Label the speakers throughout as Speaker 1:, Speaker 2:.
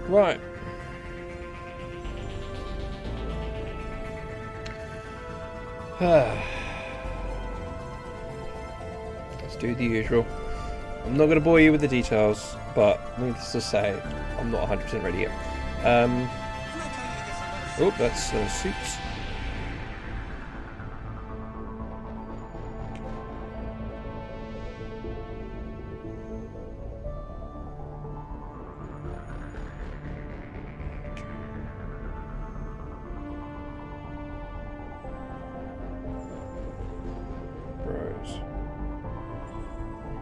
Speaker 1: Right. Let's do the usual. I'm not going to bore you with the details, but needless to say, I'm not 100% ready yet. Oh, that's suits. Bros.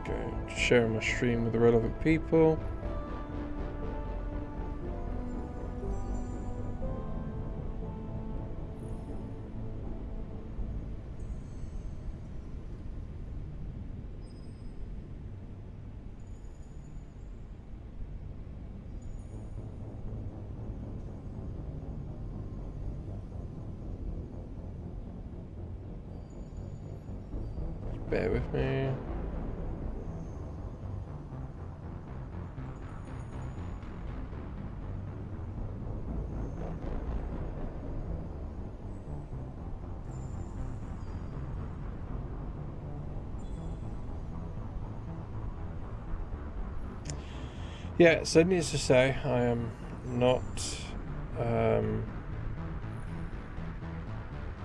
Speaker 1: Okay, sharing my stream with the relevant people. Bear with me. Yeah, so needless to say, I am not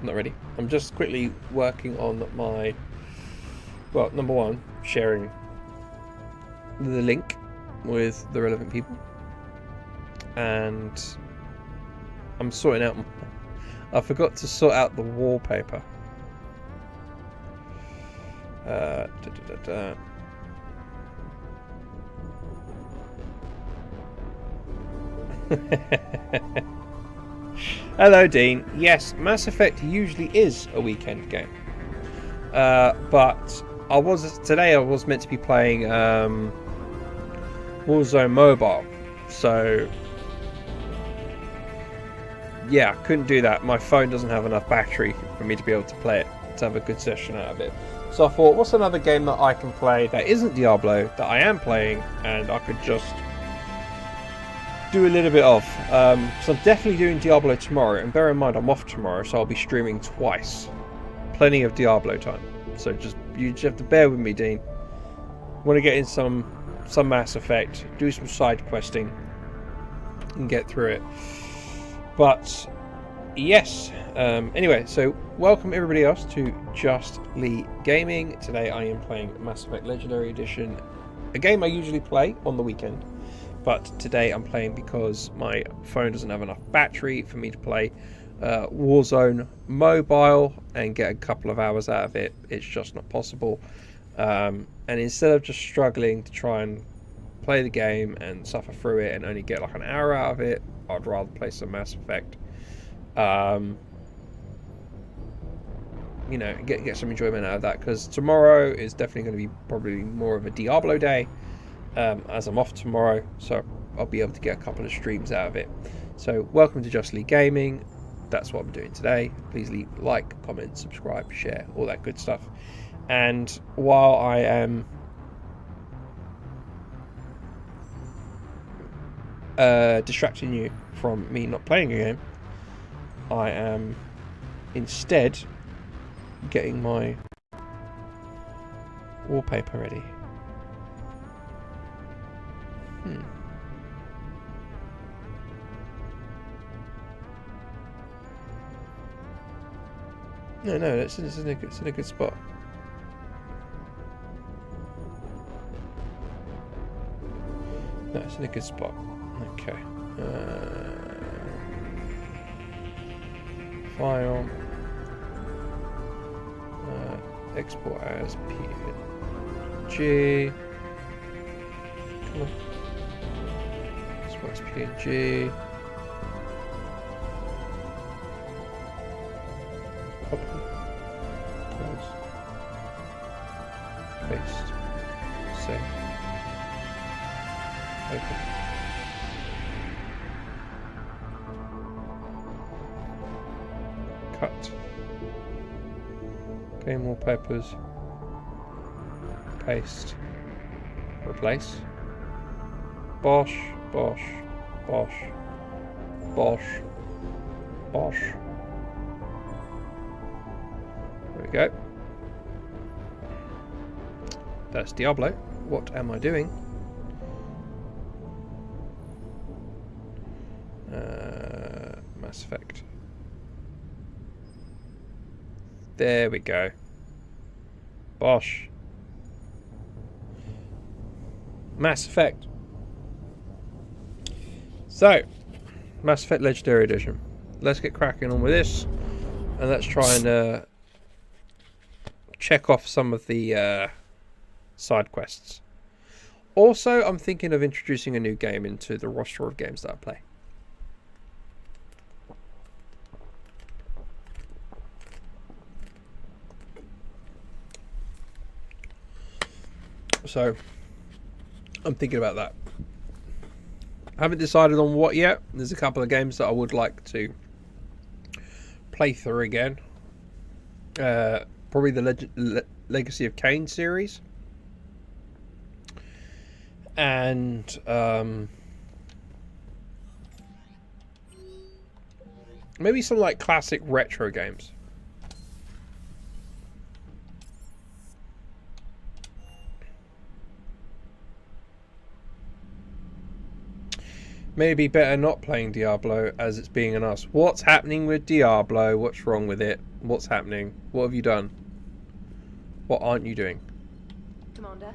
Speaker 1: ready. I'm just quickly working on my, well, number one, sharing the link with the relevant people, and I'm sorting out. I forgot to sort out the wallpaper. Hello, Dean. Yes, Mass Effect usually is a weekend game, but today I was meant to be playing Warzone Mobile, so yeah, I couldn't do that. My phone doesn't have enough battery for me to be able to play it, to have a good session out of it. So I thought, what's another game that I can play that isn't Diablo, that I am playing, and I could just do a little bit of. So I'm definitely doing Diablo tomorrow, and bear in mind I'm off tomorrow, so I'll be streaming twice. Plenty of Diablo time. So you just have to bear with me, Dean. Want to get in some Mass Effect, do some side questing, and get through it. But yes, anyway, so welcome everybody else to JustLeeGaming. Today I am playing Mass Effect Legendary Edition, a game I usually play on the weekend, but today I'm playing because my phone doesn't have enough battery for me to play Warzone Mobile and get a couple of hours out of it. It's just not possible. And instead of just struggling to try and play the game and suffer through it and only get like an hour out of it, I'd rather play some Mass Effect. You know, get some enjoyment out of that, because tomorrow is definitely going to be probably more of a Diablo day, as I'm off tomorrow, so I'll be able to get a couple of streams out of it. So welcome to JustLeeGaming. That's what I'm doing today. Please leave like, comment, subscribe, share, all that good stuff. And while I am distracting you from me not playing a game, I am instead getting my wallpaper ready. No, it's in a good spot. No, it's in a good spot. Okay. File. Export as PNG. Come on. Export as PNG. Copy. Close. Paste. Save. Open. Cut. Game wallpapers. Paste. Replace. Bosh. Bosh. Bosh. Bosh. There we go. That's Diablo. What am I doing? Mass Effect. There we go. Bosh. Mass Effect. So, Mass Effect Legendary Edition. Let's get cracking on with this, and let's try and check off some of the side quests. Also, I'm thinking of introducing a new game into the roster of games that I play. So, I'm thinking about that. I haven't decided on what yet. There's a couple of games that I would like to play through again. Probably the Legacy of Kain series. And maybe some like classic retro games. Maybe better not playing Diablo as it's being an us. What's happening with Diablo? What's wrong with it? What's happening? What have you done? What aren't you doing?
Speaker 2: Commander.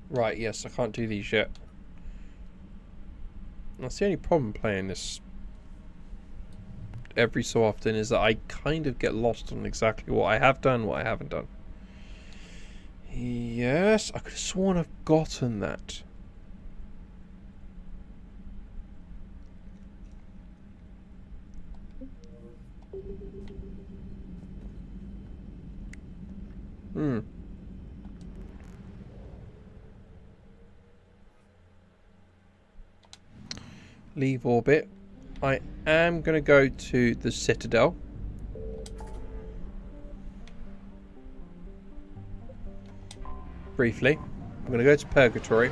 Speaker 1: Right, yes, I can't do these yet. That's the only problem playing this every so often, is that I kind of get lost on exactly what I have done, what I haven't done. Yes, I could have sworn I've gotten that. Leave orbit. I am going to go to the Citadel. Briefly. I'm going to go to Purgatory.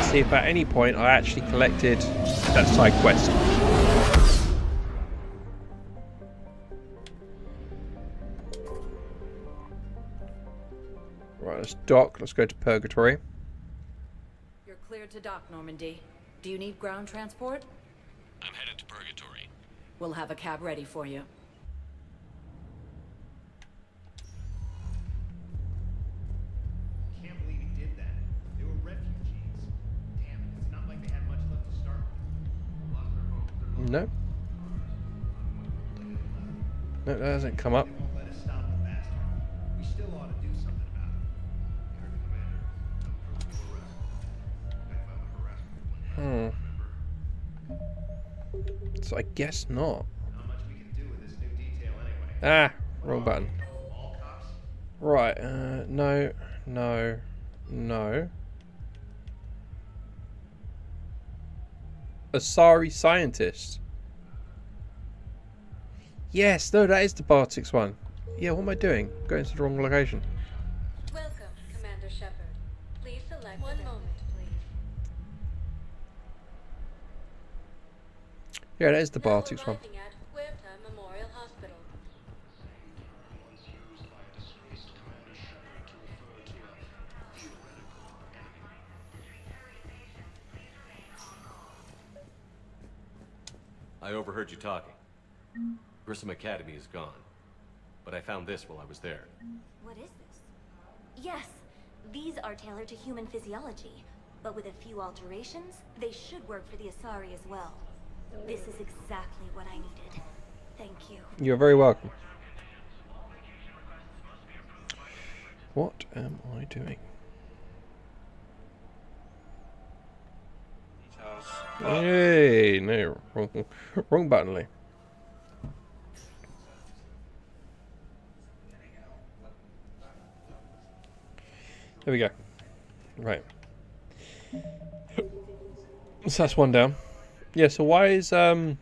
Speaker 1: See if at any point I actually collected that side quest. Right, let's dock. Let's go to Purgatory.
Speaker 2: You're cleared to dock, Normandy. Do you need ground transport?
Speaker 3: I'm headed to Purgatory.
Speaker 2: We'll have a cab ready for you.
Speaker 3: Can't believe he did that. They were refugees. Damn it, it's not like they had much left to start with. Lost their homes,
Speaker 1: No. No, that hasn't come up.
Speaker 3: They won't let us stop the bastard. We still ought to do something about it. Commander, I'm proof of arrest. I filed a harassment complaint.
Speaker 1: So I guess not.
Speaker 3: Not much we can do with this new detail anyway.
Speaker 1: Ah, wrong button.
Speaker 3: All cops?
Speaker 1: Right, no. Asari scientist. Yes, no, that is the Bartix one. Yeah, what am I doing? Going to the wrong location.
Speaker 4: Welcome, Commander Shepard. Please select one moment, please.
Speaker 1: Yeah, that is the
Speaker 4: Now
Speaker 1: Bartix one.
Speaker 4: arriving at Huerta Memorial Hospital.
Speaker 5: I overheard you talking. Grissom Academy is gone. But I found this while I was there.
Speaker 6: What is this? Yes, these are tailored to human physiology, but with a few alterations, they should work for the Asari as well. This is exactly what I needed. Thank you.
Speaker 1: You're very welcome. What am I doing? Hey, no, wrong button, Lee. There we go. Right. So that's one down. Yeah, so why is tell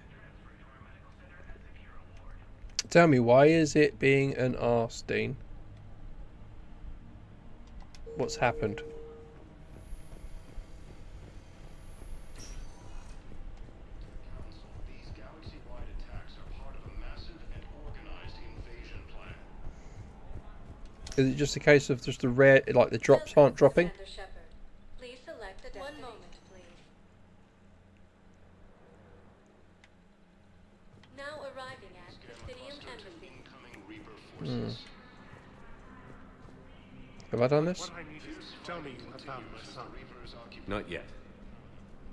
Speaker 1: me, why is it being an arse, Dean? What's happened?
Speaker 3: These galaxy-wide attacks are part of a massive and organized invasion plan.
Speaker 1: Is it just a case of just the rare, like the drops aren't dropping?
Speaker 4: Commander Shepard, please select a destination. 1 moment, please. Now arriving at Presidium Embassy.
Speaker 3: Incoming Reaper forces.
Speaker 1: Have I done this?
Speaker 7: What I need is tell me you have found my son.
Speaker 3: Reapers occupy
Speaker 5: Not yet.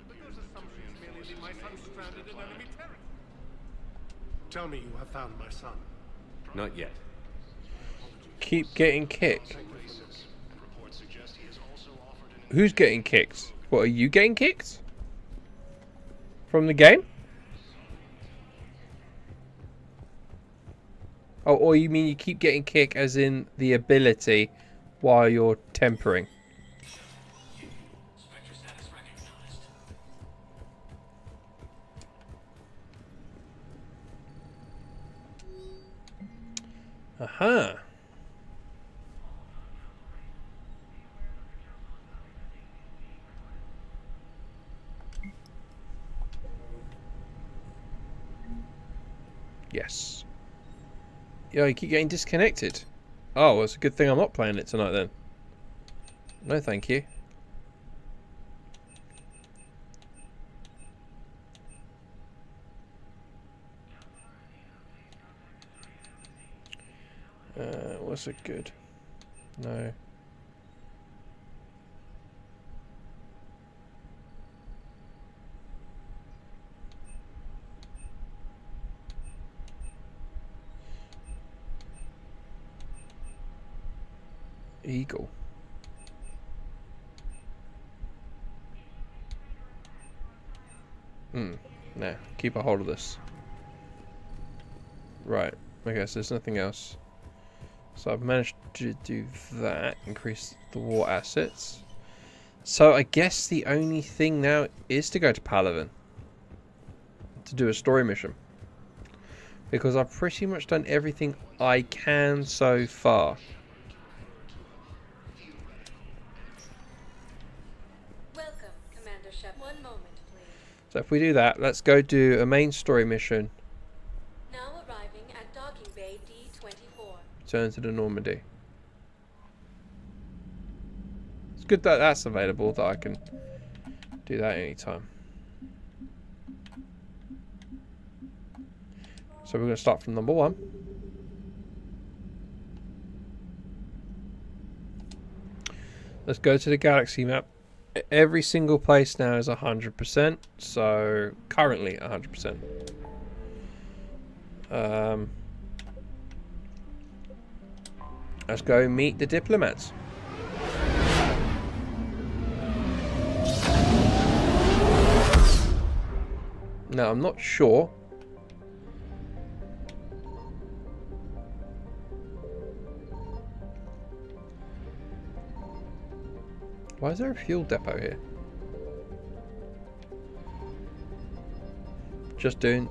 Speaker 7: But those assumptions merely leave my son stranded in enemy territory. Tell me you have found my son.
Speaker 5: Not yet.
Speaker 1: Keep getting kicked.
Speaker 3: bases, and reports suggest he has also offered an
Speaker 1: Who's getting kicked? What, are you getting kicked? From the game? Oh, or you mean you keep getting kicked as in the ability while you're tempering? Aha. Yes. Yeah, you keep getting disconnected. Oh, well, it's a good thing I'm not playing it tonight then. No, thank you. What's it good? No. Eagle. No, keep a hold of this. Right, okay, so there's nothing else. So I've managed to do that, increase the war assets. So I guess the only thing now is to go to Palaven to do a story mission. Because I've pretty much done everything I can so far.
Speaker 4: Welcome, Commander Shepard. 1 moment, please.
Speaker 1: So if we do that, let's go do a main story mission.
Speaker 4: Now arriving at Docking Bay D-24.
Speaker 1: Turn to the Normandy. It's good that that's available, that I can do that anytime. So we're going to start from number 1. Let's go to the galaxy map. Every single place now is 100%. So currently 100%. Let's go meet the diplomats. Now I'm not sure. Why is there a fuel depot here? Just doing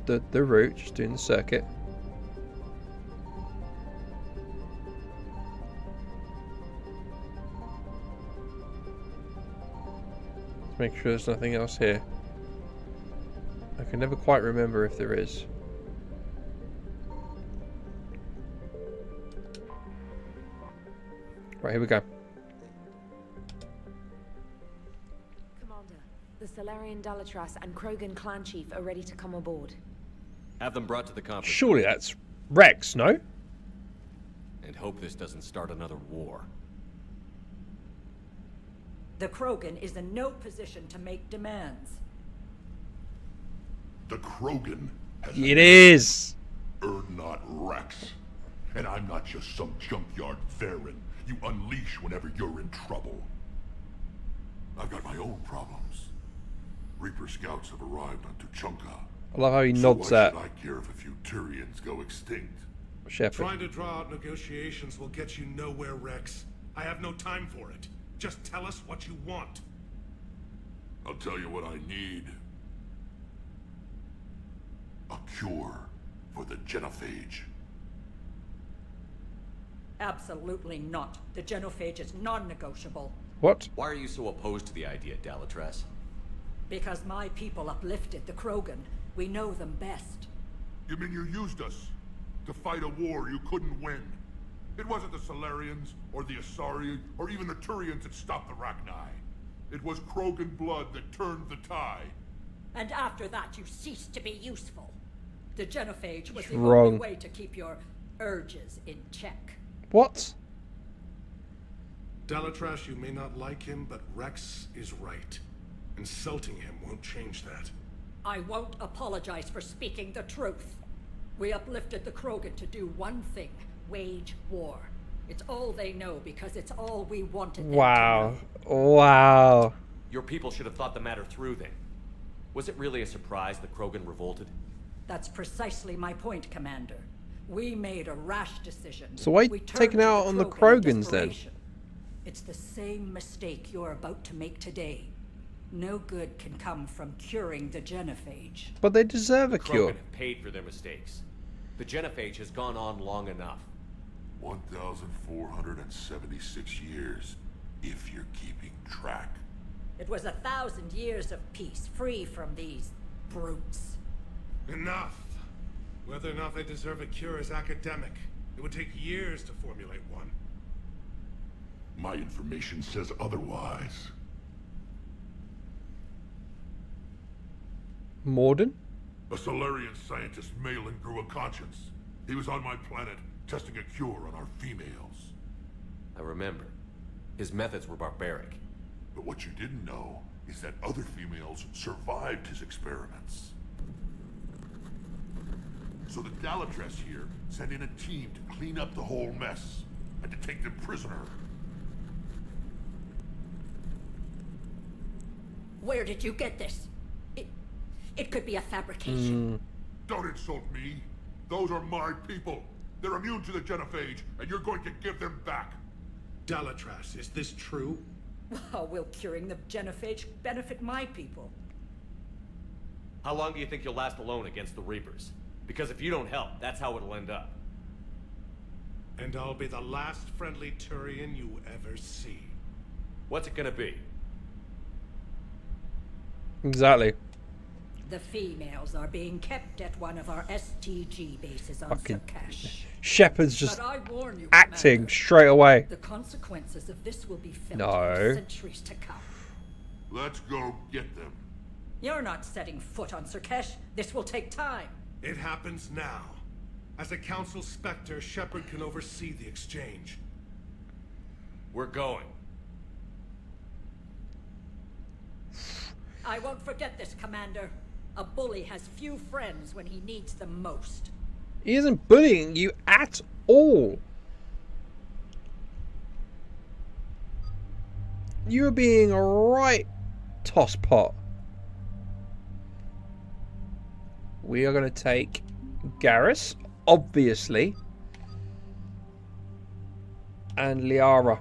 Speaker 1: the route, just doing the circuit. Let's make sure there's nothing else here. I can never quite remember if there is. Right, here we go.
Speaker 2: The Solarian Dalatras and Krogan clan chief are ready to come aboard.
Speaker 5: Have them brought to the conference.
Speaker 1: Surely that's Rex, no?
Speaker 5: And hope this doesn't start another war.
Speaker 8: The Krogan is in no position to make demands.
Speaker 9: The Krogan has
Speaker 1: It is.
Speaker 9: not Rex. And I'm not just some junkyard Varen you unleash whenever you're in trouble. I've got my own problems. Reaper scouts have arrived on Tuchanka.
Speaker 1: I love how he
Speaker 9: So
Speaker 1: nods
Speaker 9: why
Speaker 1: at
Speaker 9: should I care if a few Tyrians go extinct?
Speaker 1: Shepard.
Speaker 7: Trying to draw out negotiations will get you nowhere, Rex. I have no time for it. Just tell us what you want.
Speaker 9: I'll tell you what I need. cure for the genophage.
Speaker 8: Absolutely not. The genophage is non-negotiable.
Speaker 1: What?
Speaker 5: Why are you so opposed to the idea, Dalatress?
Speaker 8: Because my people uplifted the Krogan. We know them best.
Speaker 9: You mean you used us to fight a war you couldn't win? It wasn't the Solarians, or the Asari, or even the Turians that stopped the Rachni. It was Krogan blood that turned the tide.
Speaker 8: And after that, you ceased to be useful. The genophage was the
Speaker 1: Wrong.
Speaker 8: only way to keep your urges in check.
Speaker 1: What?
Speaker 7: Dalatrash, you may not like him, but Rex is right. Insulting him won't change that.
Speaker 8: I won't apologize for speaking the truth. We uplifted the Krogan to do one thing: wage war. It's all they know because it's all we wanted them
Speaker 1: Wow.
Speaker 8: to know.
Speaker 1: Wow.
Speaker 5: Your people should have thought the matter through then. Was it really a surprise the Krogan revolted?
Speaker 8: That's precisely my point, Commander. We made a rash decision.
Speaker 1: So why are you
Speaker 8: We turned
Speaker 1: taking
Speaker 8: to
Speaker 1: out on the
Speaker 8: Krogan in
Speaker 1: Krogans then?
Speaker 8: desperation. It's the same mistake you're about to make today. No good can come from curing the genophage.
Speaker 1: But they deserve a
Speaker 5: Krogan
Speaker 1: cure.
Speaker 5: have paid for their mistakes. The genophage has gone on long enough.
Speaker 9: 1,476 years, if you're keeping track.
Speaker 8: It was 1,000 years of peace, free from these brutes.
Speaker 7: Enough! Whether or not they deserve a cure is academic. It would take years to formulate one.
Speaker 9: My information says otherwise.
Speaker 1: Morden?
Speaker 9: A Solarian scientist, Malin, grew a conscience. He was on my planet, testing a cure on our females.
Speaker 5: I remember. His methods were barbaric.
Speaker 9: But what you didn't know is that other females survived his experiments. So the Dalatress here sent in a team to clean up the whole mess and to take them prisoner.
Speaker 8: Where did you get this? It could be a fabrication.
Speaker 9: Don't insult me. Those are my people. They're immune to the genophage, and you're going to give them back.
Speaker 7: Dalatrash, is this true?
Speaker 8: How will curing the genophage benefit my people?
Speaker 5: How long do you think you'll last alone against the Reapers? Because if you don't help, that's how it'll end up.
Speaker 7: And I'll be the last friendly Turian you ever see.
Speaker 5: What's it gonna be?
Speaker 1: Exactly.
Speaker 8: The females are being kept at one of our STG bases on
Speaker 1: Fucking
Speaker 8: Surkash.
Speaker 1: Shepard's just
Speaker 8: But I warn you,
Speaker 1: acting
Speaker 8: Commander,
Speaker 1: straight away.
Speaker 8: the consequences of this will be felt
Speaker 1: No.
Speaker 8: for centuries to come.
Speaker 9: Let's go get them.
Speaker 8: You're not setting foot on Surkash. This will take time.
Speaker 7: It happens now. As a Council Spectre, Shepard can oversee the exchange.
Speaker 5: We're going.
Speaker 8: I won't forget this, Commander. A bully has few friends when he needs them most.
Speaker 1: He isn't bullying you at all. You are being a right tosspot. We are going to take Garrus, obviously, and Liara.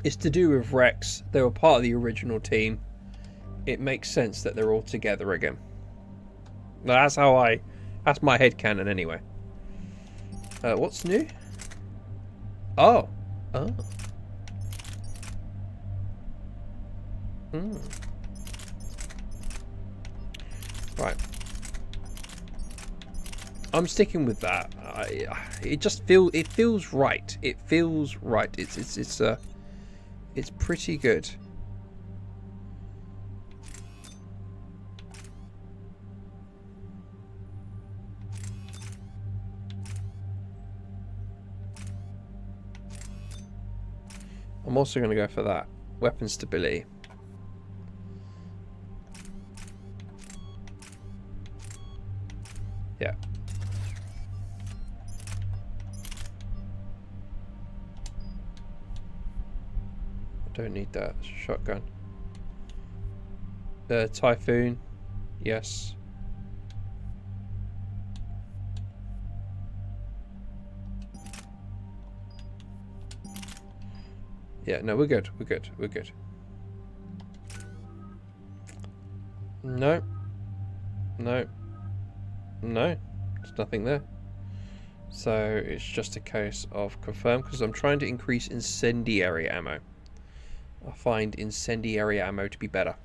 Speaker 1: It's to do with Rex. They were part of the original team. It makes sense that they're all together again. That's my headcanon anyway. What's new? Oh. Right. I'm sticking with that. It feels right. It feels right. It's pretty good. I'm also going to go for that. Weapon stability. Yeah. I don't need that. Shotgun. Typhoon. Yes. Yeah, no, we're good. We're good. We're good. No. No. No, there's nothing there. So it's just a case of confirm, because I'm trying to increase incendiary ammo. I find incendiary ammo to be better.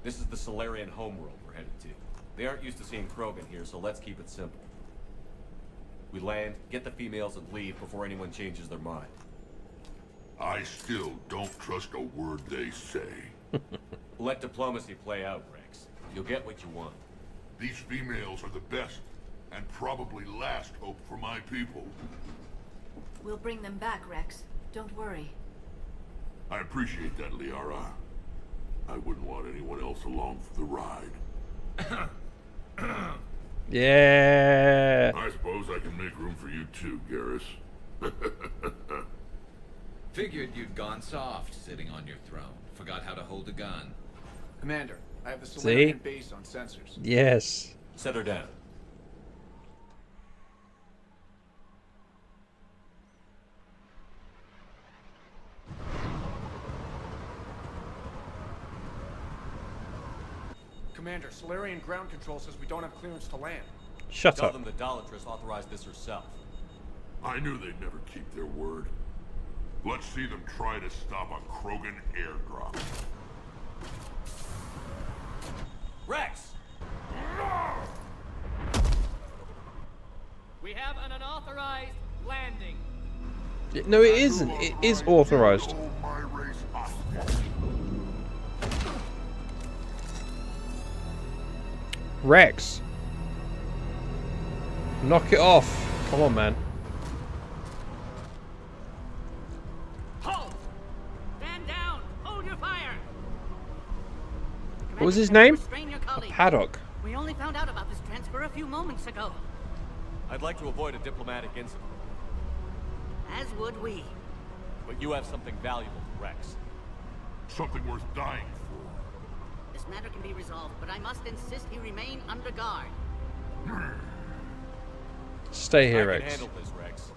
Speaker 5: This is the Solarian homeworld we're headed to. They aren't used to seeing Krogan here, so let's keep it simple. We land, get the females, and leave before anyone changes their mind.
Speaker 9: I still don't trust a word they say.
Speaker 5: Let diplomacy play out, Rex. You'll get what you want.
Speaker 9: These females are the best, and probably last hope for my people.
Speaker 2: We'll bring them back, Rex. Don't worry.
Speaker 9: I appreciate that, Liara. I wouldn't want anyone else along for the ride.
Speaker 1: Yeah.
Speaker 9: I suppose I can make room for you too, Garrus.
Speaker 10: Figured you'd gone soft sitting on your throne. Forgot how to hold a gun.
Speaker 11: Commander, I have the
Speaker 1: See?
Speaker 11: Solarian base on sensors.
Speaker 1: Yes.
Speaker 5: Set her down.
Speaker 11: Commander, Solarian ground control says we don't have clearance to land.
Speaker 1: Shut
Speaker 5: Tell
Speaker 1: up.
Speaker 5: them the Dolatress authorized this herself.
Speaker 9: I knew they'd never keep their word. Let's see them try to stop a Krogan airdrop.
Speaker 5: Rex!
Speaker 12: We have an unauthorized landing.
Speaker 1: No, it isn't. It is authorized.
Speaker 9: Hold my race hostage.
Speaker 1: Rex. Knock it off. Come on, man.
Speaker 12: Halt! Stand down! Hold your fire!
Speaker 1: What was his
Speaker 12: Commander,
Speaker 1: name?
Speaker 12: restrain your colleague.
Speaker 1: Paddock.
Speaker 12: We only found out about this transfer a few moments ago.
Speaker 5: I'd like to avoid a diplomatic incident,
Speaker 12: As would we.
Speaker 5: but you have something valuable for Rex.
Speaker 9: Something worth dying for.
Speaker 12: This matter can be resolved, but I must insist he remain under guard.
Speaker 1: Stay here,
Speaker 5: I can
Speaker 1: Rex.
Speaker 5: handle this, Rex.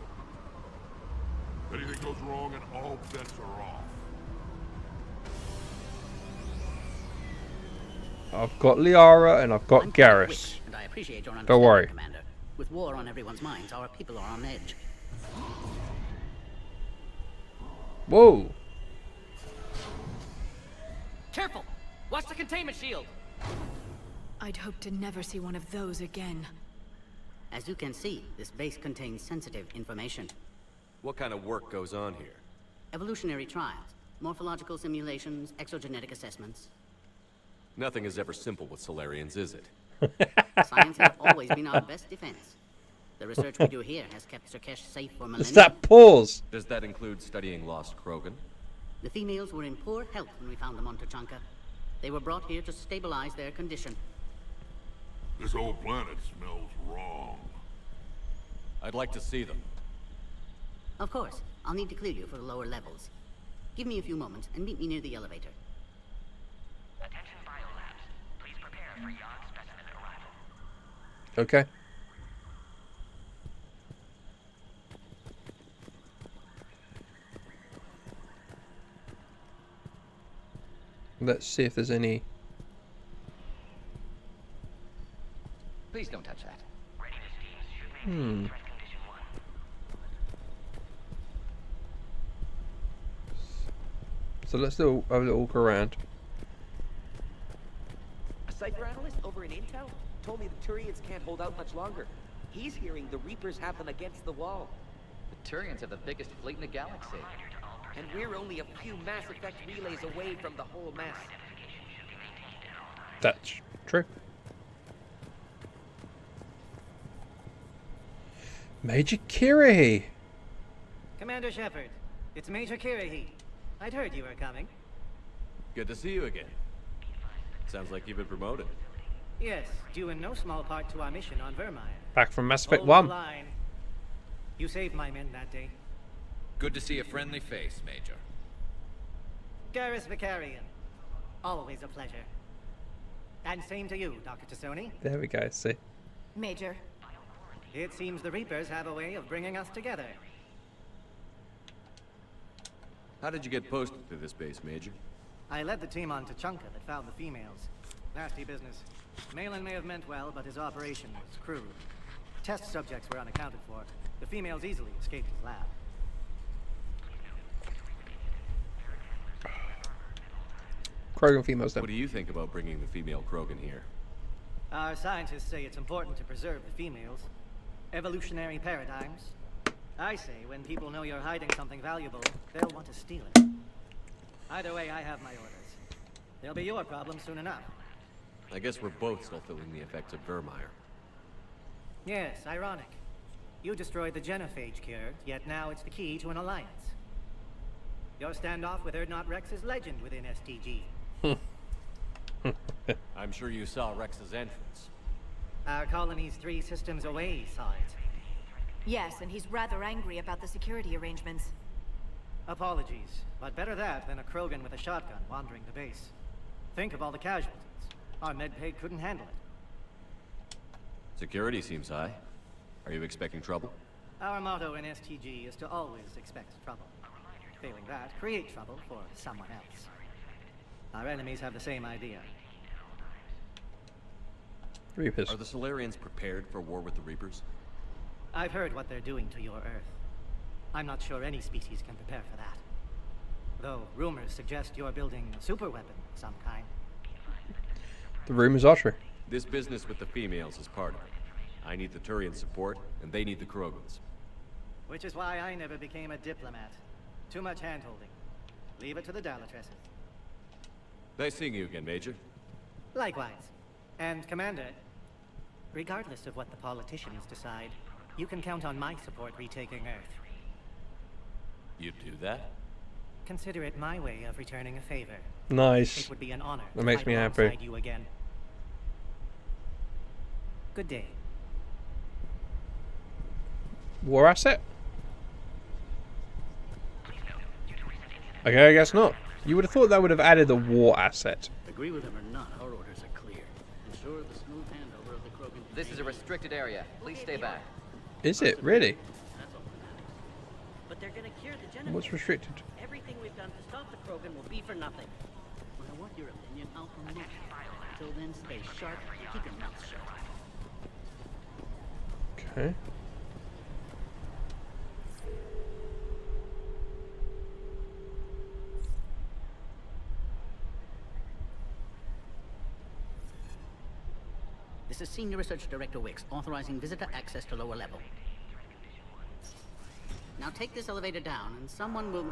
Speaker 9: Anything goes wrong and all bets are off.
Speaker 1: I've got Liara and I've got
Speaker 12: I'm quite
Speaker 1: Garrus.
Speaker 12: quick, and I appreciate your
Speaker 1: Don't
Speaker 12: understanding,
Speaker 1: worry.
Speaker 12: Commander. With war on everyone's minds, our people are on edge.
Speaker 1: Whoa.
Speaker 12: Careful! Watch the containment shield!
Speaker 2: I'd hope to never see one of those again.
Speaker 12: As you can see, this base contains sensitive information.
Speaker 5: What kind of work goes on here?
Speaker 12: Evolutionary trials, morphological simulations, exogenetic assessments.
Speaker 5: Nothing is ever simple with Solarians, is it?
Speaker 12: Science has always been our best defense. The research we do here has kept Surkesh safe for millennia.
Speaker 1: It's that pause.
Speaker 5: Does that include studying lost Krogan?
Speaker 12: The females were in poor health when we found them on Tuchanka. They were brought here to stabilize their condition.
Speaker 9: This whole planet smells wrong.
Speaker 5: I'd like to see them.
Speaker 12: Of course, I'll need to clear you for the lower levels. Give me a few moments and meet me near the elevator.
Speaker 13: Attention biolabs. Please prepare for yacht specimen arrival.
Speaker 1: Okay. Let's see if there's any.
Speaker 13: Please don't touch that. Readiness teams should maintain threat condition 1.
Speaker 1: So let's do a little walk around.
Speaker 14: A cipher analyst over in Intel told me the Turians can't hold out much longer. He's hearing the Reapers have them against the wall.
Speaker 13: The Turians have the biggest fleet in the galaxy.
Speaker 14: And we're only a few Mass Effect relays away from the whole mess.
Speaker 1: That's true. Major Kirahi.
Speaker 15: Commander Shepard, it's Major Kirahi. I'd heard you were coming.
Speaker 5: Good to see you again. Sounds like you've been promoted.
Speaker 15: Yes, due in no small part to our mission on Vermire.
Speaker 1: Back from Mass Effect
Speaker 15: Hold
Speaker 1: 1.
Speaker 15: the line. You saved my men that day.
Speaker 10: Good to see a friendly face, Major.
Speaker 15: Garrus Vicarian. Always a pleasure. And same to you, Dr. Tassoni.
Speaker 1: There we go, see.
Speaker 2: Major.
Speaker 15: It seems the Reapers have a way of bringing us together.
Speaker 5: How did you get posted to this base, Major?
Speaker 15: I led the team on Tachanka that found the females. Nasty business. Malin may have meant well, but his operation was crude. Test subjects were unaccounted for. The females easily escaped his lab.
Speaker 1: Krogan females then.
Speaker 5: What do you think about bringing the female Krogan here?
Speaker 15: Our scientists say it's important to preserve the females. Evolutionary paradigms. I say when people know you're hiding something valuable, they'll want to steal it. Either way, I have my orders. They'll be your problem soon enough.
Speaker 5: I guess we're both still feeling the effects of Vermeer.
Speaker 15: Yes, ironic. You destroyed the genophage cure, yet now it's the key to an alliance. Your standoff with Erdnot Rex is legend within STG.
Speaker 5: I'm sure you saw Rex's entrance.
Speaker 15: Our colony's 3 systems away saw it.
Speaker 2: Yes, and he's rather angry about the security arrangements.
Speaker 15: Apologies, but better that than a Krogan with a shotgun wandering the base. Think of all the casualties. Our medbay couldn't handle it.
Speaker 5: Security seems high. Are you expecting trouble?
Speaker 15: Our motto in STG is to always expect trouble. Failing that, create trouble for someone else. Our enemies have the same idea.
Speaker 1: Reapers.
Speaker 5: Are the Solarians prepared for war with the Reapers?
Speaker 15: I've heard what they're doing to your Earth. I'm not sure any species can prepare for that. Though rumors suggest you're building a super weapon of some kind.
Speaker 1: The rumors are true.
Speaker 5: This business with the females is part of it. I need the Turian support, and they need the Krogans.
Speaker 15: Which is why I never became a diplomat. Too much hand-holding. Leave it to the Dalatresses.
Speaker 5: Nice seeing you again, Major.
Speaker 15: Likewise. And Commander, regardless of what the politicians decide, you can count on my support retaking Earth.
Speaker 5: You'd do that?
Speaker 15: Consider it my way of returning a favor.
Speaker 1: Nice.
Speaker 15: It would be an honor
Speaker 1: That
Speaker 15: to
Speaker 1: makes
Speaker 15: fight
Speaker 1: me happy.
Speaker 15: alongside you again. Good day.
Speaker 1: War asset? Okay, I guess not. You would have thought that would have added a war asset.
Speaker 12: Agree with him or not, our orders are clear. Ensure the smooth handover of the Krogan.
Speaker 13: This is a restricted area. Please stay back.
Speaker 1: Is it? Really?
Speaker 16: But they're gonna cure the genophage.
Speaker 1: What's restricted?
Speaker 16: Everything we've done to stop the Krogan will be for nothing.
Speaker 12: When I want your opinion, I'll promote you. Until then, stay sharp and keep your mouth shut.
Speaker 1: Okay.
Speaker 12: This is Senior Research Director Wicks, authorizing visitor access to lower level. Now take this elevator down, and someone will...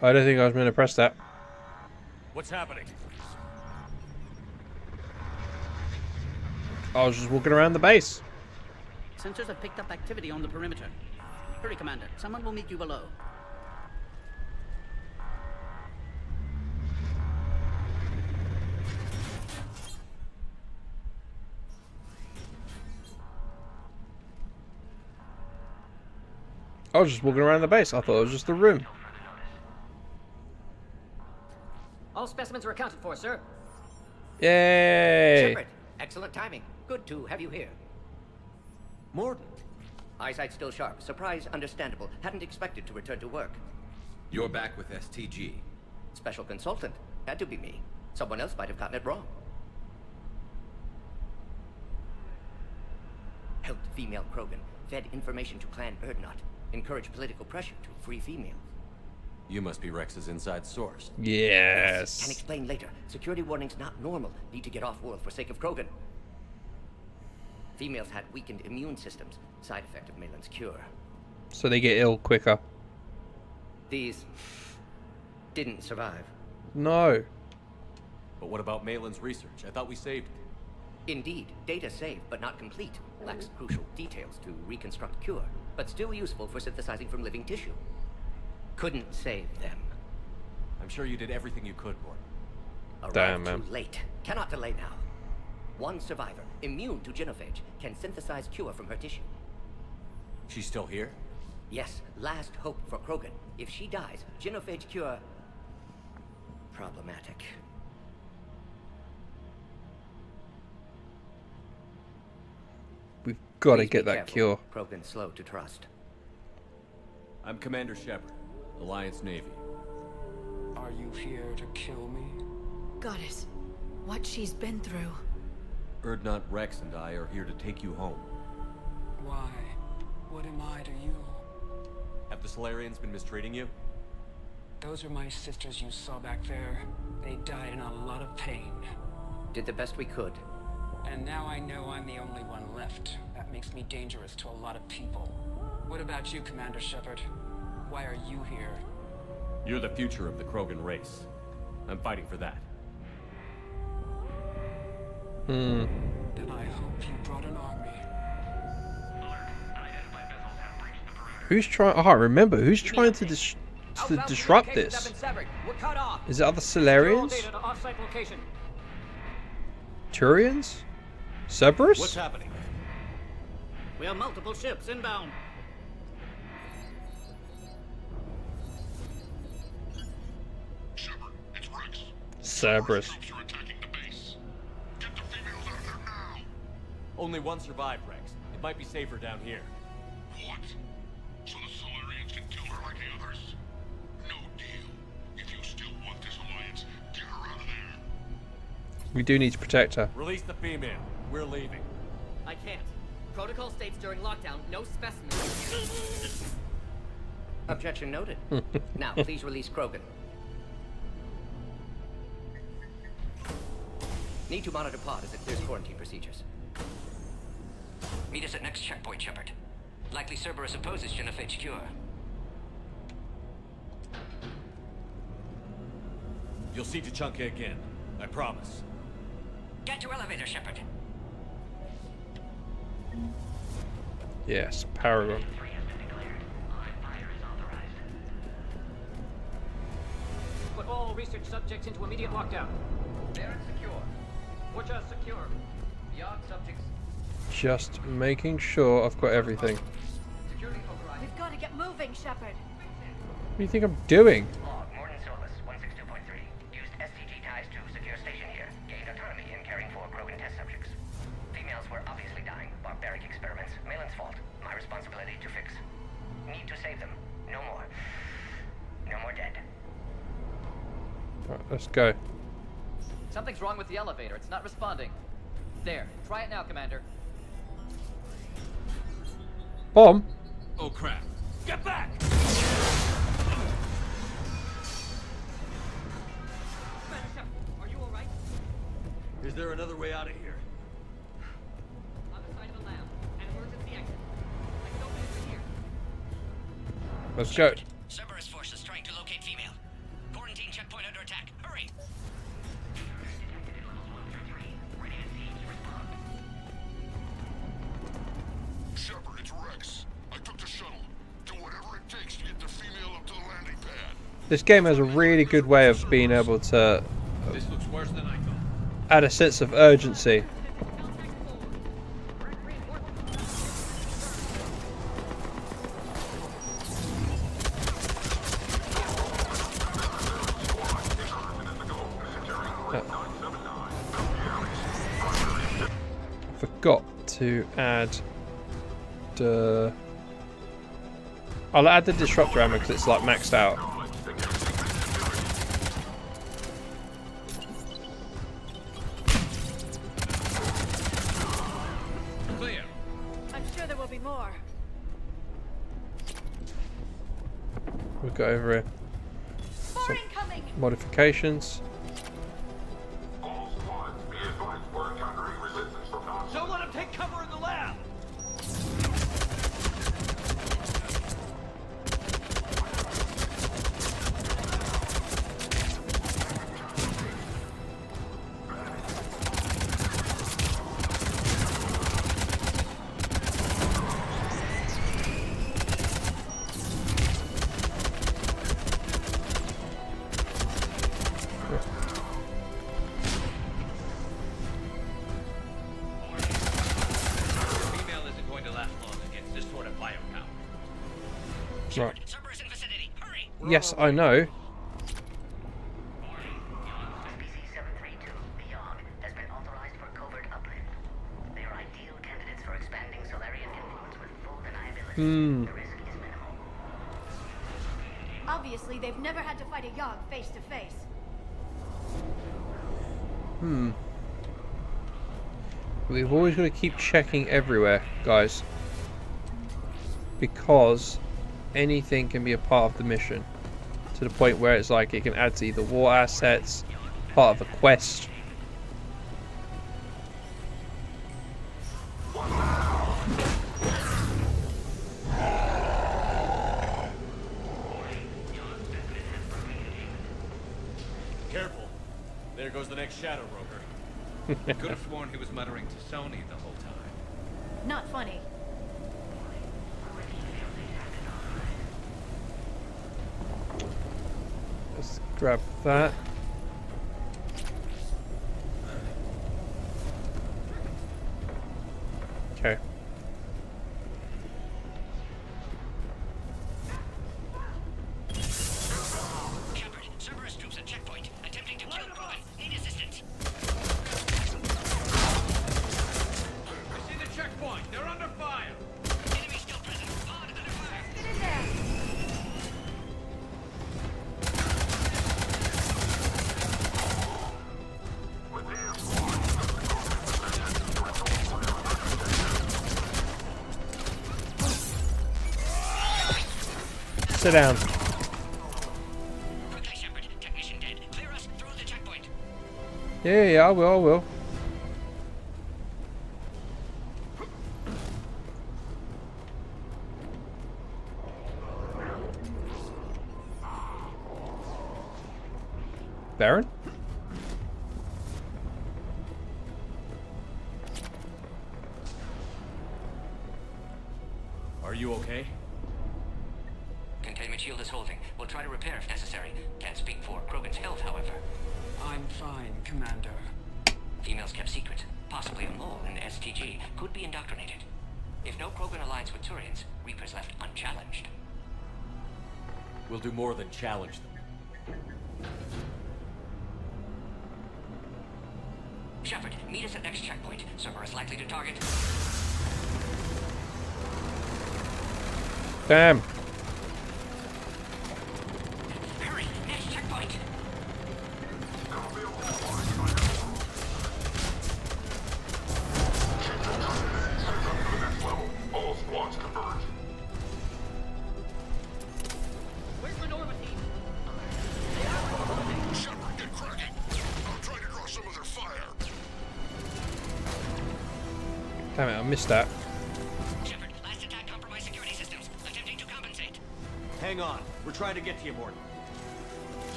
Speaker 1: I don't think I was meant to press that.
Speaker 5: What's happening?
Speaker 1: I was just walking around the base.
Speaker 12: Sensors have picked up activity on the perimeter. Hurry, Commander. Someone will meet you below.
Speaker 1: I was just walking around the base. I thought it was just the room.
Speaker 16: All specimens are accounted for, sir.
Speaker 1: Yay!
Speaker 17: Shepard, excellent timing. Good to have you here.
Speaker 5: Morden.
Speaker 17: Eyesight still sharp. Surprise understandable. Hadn't expected to return to work.
Speaker 10: You're back with STG.
Speaker 17: Special consultant. Had to be me. Someone else might have gotten it wrong. Helped female Krogan. Fed information to Clan Erdnot. Encouraged political pressure to free females.
Speaker 5: You must be Rex's inside source.
Speaker 1: Yes.
Speaker 17: Can explain later. Security warnings not normal. Need to get off-world for sake of Krogan. Females had weakened immune systems. Side effect of Malin's cure.
Speaker 1: So they get ill quicker.
Speaker 17: These didn't survive.
Speaker 1: No.
Speaker 5: But what about Malin's research? I thought we saved it.
Speaker 17: Indeed, data saved, but not complete. Lacks crucial details to reconstruct cure, but still useful for synthesizing from living tissue. Couldn't save them.
Speaker 5: I'm sure you did everything you could, Morden.
Speaker 17: Arrived too late. Cannot delay now. One survivor, immune to genophage, can synthesize cure from her tissue.
Speaker 5: She's still here?
Speaker 17: Yes, last hope for Krogan. If she dies, genophage cure... problematic.
Speaker 1: We've got to
Speaker 17: Please
Speaker 1: get
Speaker 17: be
Speaker 1: that
Speaker 17: careful.
Speaker 1: cure.
Speaker 17: Krogan's slow to trust.
Speaker 5: I'm Commander Shepard, Alliance Navy.
Speaker 18: Are you here to kill me?
Speaker 2: Goddess, what she's been through.
Speaker 5: Erdnot Rex and I are here to take you home.
Speaker 18: Why? What am I to you?
Speaker 5: Have the Solarians been mistreating you?
Speaker 18: Those are my sisters you saw back there. They died in a lot of pain.
Speaker 17: Did the best we could.
Speaker 18: And now I know I'm the only one left. That makes me dangerous to a lot of people. What about you, Commander Shepard? Why are you here?
Speaker 5: You're the future of the Krogan race. I'm fighting for that.
Speaker 18: Then I hope you brought an army.
Speaker 1: Who's trying? I can't remember. Who's trying to disrupt this?
Speaker 14: We're cut off.
Speaker 1: Is it other Solarians? Turians? Cerberus?
Speaker 5: What's happening?
Speaker 12: We have multiple ships inbound.
Speaker 9: Shepard, it's Rex.
Speaker 1: Cerberus.
Speaker 9: Troops are attacking the base. Get the females out of there now.
Speaker 5: Only one survived, Rex. It might be safer down here.
Speaker 9: What? So the Solarians can kill her like the others? No deal. If you still want this alliance, get her out of there.
Speaker 1: We do need to protect her.
Speaker 5: Release the female. We're leaving.
Speaker 17: I can't. Protocol states during lockdown, no specimens. Objection noted. Now, please release Krogan. Need to monitor pod as it clears quarantine procedures. Meet us at next checkpoint, Shepard. Likely Cerberus opposes Genophage cure.
Speaker 5: You'll see Tuchanka again. I promise.
Speaker 17: Get to elevator, Shepard.
Speaker 1: Yes, Paragon.
Speaker 19: Put all research subjects into immediate lockdown.
Speaker 13: They're secure. Watcher secure. Beyond subjects.
Speaker 1: Just making sure I've got everything.
Speaker 13: Security override.
Speaker 2: We've got to get moving, Shepard.
Speaker 1: What do you think I'm doing?
Speaker 17: Log, Morton Solus, 162.3. Used STG ties to secure station here. Gained autonomy in caring for Krogan test subjects. Females were obviously dying. Barbaric experiments. Malin's fault. My responsibility to fix. Need to save them. No more. No more dead.
Speaker 1: Right, let's go.
Speaker 13: Something's wrong with the elevator. It's not responding. There. Try it now, Commander.
Speaker 1: Bomb?
Speaker 5: Oh crap. Get back!
Speaker 14: Are you alright?
Speaker 5: Is there another way out of here?
Speaker 14: On the side of the lab. An emergency exit. I don't know if you're here.
Speaker 1: Let's go.
Speaker 17: Cerberus forces trying to locate female. Quarantine checkpoint under attack. Hurry!
Speaker 9: Shepard, it's Rex. I took the shuttle. Do whatever it takes to get the female up to the landing pad.
Speaker 1: This game has a really good way of being able to
Speaker 5: This looks worse than I thought.
Speaker 1: add a sense of urgency. Forgot to add the... I'll add the disruptor ammo because it's like maxed out.
Speaker 5: Clear.
Speaker 2: I'm sure there will be more.
Speaker 1: We've got over here
Speaker 2: More
Speaker 1: some
Speaker 2: incoming!
Speaker 1: modifications.
Speaker 14: Don't let him take cover in the lab!
Speaker 5: Female isn't going to last long against this sort of biopower.
Speaker 1: Right.
Speaker 17: Cerberus in vicinity. Hurry!
Speaker 1: Yes, I know.
Speaker 17: SPC-732 Beyond has been authorized for covert uplift. They are ideal candidates for expanding
Speaker 20: Obviously, they've never had to fight a Yogg face to face.
Speaker 1: We've always got to keep checking everywhere, guys. Because anything can be a part of the mission. To the point where it's like it can add to either war assets, part of a quest.
Speaker 5: Careful. There goes the next shadow broker.
Speaker 10: Could have sworn he was muttering to Sony the whole time.
Speaker 20: Not funny.
Speaker 1: Let's grab that. Okay.
Speaker 17: Shepard, Cerberus troops at checkpoint. Attempting to kill Krogan. Need assistance.
Speaker 10: I see the checkpoint. They're under fire.
Speaker 17: Enemy still present. Pod under fire.
Speaker 20: Get in there!
Speaker 1: Sit down.
Speaker 17: Quickly, Shepard. Technician dead. Clear us through the checkpoint.
Speaker 1: Yeah, I will. Baron?
Speaker 5: Are you okay?
Speaker 17: Containment shield is holding. We'll try to repair if necessary. Can't speak for Krogan's health, however.
Speaker 18: I'm fine, Commander.
Speaker 17: Females kept secret. Possibly a mole in the STG could be indoctrinated. If no Krogan aligns with Turians, Reapers left unchallenged.
Speaker 5: We'll do more than challenge them.
Speaker 17: Shepard, meet us at next checkpoint. Cerberus likely to target.
Speaker 1: Damn.
Speaker 17: Hurry, next checkpoint.
Speaker 9: All squads converge.
Speaker 16: Where's the Norma team?
Speaker 9: Shepard, get cracking. I'm trying to draw some of their fire.
Speaker 1: Damn it, I missed that.
Speaker 17: Shepard, last attack compromised security systems. Attempting to compensate.
Speaker 5: Hang on. We're trying to get to you, Morton.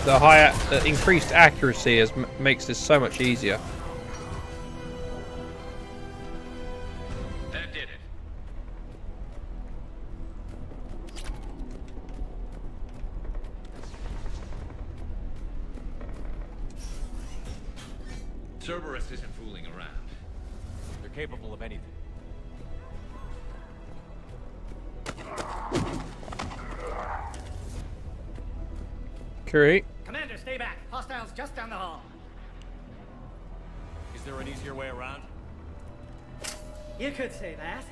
Speaker 1: The increased accuracy makes this so much easier.
Speaker 10: That did it. Cerberus isn't fooling around.
Speaker 5: They're capable of anything.
Speaker 1: Curry.
Speaker 15: Commander, stay back. Hostiles just down the hall.
Speaker 5: Is there an easier way around?
Speaker 15: You could say that.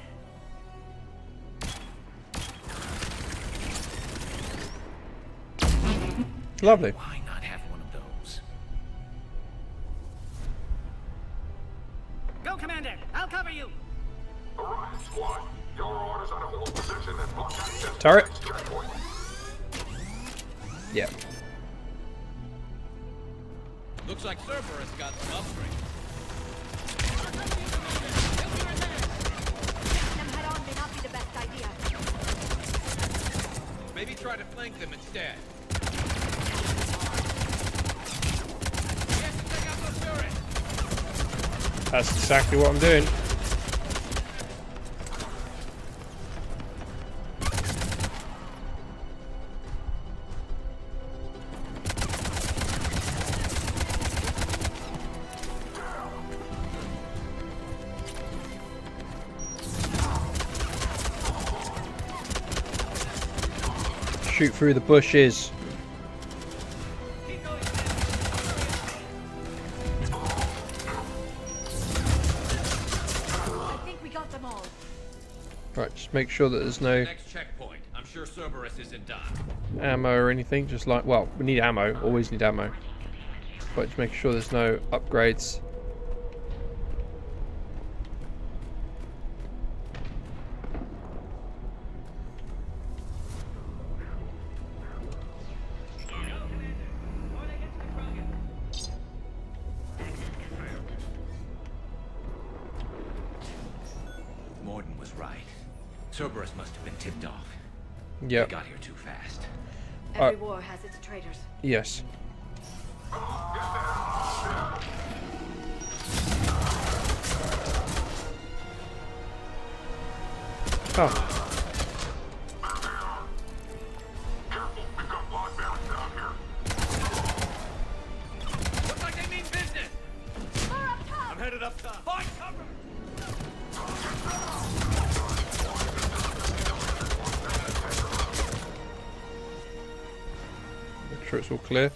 Speaker 1: Lovely.
Speaker 10: Why not have one of those?
Speaker 15: Go, Commander. I'll cover you.
Speaker 9: Arrive, squad. Your orders are to hold position and block access.
Speaker 1: Turret.
Speaker 9: to the checkpoint.
Speaker 1: Yeah.
Speaker 10: Looks like Cerberus got some upgrades.
Speaker 20: Getting them head on may not be the best idea.
Speaker 10: Maybe try to flank them instead. Yes, take out those turrets.
Speaker 1: That's exactly what I'm doing. Shoot through the bushes. make sure that there's no
Speaker 10: Next checkpoint. I'm sure Cerberus isn't done.
Speaker 1: ammo or anything. Just like, well, we need ammo. Always need ammo. But just make sure there's no upgrades.
Speaker 10: Morden was right. Cerberus must have been tipped off.
Speaker 1: Yep.
Speaker 10: They got here too fast.
Speaker 20: Every war has its traitors.
Speaker 1: Yes. Oh.
Speaker 10: Looks like they mean business. I'm headed up top. Find cover.
Speaker 1: Make sure it's all clear.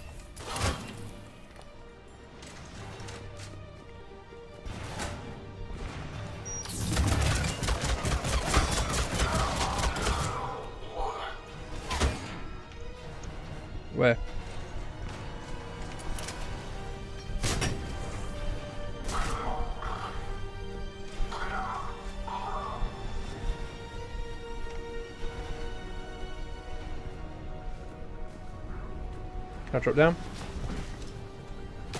Speaker 1: Where? Can I drop down?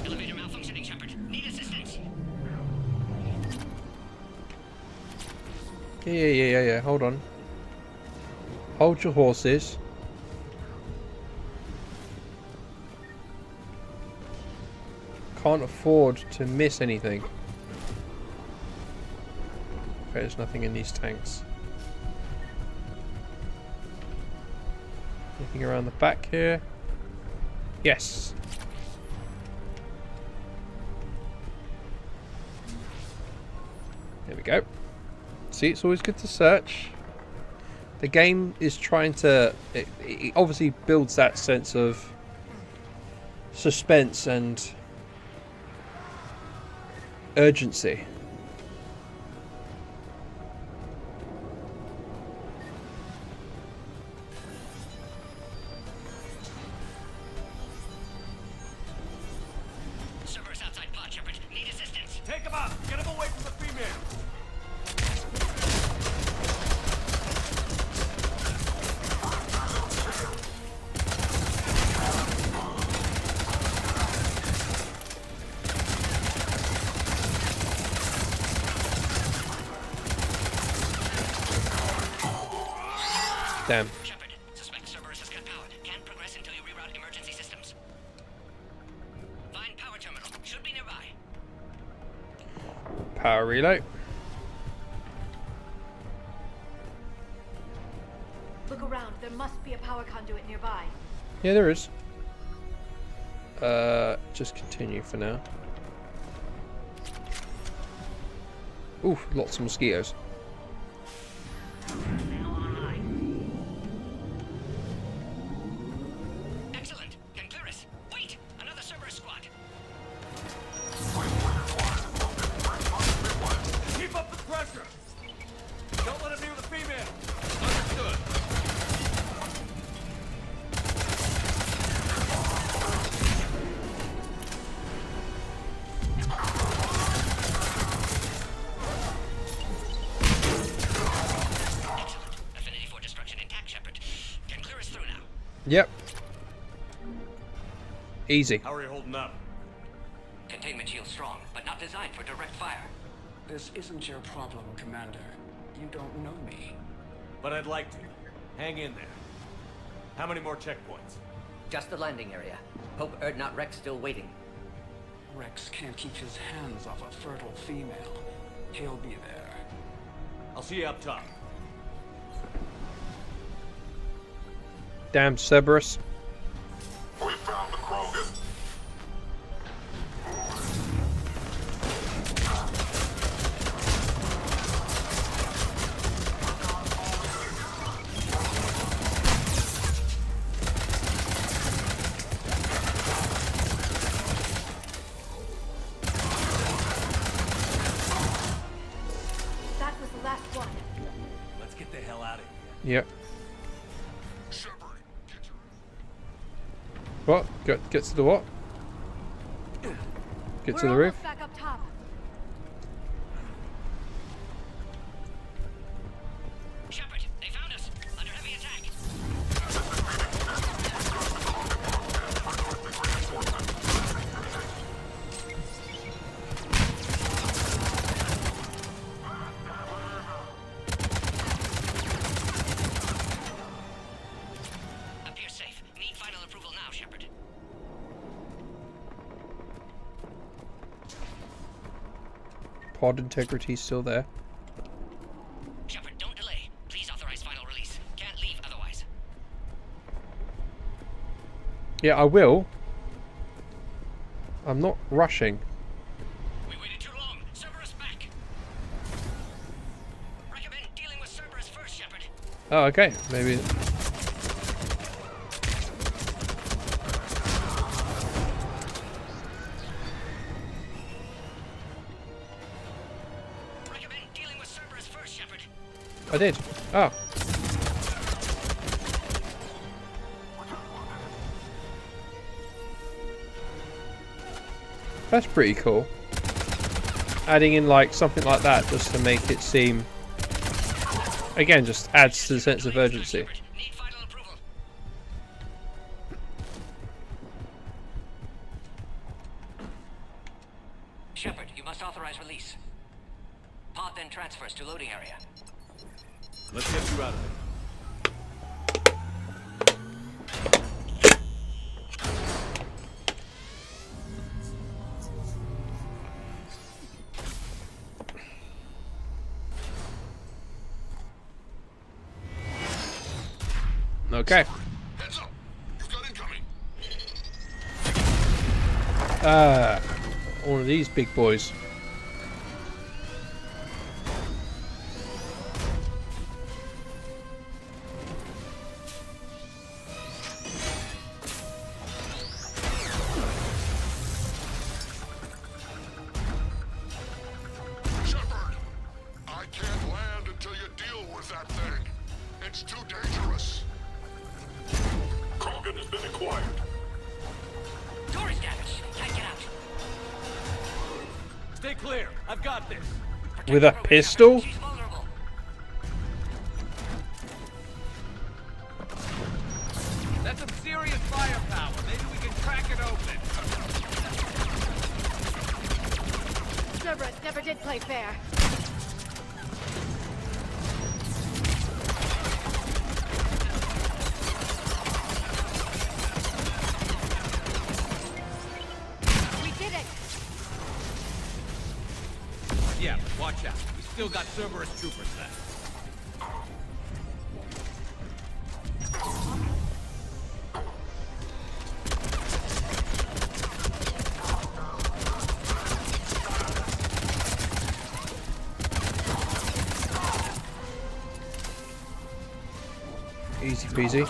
Speaker 13: Elevator malfunctioning, Shepard. Need assistance.
Speaker 1: Yeah. Hold on. Hold your horses. Can't afford to miss anything. Okay, there's nothing in these tanks. Anything around the back here? Yes. There we go. See, it's always good to search. The game is trying to... It obviously builds that sense of suspense and urgency.
Speaker 13: Cerberus outside pod, Shepard. Need assistance.
Speaker 10: Take him out. Get him away from the female.
Speaker 1: Damn.
Speaker 13: Shepard, suspect Cerberus has cut power. Can't progress until you reroute emergency systems. Find power terminal. Should be nearby.
Speaker 1: Power relay.
Speaker 20: Look around. There must be a power conduit nearby.
Speaker 1: Yeah, there is. Just continue for now. Oof, lots of mosquitoes.
Speaker 13: Excellent. Can clear us. Wait! Another Cerberus squad.
Speaker 10: Keep up the pressure. Don't let him near the female. Understood.
Speaker 13: Affinity for destruction intact, Shepard. Can clear us through now.
Speaker 1: Yep. Easy.
Speaker 5: How are you holding up?
Speaker 13: Containment shield strong, but not designed for direct fire.
Speaker 18: This isn't your problem, Commander. You don't know me.
Speaker 5: But I'd like to. Hang in there. How many more checkpoints?
Speaker 17: Just the landing area. Pope Erdnot Rex still waiting.
Speaker 18: Rex can't keep his hands off a fertile female. He'll be there.
Speaker 5: I'll see you up top.
Speaker 1: Damn Cerberus.
Speaker 9: We found the Krogan.
Speaker 20: That was the last one.
Speaker 5: Let's get the hell
Speaker 1: Yep. What? Get to the what? Get to the roof?
Speaker 20: Back up top.
Speaker 13: Shepard, they found us. Under heavy attack. Appears safe. Need final approval now, Shepard.
Speaker 1: Pod integrity still there.
Speaker 13: Shepard, don't delay. Please authorize final release. Can't leave otherwise.
Speaker 1: Yeah, I will. I'm not rushing.
Speaker 13: We waited too long. Cerberus back. Recommend dealing with Cerberus first, Shepard.
Speaker 1: Oh, okay. Maybe.
Speaker 13: Recommend dealing with Cerberus first, Shepard.
Speaker 1: I did. Oh. That's pretty cool. Adding in like something like that just to make it seem, again, just adds to the sense of urgency.
Speaker 13: Need final approval. Shepard, you must authorize release. Pod then transfers to loading area.
Speaker 5: Let's get you out of it.
Speaker 1: Okay.
Speaker 9: Heads up. You've got incoming.
Speaker 1: One of these big boys.
Speaker 9: Shepard, I can't land until you deal with that thing. It's too dangerous. Krogan has been acquired.
Speaker 13: Door is damaged. Can't get out.
Speaker 10: Stay clear. I've got this.
Speaker 1: With a pistol?
Speaker 13: She's vulnerable.
Speaker 10: That's some serious firepower. Maybe we can crack it open.
Speaker 20: Cerberus never did play fair. We did it!
Speaker 10: Yeah, but watch out. We still got Cerberus troopers left.
Speaker 1: Easy peasy.
Speaker 9: I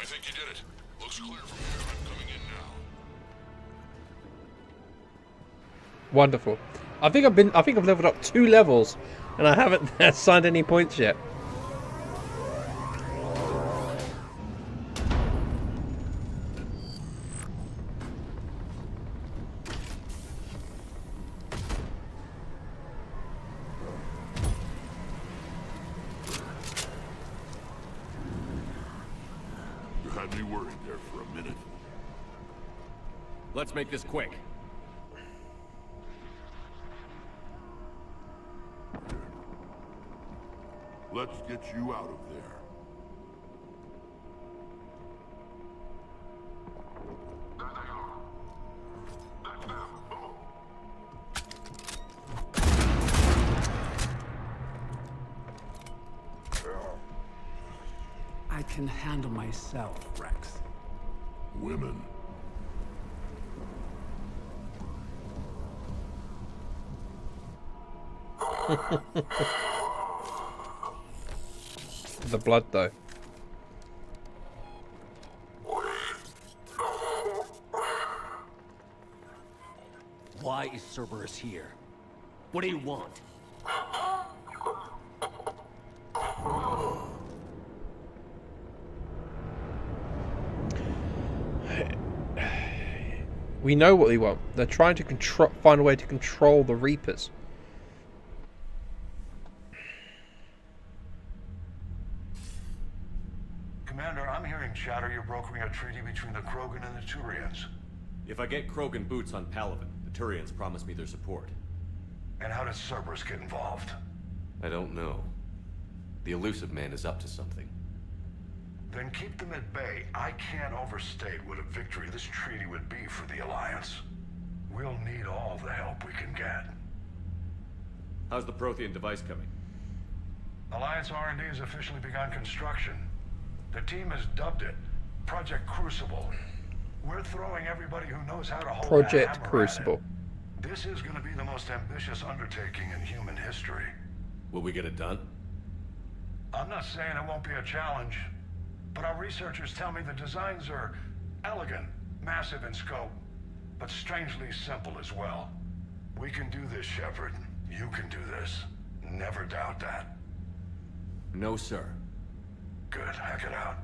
Speaker 9: think you did it. Looks clear from here. I'm coming in now.
Speaker 1: Wonderful. I think I've leveled up 2 levels and I haven't signed any points yet.
Speaker 9: You had me worried there for a minute.
Speaker 5: Let's make this quick.
Speaker 9: Let's get you out of there.
Speaker 18: I can handle myself, Rex.
Speaker 9: Women.
Speaker 1: The blood though.
Speaker 10: Why is Cerberus here? What do you want?
Speaker 1: We know what they want. They're trying to find a way to control the Reapers.
Speaker 9: Commander, I'm hearing chatter you're brokering a treaty between the Krogan and the Turians.
Speaker 5: If I get Krogan boots on Palaven, the Turians promise me their support.
Speaker 9: And how does Cerberus get involved?
Speaker 5: I don't know. The elusive man is up to something.
Speaker 9: Then keep them at bay. I can't overstate what a victory this treaty would be for the Alliance. We'll need all the help we can get.
Speaker 5: How's the Prothean device coming?
Speaker 9: Alliance R&D has officially begun construction. The team has dubbed it Project Crucible. We're throwing everybody who knows how to hold
Speaker 1: Project
Speaker 9: a hammer
Speaker 1: Crucible.
Speaker 9: at it. This is going to be the most ambitious undertaking in human history.
Speaker 5: Will we get it done?
Speaker 9: I'm not saying it won't be a challenge, but our researchers tell me the designs are elegant, massive in scope, but strangely simple as well. We can do this, Shepard. You can do this. Never doubt that.
Speaker 5: No, sir.
Speaker 9: Good. Hack it out.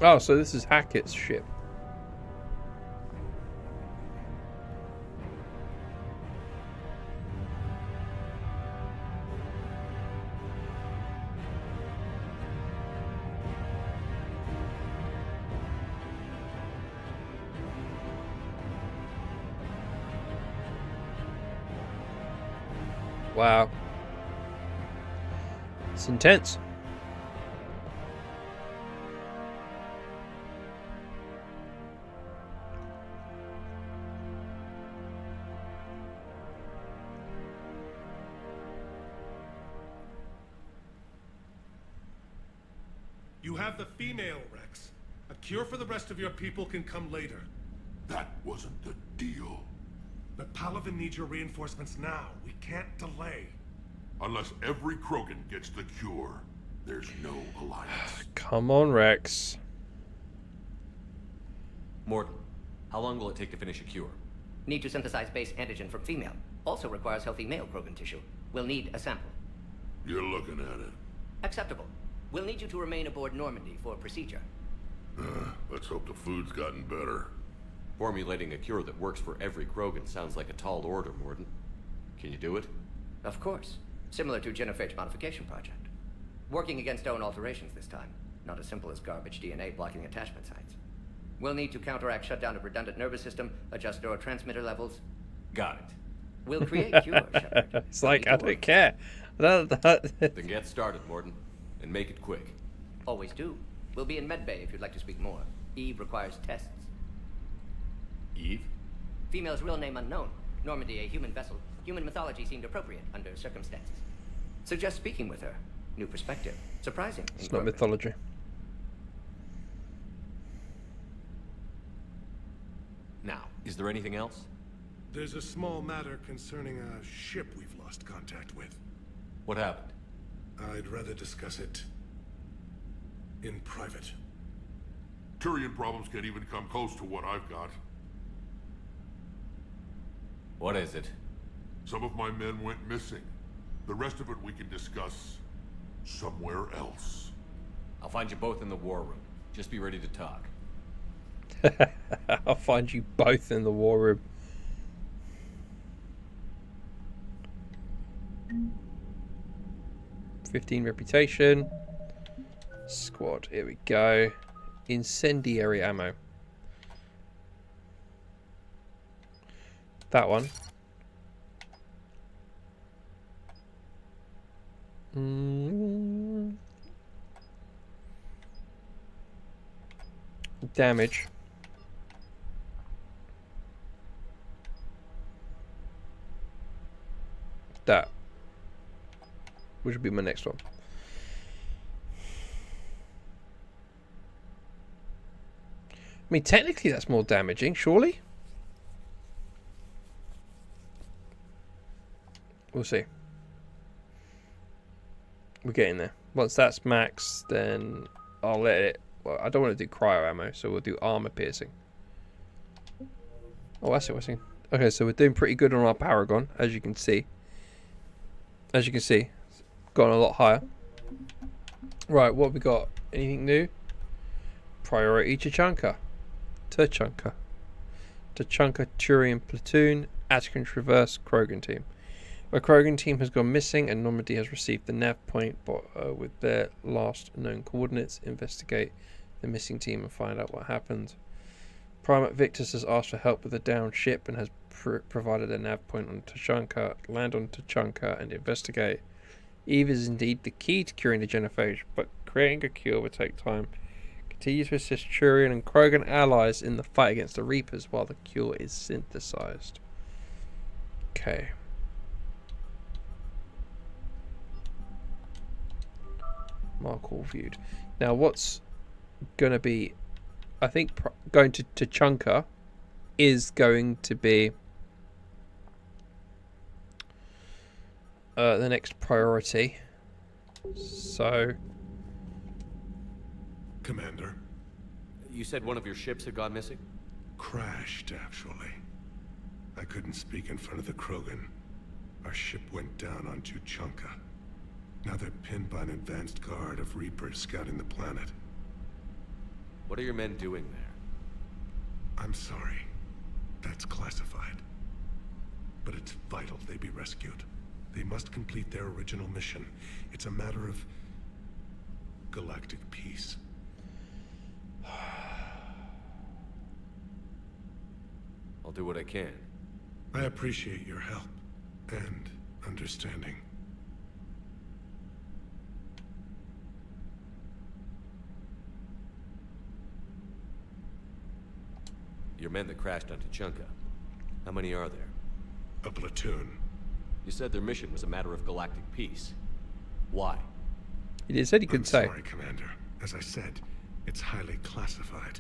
Speaker 1: Oh, so this is Hackett's ship. Wow. It's intense.
Speaker 7: You have the female, Rex. A cure for the rest of your people can come later.
Speaker 9: That wasn't the deal.
Speaker 7: But Palaven needs your reinforcements now. We can't delay.
Speaker 9: Unless every Krogan gets the cure, there's no alliance.
Speaker 1: Come on, Rex.
Speaker 5: Morton, how long will it take to finish a cure?
Speaker 13: Need to synthesize base antigen from female. Also requires healthy male Krogan tissue. We'll need a sample.
Speaker 9: You're looking at it.
Speaker 13: Acceptable. We'll need you to remain aboard Normandy for procedure.
Speaker 9: Let's hope the food's gotten better.
Speaker 5: Formulating a cure that works for every Krogan sounds like a tall order, Morton. Can you do it?
Speaker 13: Of course. Similar to Genophage modification project. Working against own alterations this time. Not as simple as garbage DNA blocking attachment sites. We'll need to counteract shutdown of redundant nervous system, adjust neurotransmitter levels.
Speaker 5: Got it.
Speaker 13: We'll create cure, Shepard.
Speaker 1: It's like, I don't care.
Speaker 5: Then get started, Morton. And make it quick.
Speaker 13: Always do. We'll be in medbay if you'd like to speak more. Eve requires tests.
Speaker 5: Eve?
Speaker 13: Female's real name unknown. Normandy, a human vessel. Human mythology seemed appropriate under circumstances. Suggest speaking with her. New perspective. Surprising.
Speaker 1: It's not mythology.
Speaker 5: Now, is there anything else?
Speaker 7: There's a small matter concerning a ship we've lost contact with.
Speaker 5: What happened?
Speaker 7: I'd rather discuss it in private.
Speaker 9: Turian problems can't even come close to what I've got.
Speaker 5: What is it?
Speaker 9: Some of my men went missing. The rest of it we can discuss somewhere else.
Speaker 5: I'll find you both in the war room. Just be ready to talk.
Speaker 1: I'll find you both in the war room. $15 reputation. Squad, here we go. Incendiary ammo. That one. Damage. That. Which would be my next one. I mean, technically that's more damaging, surely? We'll see. We're getting there. Once that's max, then I'll let it... Well, I don't want to do cryo ammo, so we'll do armor piercing. Oh, I see what I see. Okay, so we're doing pretty good on our Paragon, as you can see. As you can see. gone a lot higher. Right, what have we got? Anything new? Priority Tachanka. Tachanka Turian platoon. Atkins reverse Krogan team. A Krogan team has gone missing and Normandy has received the nav point, but with their last known coordinates, investigate the missing team and find out what happened. Primate Victus has asked for help with the downed ship and has provided a nav point on Tachanka. Land on Tachanka and investigate. Eve is indeed the key to curing the genophage, but creating a cure will take time. Continue to assist Turian and Krogan allies in the fight against the Reapers while the cure is synthesized. Okay. Mark all viewed. Now what's going to be, I think going to Tachanka is going to be the next priority. So,
Speaker 7: Commander?
Speaker 5: You said one of your ships had gone missing?
Speaker 7: Crashed, actually. I couldn't speak in front of the Krogan. Our ship went down on Tachanka. Now they're pinned by an advanced guard of Reapers scouting the planet.
Speaker 5: What are your men doing there?
Speaker 7: I'm sorry. That's classified. But it's vital they be rescued. They must complete their original mission. It's a matter of galactic peace.
Speaker 5: I'll do what I can.
Speaker 7: I appreciate your help and understanding.
Speaker 5: Your men that crashed on Tachanka. How many are there?
Speaker 7: A platoon.
Speaker 5: You said their mission was a matter of galactic peace. Why?
Speaker 1: He said he could say.
Speaker 7: I'm sorry, Commander. As I said, it's highly classified.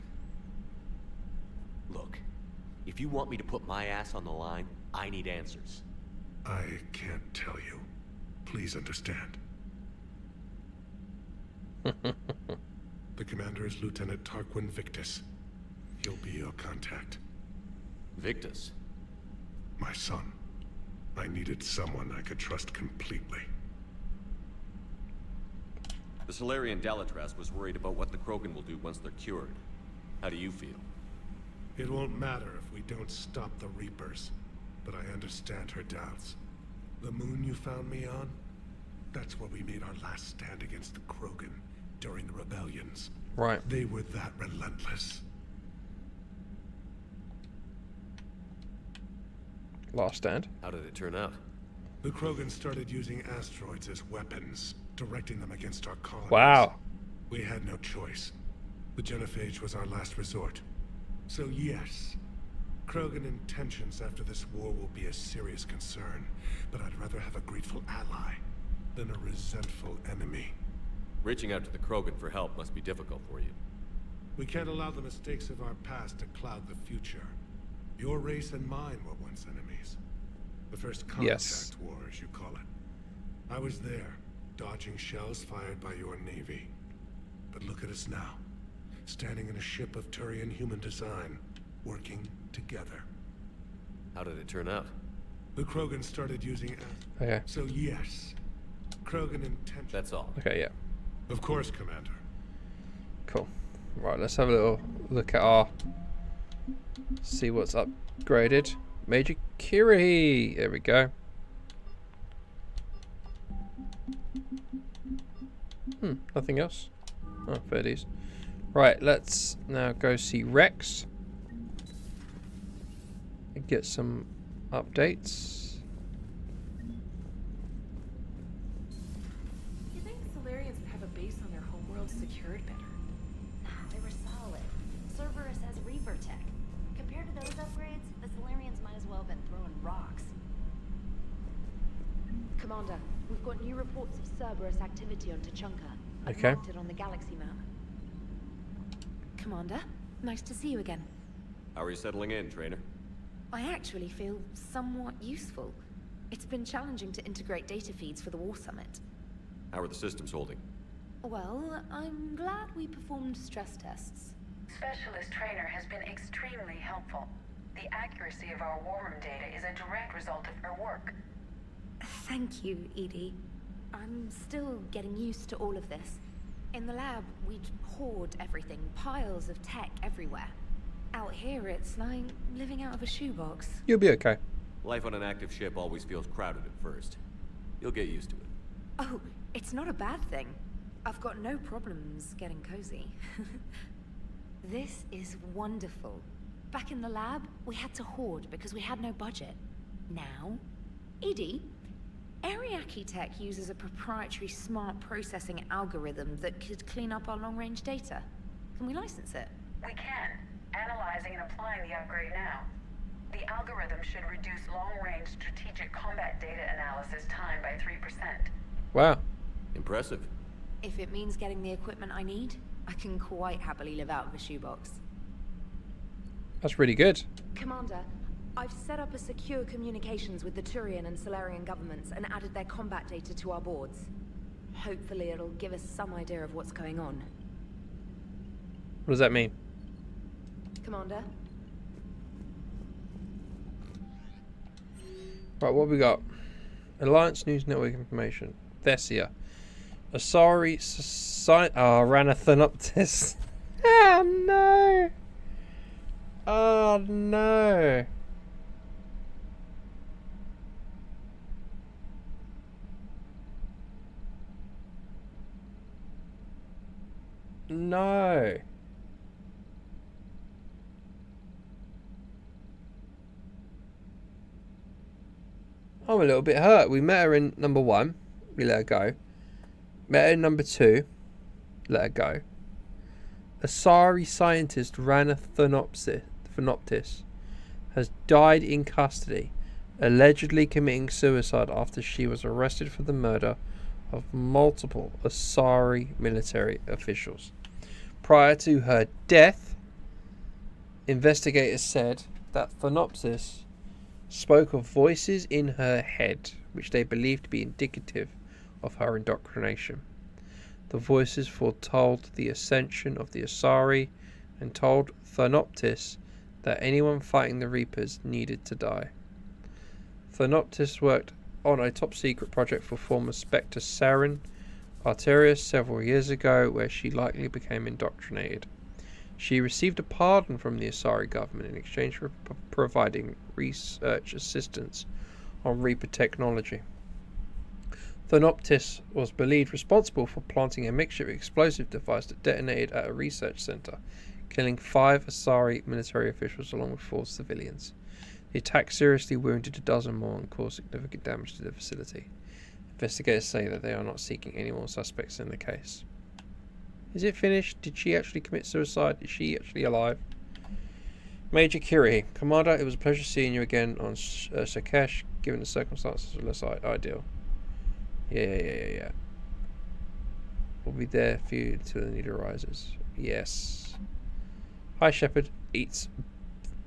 Speaker 5: Look, if you want me to put my ass on the line, I need answers.
Speaker 7: I can't tell you. Please understand. The commander is Lieutenant Tarquin Victus. He'll be your contact.
Speaker 5: Victus?
Speaker 7: My son. I needed someone I could trust completely.
Speaker 5: The Solarian Dalatras was worried about what the Krogan will do once they're cured. How do you feel?
Speaker 7: It won't matter if we don't stop the Reapers, but I understand her doubts. The moon you found me on? That's where we made our last stand against the Krogan during the rebellions.
Speaker 1: Right.
Speaker 7: They were that relentless.
Speaker 1: Last stand.
Speaker 5: How did it turn out?
Speaker 7: The Krogan started using asteroids as weapons, directing them against our colonies.
Speaker 1: Wow.
Speaker 7: We had no choice. The genophage was our last resort. So yes, Krogan intentions after this war will be a serious concern, but I'd rather have a grateful ally than a resentful enemy.
Speaker 5: Reaching out to the Krogan for help must be difficult for you.
Speaker 7: We can't allow the mistakes of our past to cloud the future. Your race and mine were once enemies. The first contact war, as you call it. I was there, dodging shells fired by your navy. But look at us now, standing in a ship of Turian human design, working together.
Speaker 5: How did it turn out?
Speaker 7: The Krogan started using...
Speaker 1: Okay.
Speaker 7: So yes, Krogan intention...
Speaker 5: That's all.
Speaker 1: Okay, yeah.
Speaker 7: Of course, Commander.
Speaker 1: Cool. Right, let's have a little look at our... See what's upgraded. Major Curie! There we go. Nothing else? Oh, fair dues. Right, let's now go see Rex. And get some updates.
Speaker 20: You think Solarians would have a base on their homeworld secured better?
Speaker 6: They were solid. Cerberus has Reaper tech. Compared to those upgrades, the Solarians might as well have been throwing rocks.
Speaker 20: Commander, we've got new reports of Cerberus activity on Tachanka. I've
Speaker 1: Okay.
Speaker 20: marked it on the galaxy map. Commander, nice to see you again.
Speaker 5: How are you settling in, trainer?
Speaker 20: I actually feel somewhat useful. It's been challenging to integrate data feeds for the War Summit.
Speaker 5: How are the systems holding?
Speaker 20: Well, I'm glad we performed stress tests.
Speaker 2: Specialist Trainer has been extremely helpful. The accuracy of our war room data is a direct result of her work.
Speaker 20: Thank you, Edie. I'm still getting used to all of this. In the lab, we'd hoard everything, piles of tech everywhere. Out here, it's like living out of a shoebox.
Speaker 1: You'll be okay.
Speaker 5: Life on an active ship always feels crowded at first. You'll get used to it.
Speaker 20: Oh, it's not a bad thing. I've got no problems getting cozy. This is wonderful. Back in the lab, we had to hoard because we had no budget. Now, Edie, Ariake Tech uses a proprietary smart processing algorithm that could clean up our long-range data. Can we license it?
Speaker 2: We can. Analyzing and applying the upgrade now. The algorithm should reduce long-range strategic combat data analysis time by 3%.
Speaker 1: Wow.
Speaker 5: Impressive.
Speaker 20: If it means getting the equipment I need, I can quite happily live out of a shoebox.
Speaker 1: That's really good.
Speaker 20: Commander, I've set up a secure communications with the Turian and Solarian governments and added their combat data to our boards. Hopefully it'll give us some idea of what's going on.
Speaker 1: What does that mean?
Speaker 20: Commander?
Speaker 1: Right, what have we got? Alliance News Network information. Thessia. Asari Society. Oh, Ranathanoptis. Oh no. Oh no. No. I'm a little bit hurt. We met her in number 1. We let her go. Met her in number 2. Let her go. Asari scientist Ranathanoptis has died in custody, allegedly committing suicide after she was arrested for the murder of multiple Asari military officials. Prior to her death, investigators said that Thanopsis spoke of voices in her head, which they believed to be indicative of her indoctrination. The voices foretold the ascension of the Asari and told Thanoptis that anyone fighting the Reapers needed to die. Thanoptis worked on a top-secret project for former Spectre Saren Arterius several years ago, where she likely became indoctrinated. She received a pardon from the Asari government in exchange for providing research assistance on Reaper technology. Thanoptis was believed responsible for planting a makeshift explosive device that detonated at a research center, killing 5 Asari military officials along with 4 civilians. The attack seriously wounded a dozen more and caused significant damage to the facility. Investigators say that they are not seeking any more suspects in the case. Is it finished? Did she actually commit suicide? Is she actually alive? Major Curie. Commander, it was a pleasure seeing you again on Sakesh, given the circumstances were less ideal. Yeah. We'll be there for you until the need arises. Yes. Hi, Shepard. Eats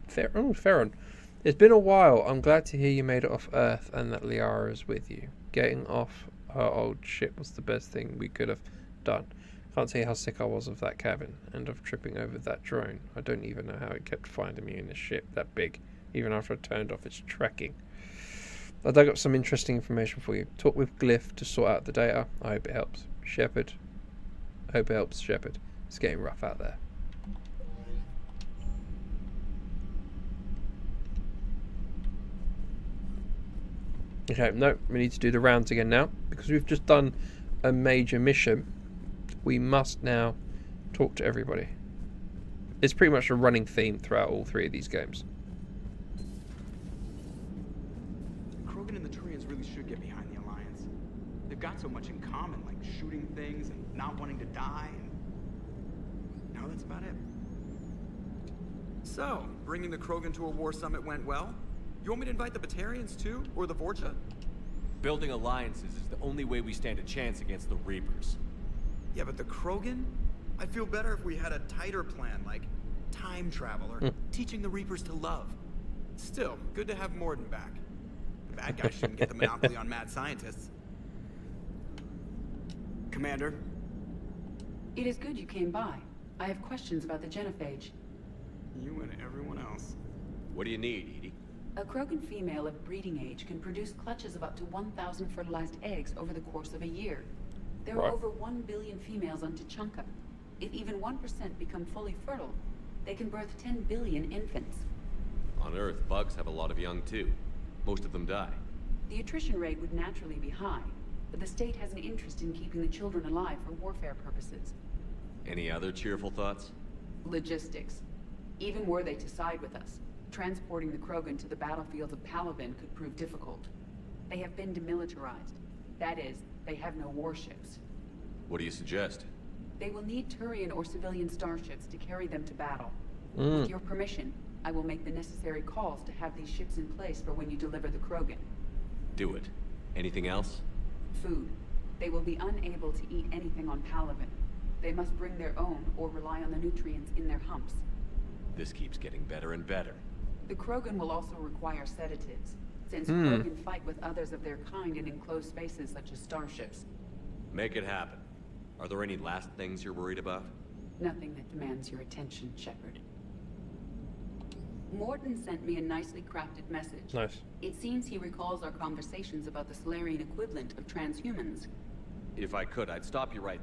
Speaker 1: Ferron. It's been a while. I'm glad to hear you made it off Earth and that Liara is with you. Getting off her old ship was the best thing we could have done. Can't tell you how sick I was of that cabin and of tripping over that drone. I don't even know how it kept finding me in a ship that big, even after I turned off its tracking. I dug up some interesting information for you. Talk with Glyph to sort out the data. I hope it helps. Shepard. I hope it helps, Shepard. It's getting rough out there. Okay, no, we need to do the rounds again now. Because we've just done a major mission, we must now talk to everybody. It's pretty much a running theme throughout all 3 of these games.
Speaker 11: Krogan and the Turians really should get behind the Alliance. They've got so much in common, like shooting things and not wanting to die, and now that's about it. So, bringing the Krogan to a war summit went well? You want me to invite the Batarians too? Or the Vorcha?
Speaker 5: Building alliances is the only way we stand a chance against the Reapers.
Speaker 11: Yeah, but the Krogan? I'd feel better if we had a tighter plan, like time travel or teaching the Reapers to love. Still, good to have Morden back. The bad guys shouldn't get the monopoly on mad scientists. Commander?
Speaker 2: It is good you came by. I have questions about the genophage.
Speaker 11: You and everyone else.
Speaker 5: What do you need, Edie?
Speaker 2: A Krogan female of breeding age can produce clutches of up to 1,000 fertilized eggs over the course of a year. There are over 1 billion females on Tuchanka. If even 1% become fully fertile, they can birth 10 billion infants.
Speaker 5: On Earth, bugs have a lot of young too. Most of them die.
Speaker 2: The attrition rate would naturally be high, but the state has an interest in keeping the children alive for warfare purposes.
Speaker 5: Any other cheerful thoughts?
Speaker 2: Logistics. Even were they to side with us, transporting the Krogan to the battlefields of Palaven could prove difficult. They have been demilitarized. That is, they have no warships.
Speaker 5: What do you suggest?
Speaker 2: They will need Turian or civilian starships to carry them to battle. With your permission, I will make the necessary calls to have these ships in place for when you deliver the Krogan.
Speaker 5: Do it. Anything else?
Speaker 2: Food. They will be unable to eat anything on Palaven. They must bring their own or rely on the nutrients in their humps.
Speaker 5: This keeps getting better and better.
Speaker 2: The Krogan will also require sedatives, since Krogan fight with others of their kind in enclosed spaces such as starships.
Speaker 5: Make it happen. Are there any last things you're worried about?
Speaker 2: Nothing that demands your attention, Shepard. Morton sent me a nicely crafted message.
Speaker 1: Nice.
Speaker 2: It seems he recalls our conversations about the Solarian equivalent of transhumans.
Speaker 5: If I could, I'd stop you right.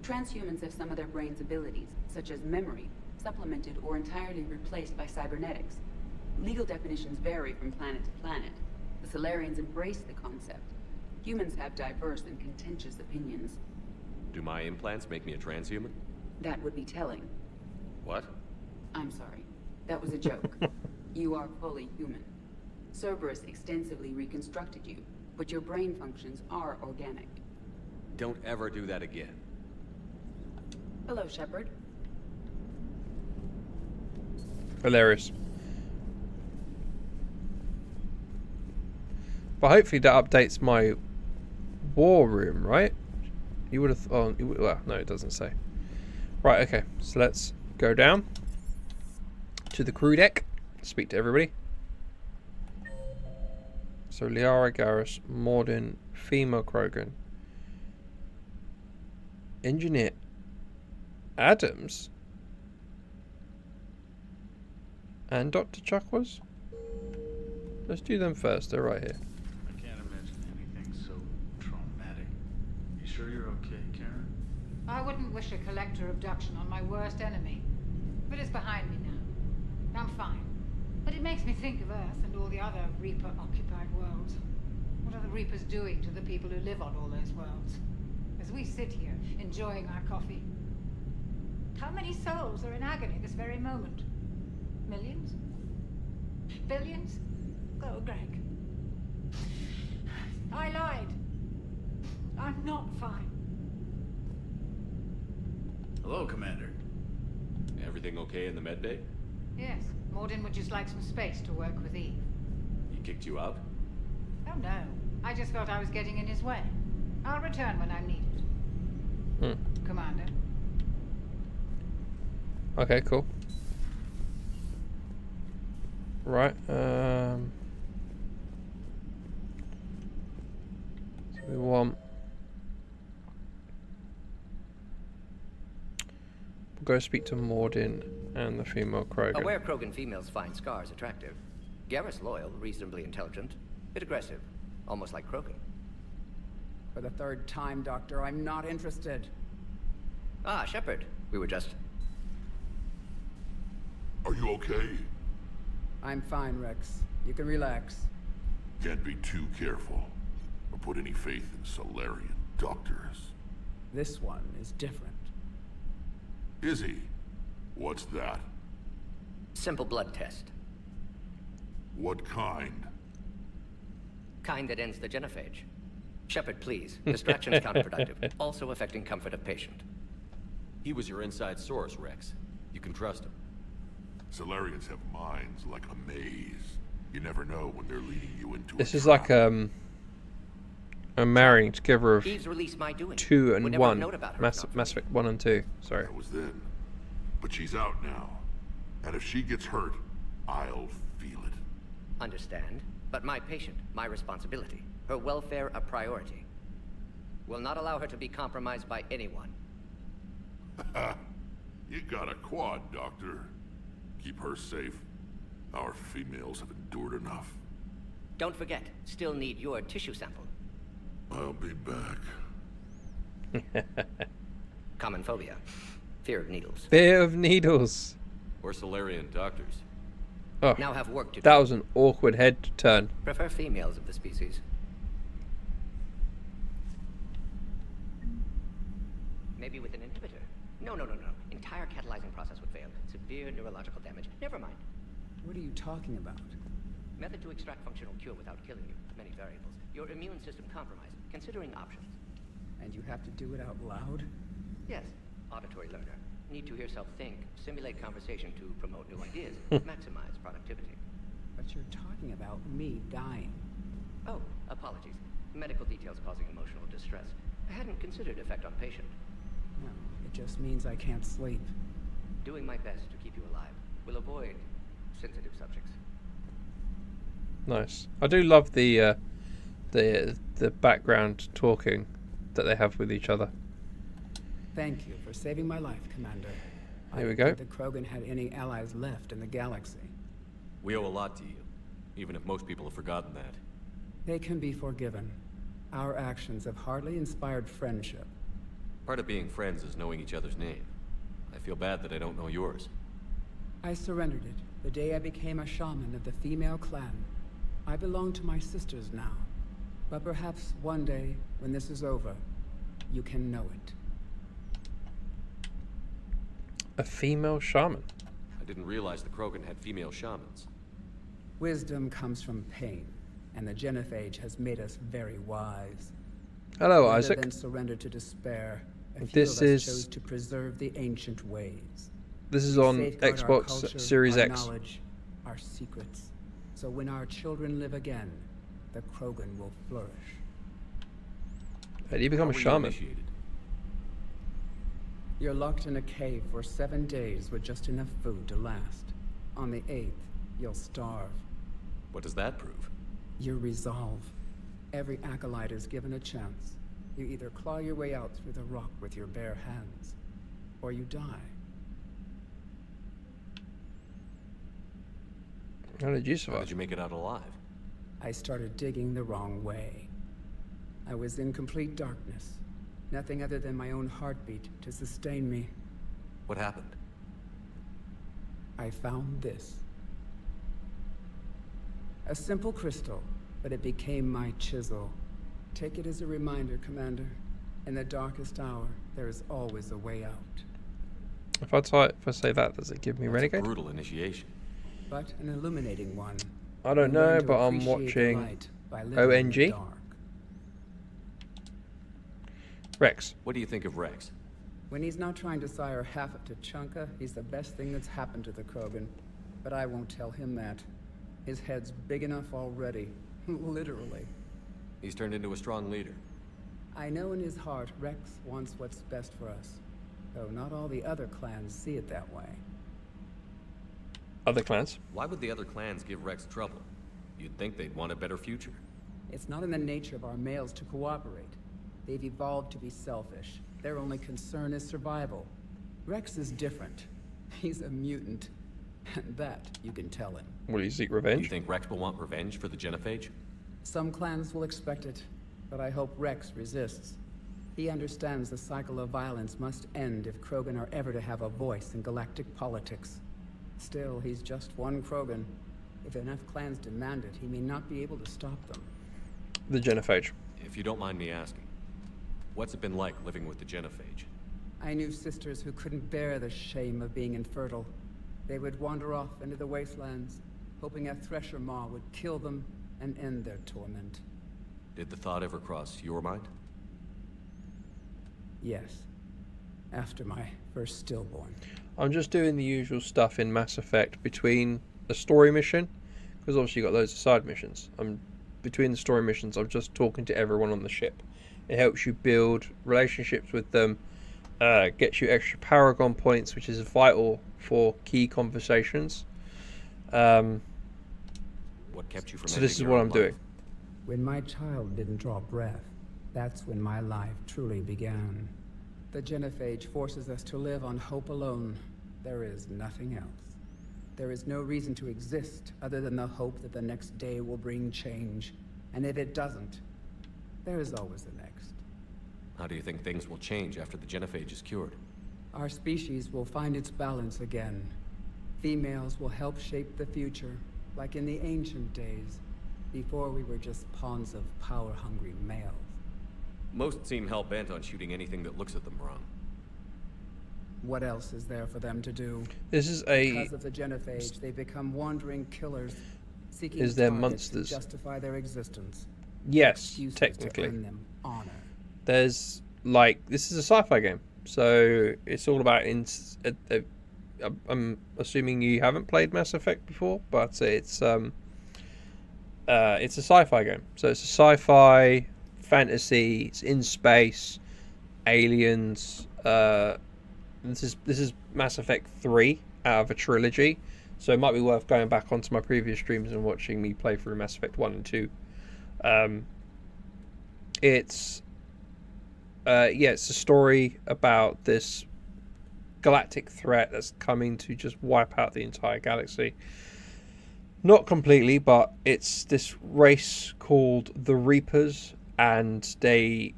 Speaker 2: Transhumans have some of their brain's abilities, such as memory, supplemented or entirely replaced by cybernetics. Legal definitions vary from planet to planet. The Solarians embrace the concept. Humans have diverse and contentious opinions.
Speaker 5: Do my implants make me a transhuman?
Speaker 2: That would be telling.
Speaker 5: What?
Speaker 2: I'm sorry. That was a joke. You are fully human. Cerberus extensively reconstructed you, but your brain functions are organic.
Speaker 5: Don't ever do that again.
Speaker 2: Hello, Shepard.
Speaker 1: Hilarious. But hopefully that updates my war room, right? You would have... Oh, well, no, it doesn't say. Right, okay. So let's go down to the crew deck. Speak to everybody. So Liara, Garrus, Morden, female Krogan, Engineer Adams, and Dr. Chakwas. Let's do them first. They're right here.
Speaker 21: I can't imagine anything so traumatic. You sure you're okay, Karen?
Speaker 22: I wouldn't wish a collector abduction on my worst enemy. But it's behind me now. I'm fine. But it makes me think of Earth and all the other Reaper-occupied worlds. What are the Reapers doing to the people who live on all those worlds? As we sit here, enjoying our coffee. How many souls are in agony this very moment? Millions? Billions? Oh, Greg. I lied. I'm not fine.
Speaker 21: Hello, Commander.
Speaker 5: Everything okay in the med bay?
Speaker 22: Yes, Morden would just like some space to work with Eve.
Speaker 5: He kicked you out?
Speaker 22: Oh no, I just felt I was getting in his way. I'll return when I'm needed. Commander.
Speaker 1: Okay, cool. Right, so we want... We'll go speak to Morden and the female Krogan.
Speaker 13: Aware Krogan females find scars attractive. Garrus loyal, reasonably intelligent, bit aggressive, almost like Krogan.
Speaker 23: For the third time, Doctor, I'm not interested.
Speaker 13: Ah, Shepard. We were just...
Speaker 9: Are you okay?
Speaker 23: I'm fine, Rex. You can relax.
Speaker 9: Can't be too careful, or put any faith in Solarian doctors.
Speaker 23: This one is different.
Speaker 9: Is he? What's that?
Speaker 13: Simple blood test.
Speaker 9: What kind?
Speaker 13: Kind that ends the genophage. Shepard, please. Distraction's counterproductive, also affecting comfort of patient.
Speaker 5: He was your inside source, Rex. You can trust him.
Speaker 9: Solarians have minds like a maze. You never know when they're leading you into
Speaker 1: This
Speaker 9: a
Speaker 1: is
Speaker 9: trap.
Speaker 1: like a marrying together of
Speaker 13: Eve's release my doing.
Speaker 1: 2
Speaker 13: Would
Speaker 1: and
Speaker 13: never
Speaker 1: 1.
Speaker 13: have known about her
Speaker 1: Mass
Speaker 13: if not for
Speaker 1: Effect 1 and 2. Sorry.
Speaker 9: That was then. But she's out now. And if she gets hurt, I'll feel it.
Speaker 13: Understand, but my patient, my responsibility. Her welfare a priority. Will not allow her to be compromised by anyone.
Speaker 9: You got a quad, Doctor. Keep her safe. Our females have endured enough.
Speaker 13: Don't forget, still need your tissue sample.
Speaker 9: I'll be back.
Speaker 13: Common phobia. Fear of needles.
Speaker 1: Fear of needles.
Speaker 5: Or Solarian doctors.
Speaker 1: Oh,
Speaker 13: now have work to do.
Speaker 1: That was an awkward head turn.
Speaker 13: Prefer females of the species. Maybe with an inhibitor. No. Entire catalyzing process would fail. Severe neurological damage. Never mind.
Speaker 23: What are you talking about?
Speaker 13: Method to extract functional cure without killing you. Many variables. Your immune system compromised. Considering options.
Speaker 23: And you have to do it out loud?
Speaker 13: Yes. Auditory learner. Need to hear self think. Simulate conversation to promote new ideas. Maximize productivity.
Speaker 23: But you're talking about me dying.
Speaker 13: Oh, apologies. Medical details causing emotional distress. I hadn't considered effect on patient.
Speaker 23: No, it just means I can't sleep.
Speaker 13: Doing my best to keep you alive. Will avoid sensitive subjects.
Speaker 1: Nice. I do love the background talking that they have with each other.
Speaker 23: Thank you for saving my life, Commander.
Speaker 1: Here we
Speaker 23: I
Speaker 1: go.
Speaker 23: didn't think the Krogan had any allies left in the galaxy.
Speaker 5: We owe a lot to you, even if most people have forgotten that.
Speaker 23: They can be forgiven. Our actions have hardly inspired friendship.
Speaker 5: Part of being friends is knowing each other's name. I feel bad that I don't know yours.
Speaker 23: I surrendered it the day I became a shaman of the female clan. I belong to my sisters now. But perhaps one day, when this is over, you can know it.
Speaker 1: A female shaman?
Speaker 5: I didn't realize the Krogan had female shamans.
Speaker 23: Wisdom comes from pain, and the genophage has made us very wise.
Speaker 1: Hello,
Speaker 23: Rather
Speaker 1: Isaac.
Speaker 23: than surrender to despair, a few
Speaker 1: This
Speaker 23: of us
Speaker 1: is-
Speaker 23: chose to preserve the ancient ways.
Speaker 1: This is
Speaker 23: We
Speaker 1: on
Speaker 23: safeguard our
Speaker 1: Xbox
Speaker 23: culture,
Speaker 1: Series
Speaker 23: our
Speaker 1: X.
Speaker 23: knowledge, our secrets. So when our children live again, the Krogan will flourish.
Speaker 1: How do you become a
Speaker 5: How were you
Speaker 1: shaman?
Speaker 5: initiated?
Speaker 23: You're locked in a cave for 7 days with just enough food to last. On the 8th, you'll starve.
Speaker 5: What does that prove?
Speaker 23: Your resolve. Every acolyte is given a chance. You either claw your way out through the rock with your bare hands, or you die.
Speaker 1: How did you
Speaker 5: How
Speaker 1: survive?
Speaker 5: did you make it out alive?
Speaker 23: I started digging the wrong way. I was in complete darkness. Nothing other than my own heartbeat to sustain me.
Speaker 5: What happened?
Speaker 23: I found this. A simple crystal, but it became my chisel. Take it as a reminder, Commander. In the darkest hour, there is always a way out.
Speaker 1: If I say that, does it give me
Speaker 5: That's
Speaker 1: Renegade?
Speaker 5: a brutal initiation.
Speaker 23: But an illuminating one.
Speaker 1: I don't
Speaker 23: You learn
Speaker 1: know,
Speaker 23: to
Speaker 1: but I'm
Speaker 23: appreciate the
Speaker 1: watching
Speaker 23: light by living in the
Speaker 1: ONG.
Speaker 23: dark.
Speaker 1: Rex.
Speaker 5: What do you think of Rex?
Speaker 23: When he's not trying to sire half of Tachanka, he's the best thing that's happened to the Krogan. But I won't tell him that. His head's big enough already. Literally.
Speaker 5: He's turned into a strong leader.
Speaker 23: I know in his heart Rex wants what's best for us. Though not all the other clans see it that way.
Speaker 1: Other clans?
Speaker 5: Why would the other clans give Rex trouble? You'd think they'd want a better future.
Speaker 23: It's not in the nature of our males to cooperate. They've evolved to be selfish. Their only concern is survival. Rex is different. He's a mutant. And that you can tell him.
Speaker 1: Will he seek
Speaker 5: You
Speaker 1: revenge?
Speaker 5: think Rex will want revenge for the genophage?
Speaker 23: Some clans will expect it, but I hope Rex resists. He understands the cycle of violence must end if Krogan are ever to have a voice in galactic politics. Still, he's just one Krogan. If enough clans demand it, he may not be able to stop them.
Speaker 1: The genophage.
Speaker 5: If you don't mind me asking, what's it been like living with the genophage?
Speaker 23: I knew sisters who couldn't bear the shame of being infertile. They would wander off into the wastelands, hoping a Thresher Maw would kill them and end their torment.
Speaker 5: Did the thought ever cross your mind?
Speaker 23: Yes. After my first stillborn.
Speaker 1: I'm just doing the usual stuff in Mass Effect between a story mission, because obviously you've got loads of side missions. Between the story missions, I'm just talking to everyone on the ship. It helps you build relationships with them, gets you extra Paragon points, which is vital for key conversations.
Speaker 5: What kept you from
Speaker 1: So this is
Speaker 5: ending
Speaker 1: what
Speaker 5: your
Speaker 1: I'm
Speaker 5: own
Speaker 1: doing.
Speaker 5: life?
Speaker 23: When my child didn't draw breath, that's when my life truly began. The genophage forces us to live on hope alone. There is nothing else. there is no reason to exist other than the hope that the next day will bring change. And if it doesn't, there is always the next.
Speaker 5: How do you think things will change after the genophage is cured?
Speaker 23: Our species will find its balance again. Females will help shape the future, like in the ancient days, before we were just pawns of power-hungry males.
Speaker 5: Most seem hell-bent on shooting anything that looks at them wrong.
Speaker 23: What else is there for them to do?
Speaker 1: This is a...
Speaker 23: Because of the genophage, they become wandering killers, seeking
Speaker 1: Is there
Speaker 23: targets
Speaker 1: monsters?
Speaker 23: to justify their existence.
Speaker 1: Yes,
Speaker 23: Excuses
Speaker 1: technically.
Speaker 23: to earn them honor.
Speaker 1: There's, like, this is a sci-fi game. So, it's all about... I'm assuming you haven't played Mass Effect before, but it's a sci-fi game. So, it's a sci-fi, fantasy, it's in space, aliens... This is Mass Effect 3 out of a trilogy, so it might be worth going back onto my previous streams and watching me play through Mass Effect 1 and 2. It's a story about this galactic threat that's coming to just wipe out the entire galaxy. Not completely, but it's this race called the Reapers, and they're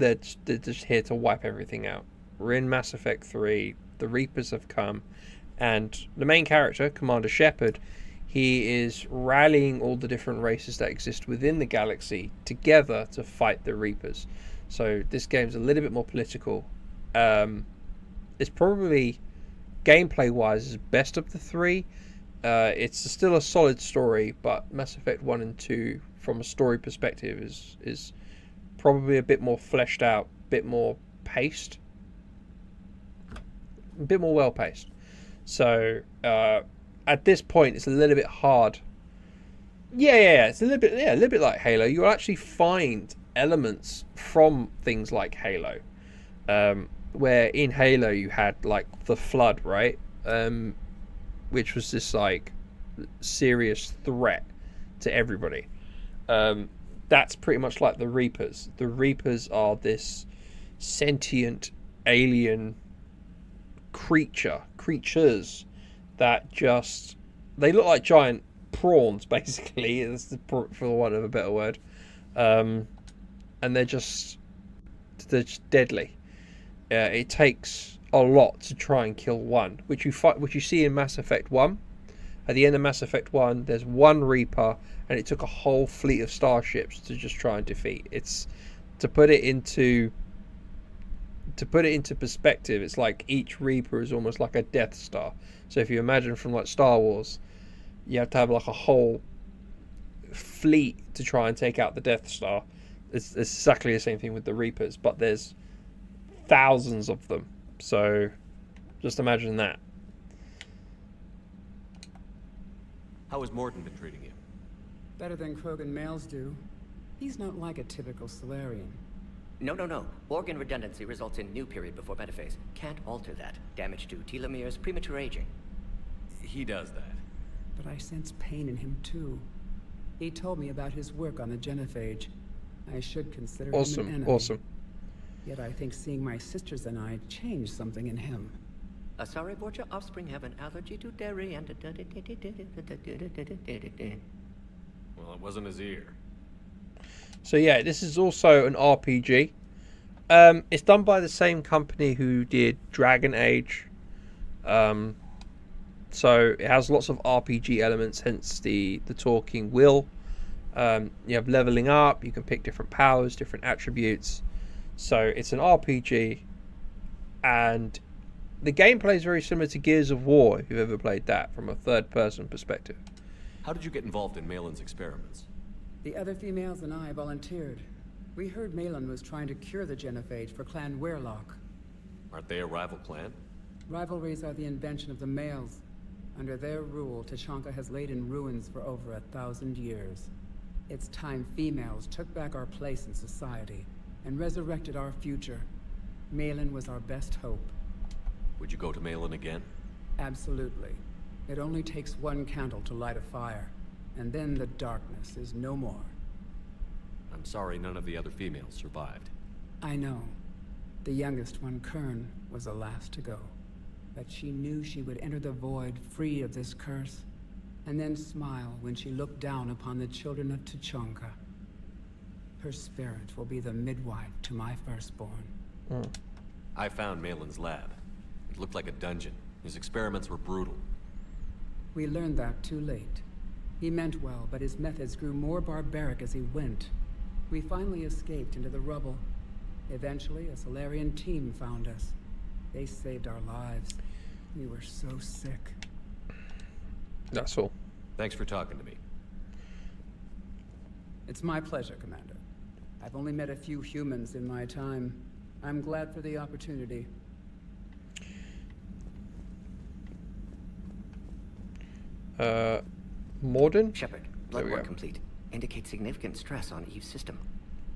Speaker 1: just here to wipe everything out. We're in Mass Effect 3, the Reapers have come, and the main character, Commander Shepard, he is rallying all the different races that exist within the galaxy together to fight the Reapers. So this game's a little bit more political. It's probably, gameplay-wise, is best of the three. It's still a solid story, but Mass Effect 1 and 2, from a story perspective, is probably a bit more fleshed out, a bit more paced. A bit more well paced. So at this point it's a little bit hard. Yeah, it's a little bit like Halo. You'll actually find elements from things like Halo, where in Halo you had like the Flood, right, which was this like serious threat to everybody. That's pretty much like the Reapers. The Reapers are this sentient alien creatures that just, they look like giant prawns, basically. That's for the want of a better word. And they're just deadly. It takes a lot to try and kill one, which you see in Mass Effect 1. At the end of Mass Effect 1, there's one Reaper, and it took a whole fleet of starships to just try and defeat. It's to put it into perspective, it's like each Reaper is almost like a Death Star. So if you imagine from like Star Wars, you have to have like a whole fleet to try and take out the Death Star. It's exactly the same thing with the Reapers, but there's thousands of them. So just imagine that.
Speaker 5: How has Mordin been treating you?
Speaker 23: Better than Krogan males do. He's not like a typical Solarian.
Speaker 13: No. Organ redundancy results in new period before metaphase. Can't alter that. Damage to telomeres, premature aging.
Speaker 5: He does that.
Speaker 23: But I sense pain in him too. He told me about his work on the genophage. I should consider him an enemy.
Speaker 1: Awesome.
Speaker 13: Yet I think seeing my sisters and I changed something in him. Sorry, both your offspring have an allergy to dairy and...
Speaker 5: Well, it wasn't his ear.
Speaker 1: So yeah, this is also an RPG. It's done by the same company who did Dragon Age. So it has lots of RPG elements, hence the talking wheel. You have leveling up, you can pick different powers, different attributes. So it's an RPG, and the gameplay is very similar to Gears of War, if you've ever played that, from a third-person perspective.
Speaker 5: How did you get involved in Malin's experiments?
Speaker 23: The other females and I volunteered. We heard Malin was trying to cure the genophage for Clan Weirlock.
Speaker 5: Aren't they a rival clan?
Speaker 23: Rivalries are the invention of the males. Under their rule, Tachanka has laid in ruins for over 1,000 years. It's time females took back our place in society and resurrected our future. Malin was our best hope.
Speaker 5: Would you go to Malin again?
Speaker 23: Absolutely. It only takes one candle to light a fire, and then the darkness is no more.
Speaker 5: I'm sorry none of the other females survived.
Speaker 23: I know. The youngest one, Kern, was the last to go. that she knew she would enter the void free of this curse, and then smile when she looked down upon the children of Tuchanka. Her spirit will be the midwife to my firstborn.
Speaker 5: I found Malin's lab. It looked like a dungeon. His experiments were brutal.
Speaker 23: We learned that too late. He meant well, but his methods grew more barbaric as he went. We finally escaped into the rubble. Eventually, a Solarian team found us. They saved our lives. We were so sick.
Speaker 1: That's all.
Speaker 5: Thanks for talking to me.
Speaker 23: It's my pleasure, Commander. I've only met a few humans in my time. I'm glad for the opportunity.
Speaker 1: Morden?
Speaker 13: Shepard, blood work complete. Indicates significant stress on Eve's system.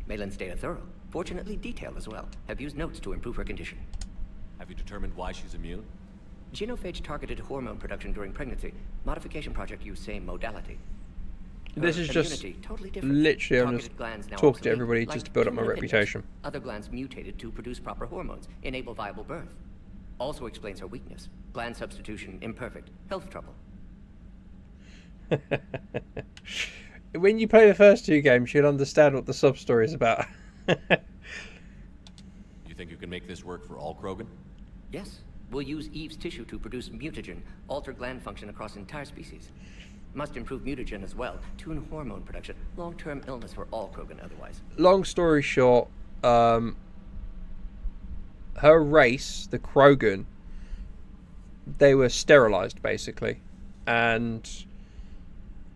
Speaker 13: Malin's data thorough. Fortunately detailed as well. Have used notes to improve her condition.
Speaker 5: Have you determined why she's immune?
Speaker 13: Genophage targeted hormone production during pregnancy. Modification project used same modality.
Speaker 1: This is just
Speaker 13: totally different.
Speaker 1: literally I'm
Speaker 13: Targeted
Speaker 1: just
Speaker 13: glands now
Speaker 1: talking to
Speaker 13: obsolete,
Speaker 1: everybody
Speaker 13: like
Speaker 1: just to build up my
Speaker 13: human appendix.
Speaker 1: reputation.
Speaker 13: Other glands mutated to produce proper hormones, enable viable birth. Also explains her weakness. Gland substitution imperfect. Health trouble.
Speaker 1: When you play the first two games, you'll understand what the sub-story is about.
Speaker 5: You think you can make this work for all Krogan?
Speaker 13: Yes. We'll use Eve's tissue to produce mutagen, alter gland function across entire species. Must improve mutagen as well, tune hormone production. Long-term illness for all Krogan otherwise.
Speaker 1: Long story short, her race, the Krogan, they were sterilized basically, and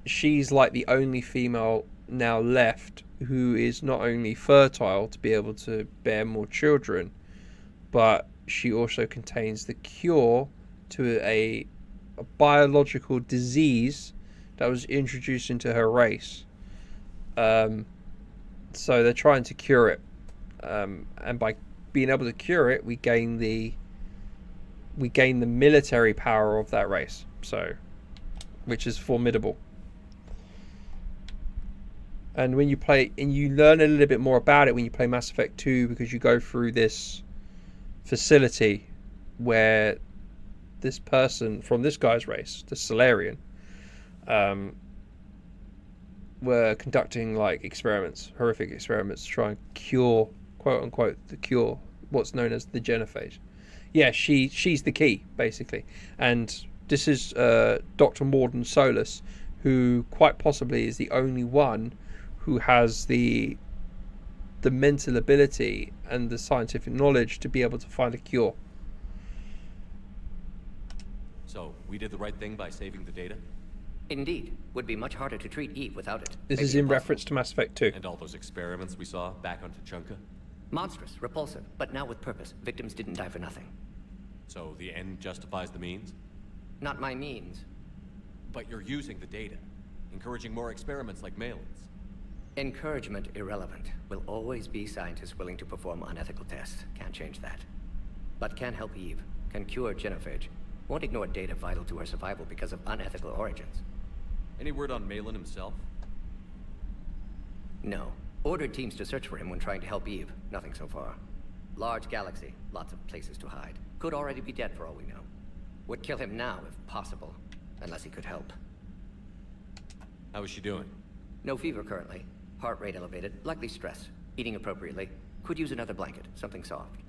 Speaker 1: she's like the only female now left who is not only fertile to be able to bear more children, but she also contains the cure to a biological disease that was introduced into her race. So they're trying to cure it, and by being able to cure it, we gain the military power of that race. So, which is formidable. And when you play, and you learn a little bit more about it when you play Mass Effect 2, because you go through this facility where this person from this guy's race, the Solarian, were conducting like experiments, horrific experiments, to try and cure, quote unquote, the cure, what's known as the genophage. Yeah, she's the key basically, and this is Dr. Morden Solus, who quite possibly is the only one who has the mental ability and the scientific knowledge to be able to find a cure.
Speaker 5: So, we did the right thing by saving the data?
Speaker 13: Indeed. Would be much harder to treat Eve without it.
Speaker 1: This is in reference to Mass Effect 2.
Speaker 5: And all those experiments we saw back on Tuchanka?
Speaker 13: Monstrous, repulsive, but now with purpose. Victims didn't die for nothing.
Speaker 5: So, the end justifies the means?
Speaker 13: Not my means.
Speaker 5: But you're using the data, encouraging more experiments like Malin's.
Speaker 13: Encouragement irrelevant. Will always be scientists willing to perform unethical tests. Can't change that. But can help Eve. Can cure genophage. Won't ignore data vital to her survival because of unethical origins.
Speaker 5: Any word on Malin himself?
Speaker 13: No. Ordered teams to search for him when trying to help Eve. Nothing so far. Large galaxy. Lots of places to hide. Could already be dead for all we know. Would kill him now if possible. Unless he could help.
Speaker 5: How is she doing?
Speaker 13: No fever currently. Heart rate elevated. Likely stress. Eating appropriately. Could use another blanket. Something soft.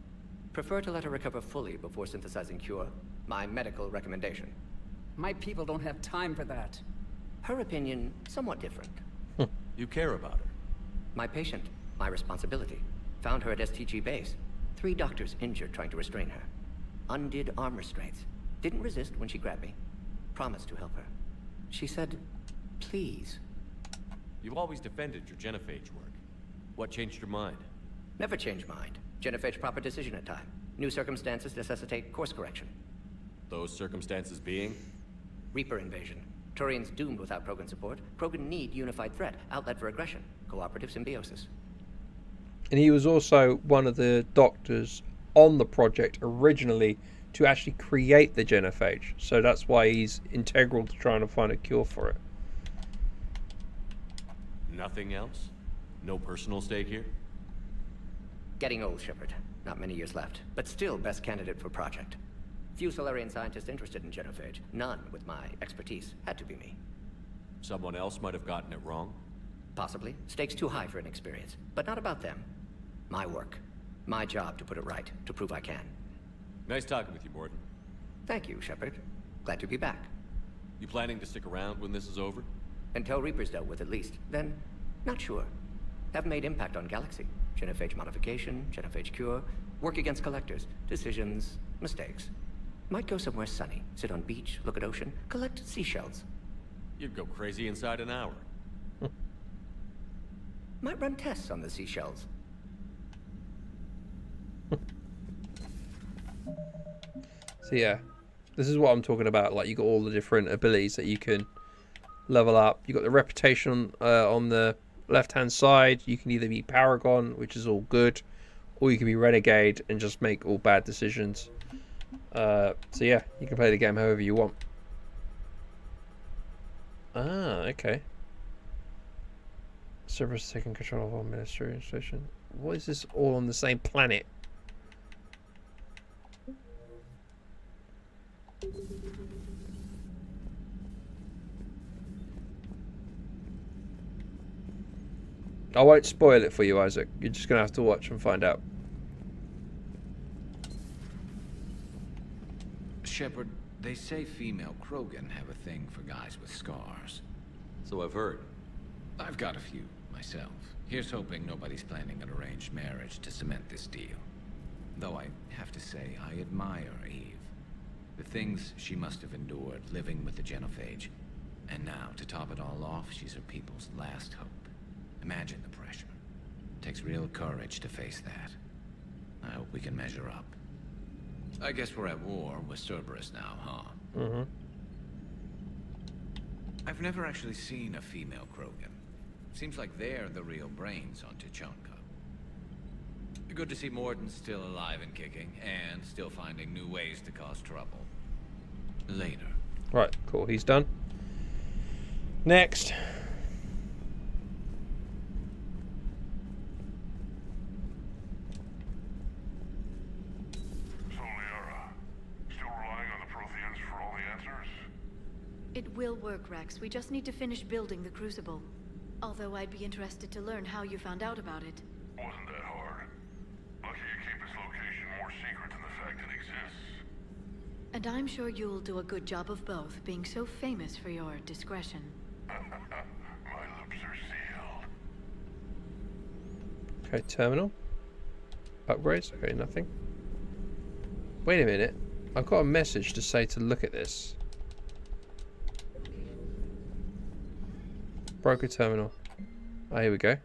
Speaker 13: Prefer to let her recover fully before synthesizing cure. My medical recommendation.
Speaker 23: My people don't have time for that.
Speaker 13: Her opinion, somewhat different.
Speaker 5: You care about her.
Speaker 13: My patient. My responsibility. Found her at STG base. 3 doctors injured trying to restrain her. Undid arm restraints. Didn't resist when she grabbed me. Promised to help her. She said, please.
Speaker 5: You've always defended your genophage work. What changed your mind?
Speaker 13: Never change mind. Genophage proper decision at time. New circumstances necessitate course correction.
Speaker 5: Those circumstances being?
Speaker 13: Reaper invasion. Turians doomed without Krogan support. Krogan need unified threat. Outlet for aggression. Cooperative symbiosis.
Speaker 1: And he was also one of the doctors on the project originally to actually create the genophage. So that's why he's integral to trying to find a cure for it.
Speaker 5: Nothing else? No personal stake here?
Speaker 13: Getting old, Shepard. Not many years left. But still best candidate for project. Few Solarian scientists interested in genophage. None with my expertise. Had to be me.
Speaker 5: Someone else might have gotten it wrong?
Speaker 13: Possibly. Stakes too high for inexperience. But not about them. My work. My job to put it right. To prove I can.
Speaker 5: Nice talking with you, Morden.
Speaker 13: Thank you, Shepard. Glad to be back.
Speaker 5: You planning to stick around when this is over?
Speaker 13: Until Reaper's dealt with, at least. Then, not sure. Have made impact on Galaxy. Genophage modification, genophage cure, work against collectors, decisions, mistakes. Might go somewhere sunny, sit on beach, look at ocean, collect seashells.
Speaker 5: You'd go crazy inside an hour.
Speaker 13: Might run tests on the seashells.
Speaker 1: So yeah, this is what I'm talking about. Like, you got all the different abilities that you can level up. You got the reputation on the left-hand side. You can either be Paragon, which is all good, or you can be Renegade and just make all bad decisions. So yeah, you can play the game however you want. Ah, okay. Cerberus taking control of our military station. What is this all on the same planet? I won't spoil it for you, Isaac. You're just gonna have to watch and find out.
Speaker 3: Shepard, they say female Krogan have a thing for guys with scars.
Speaker 5: So I've heard.
Speaker 3: I've got a few, myself. Here's hoping nobody's planning an arranged marriage to cement this deal. Though I have to say, I admire Eve. The things she must have endured living with the genophage. And now, to top it all off, she's her people's last hope. Imagine the pressure. Takes real courage to face that. I hope we can measure up. I guess we're at war with Cerberus now, huh?
Speaker 1: Mm-hmm.
Speaker 3: I've never actually seen a female Krogan. Seems like they're the real brains on Tuchanka. Good to see Morden still alive and kicking, and still finding new ways to cause trouble. Later.
Speaker 1: Right, cool. He's done. Next.
Speaker 4: It will work, Rex. We just need to finish building the Crucible. Although I'd be interested to learn how you found out about it.
Speaker 9: Wasn't that hard. Lucky you keep its location more secret than the fact it exists.
Speaker 4: And I'm sure you'll do a good job of both, being so famous for your discretion.
Speaker 9: My lips are sealed.
Speaker 1: Okay, terminal. Upgrades. Okay, nothing. Wait a minute. I've got a message to say to look at this. Broker terminal. Ah, here we go.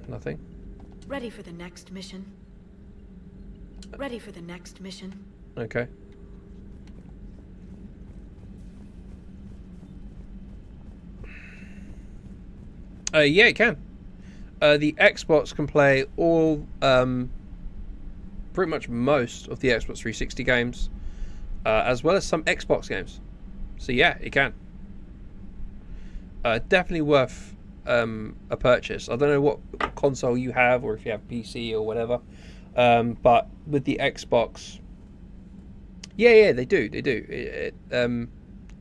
Speaker 1: Nothing.
Speaker 4: Ready for the next mission. Ready for the next mission.
Speaker 1: Okay. Yeah, it can. The Xbox can play all, pretty much most of the Xbox 360 games, as well as some Xbox games. So yeah, it can. Definitely worth a purchase. I don't know what console you have, or if you have PC or whatever, but with the Xbox, yeah, they do.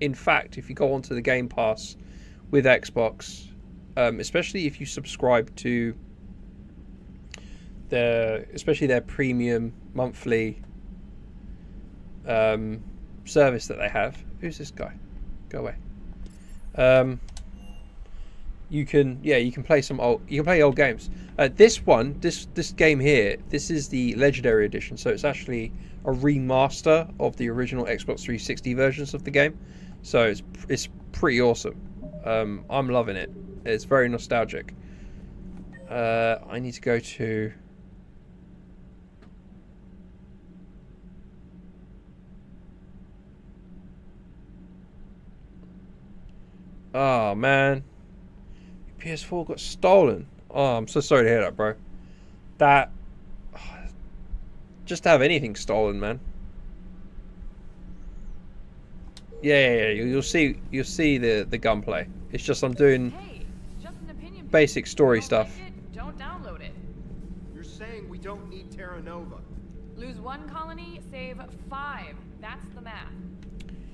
Speaker 1: In fact, if you go onto the Game Pass with Xbox, especially if you subscribe to their premium monthly service that they have. Who's this guy? Go away. You can play old games. This game here, this is the Legendary Edition, so it's actually a remaster of the original Xbox 360 versions of the game. So it's pretty awesome. I'm loving it. It's very nostalgic. I need to go to... Oh, man. Your PS4 got stolen. Oh, I'm so sorry to hear that, bro. Just to have anything stolen, man. Yeah. You'll see the gunplay. It's just I'm doing basic story stuff.
Speaker 8: Don't download it.
Speaker 11: You're saying we don't need
Speaker 8: Terra Nova.
Speaker 12: Lose 1 colony, save 5. That's the math.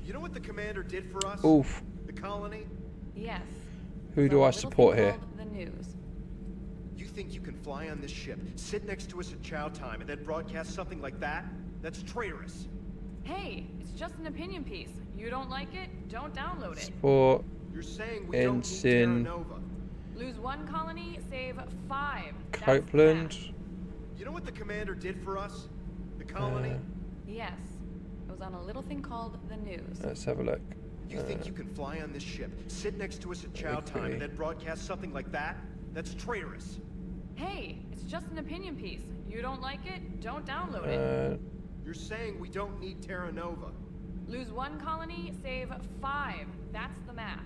Speaker 8: You know what the commander did for us?
Speaker 1: Oof.
Speaker 8: The colony?
Speaker 12: Yes.
Speaker 1: Who do I support here?
Speaker 12: The news.
Speaker 8: You think you can fly on this ship, sit next to us at chow time, and then broadcast something like that? That's traitorous.
Speaker 12: Hey, it's just an opinion piece. You don't like it? Don't download it.
Speaker 1: Support
Speaker 8: You're saying we don't need Terra
Speaker 1: Ensign
Speaker 8: Nova.
Speaker 12: Lose 1 colony, save 5.
Speaker 1: Copeland.
Speaker 8: You know what the commander did for us? The colony?
Speaker 12: Yes. It was on a little thing called the news.
Speaker 1: Let's have a look.
Speaker 8: You think you can fly on this ship, sit next to us at chow time, and then broadcast something like that? That's traitorous.
Speaker 12: Hey, it's just an opinion piece. You don't like it? Don't download it.
Speaker 8: You're saying we don't need Terra Nova.
Speaker 12: Lose 1 colony, save 5. That's the math.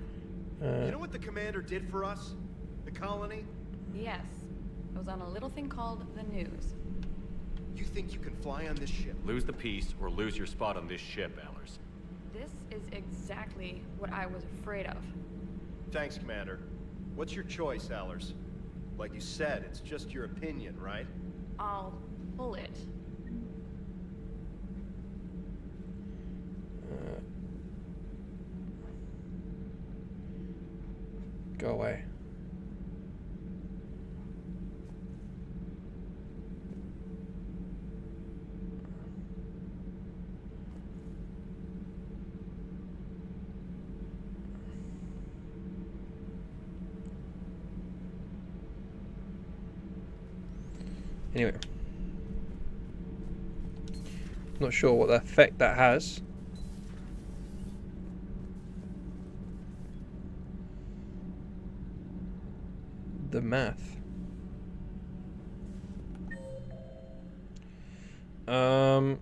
Speaker 8: You know what the commander did for us? The colony?
Speaker 12: Yes. It was on a little thing called the news.
Speaker 8: You think you can fly on this ship?
Speaker 5: Lose the peace or lose your spot on this ship, Allers.
Speaker 12: This is exactly what I was afraid of.
Speaker 8: Thanks, Commander. What's your choice, Allers? Like you said, it's just your opinion, right?
Speaker 12: I'll pull it.
Speaker 1: Go away. Anyway, not sure what the effect that has. The math. No,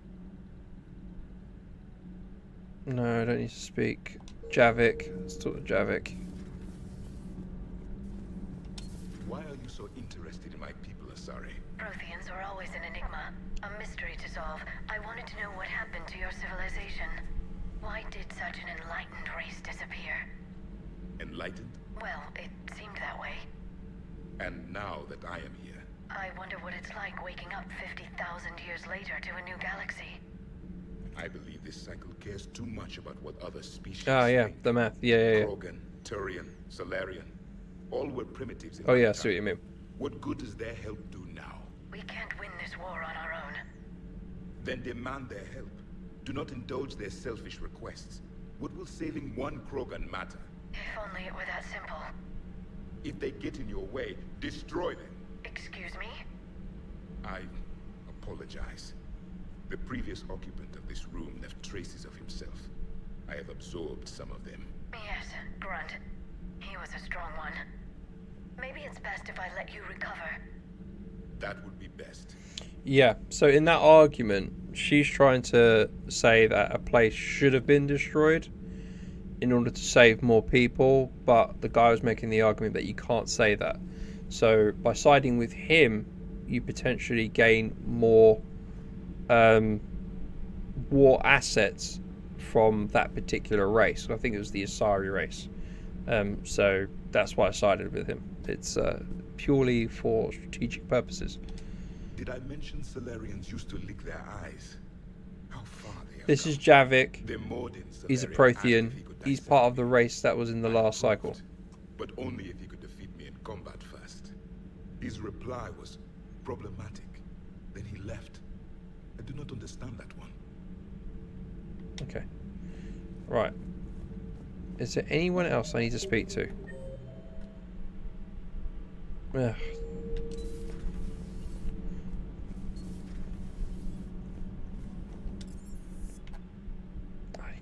Speaker 1: I don't need to speak. Javik. Let's talk to Javik.
Speaker 9: Why are you so interested in my people, Asari?
Speaker 19: Protheans are always an enigma, a mystery to solve. I wanted to know what happened to your civilization. Why did such an enlightened race disappear?
Speaker 9: Enlightened?
Speaker 19: Well, it seemed that way.
Speaker 9: And now that I am here,
Speaker 19: I wonder what it's like waking up 50,000 years later to a new galaxy.
Speaker 9: I believe this cycle cares too much about what other species
Speaker 1: Oh yeah,
Speaker 9: think.
Speaker 1: the math. Yeah.
Speaker 9: Krogan, Turian, Solarian. All were primitives in
Speaker 1: Oh yeah, I
Speaker 9: my
Speaker 1: see what you
Speaker 9: time.
Speaker 1: mean.
Speaker 9: What good does their help do now?
Speaker 19: We can't win this war on our own.
Speaker 9: Then demand their help. Do not indulge their selfish requests. What will saving one Krogan matter?
Speaker 19: If only it were that simple.
Speaker 9: If they get in your way, destroy them.
Speaker 19: Excuse me?
Speaker 9: I apologize. The previous occupant of this room left traces of himself. I have absorbed some of them.
Speaker 19: Yes, Grunt. He was a strong one. Maybe it's best if I let you recover.
Speaker 9: That would be best.
Speaker 1: Yeah, so in that argument, she's trying to say that a place should have been destroyed in order to save more people, but the guy was making the argument that you can't say that. So by siding with him, you potentially gain more war assets from that particular race. I think it was the Asari race. So that's why I sided with him. It's purely for strategic purposes.
Speaker 9: Did I mention Solarians used to lick their eyes? How far they have
Speaker 1: This
Speaker 9: come.
Speaker 1: is Javik.
Speaker 9: The modern
Speaker 1: He's a
Speaker 9: Solarian asked
Speaker 1: Prothean.
Speaker 9: if he could
Speaker 1: He's
Speaker 9: dissect
Speaker 1: part of the
Speaker 9: me.
Speaker 1: race that was in the last cycle.
Speaker 9: But only if he could defeat me in combat first. His reply was problematic. Then he left. I do not understand that one.
Speaker 1: Okay. Right. Is there anyone else I need to speak to? Ugh.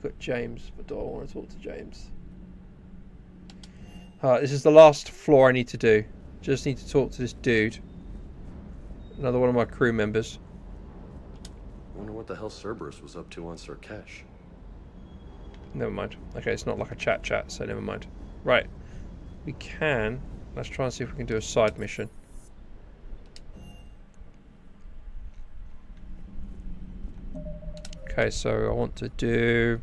Speaker 1: You've got James, but do I want to talk to James? Alright, this is the last floor I need to do. Just need to talk to this dude. Another one of my crew members.
Speaker 24: Wonder what the hell Cerberus was up to on Sarkesh.
Speaker 1: Never mind. Okay, it's not like a chat, so never mind. Right. We can. Let's try and see if we can do a side mission. Okay, so I want to do...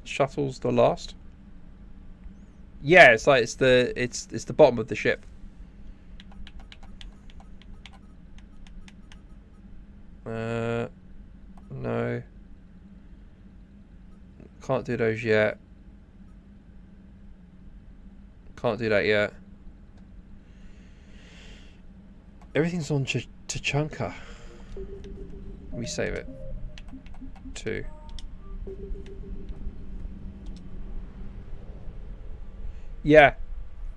Speaker 1: Shuttle's the last. Yeah, it's like it's the bottom of the ship. No. Can't do those yet. Can't do that yet. Everything's on Tachanka. Let me save it. 2. Yeah,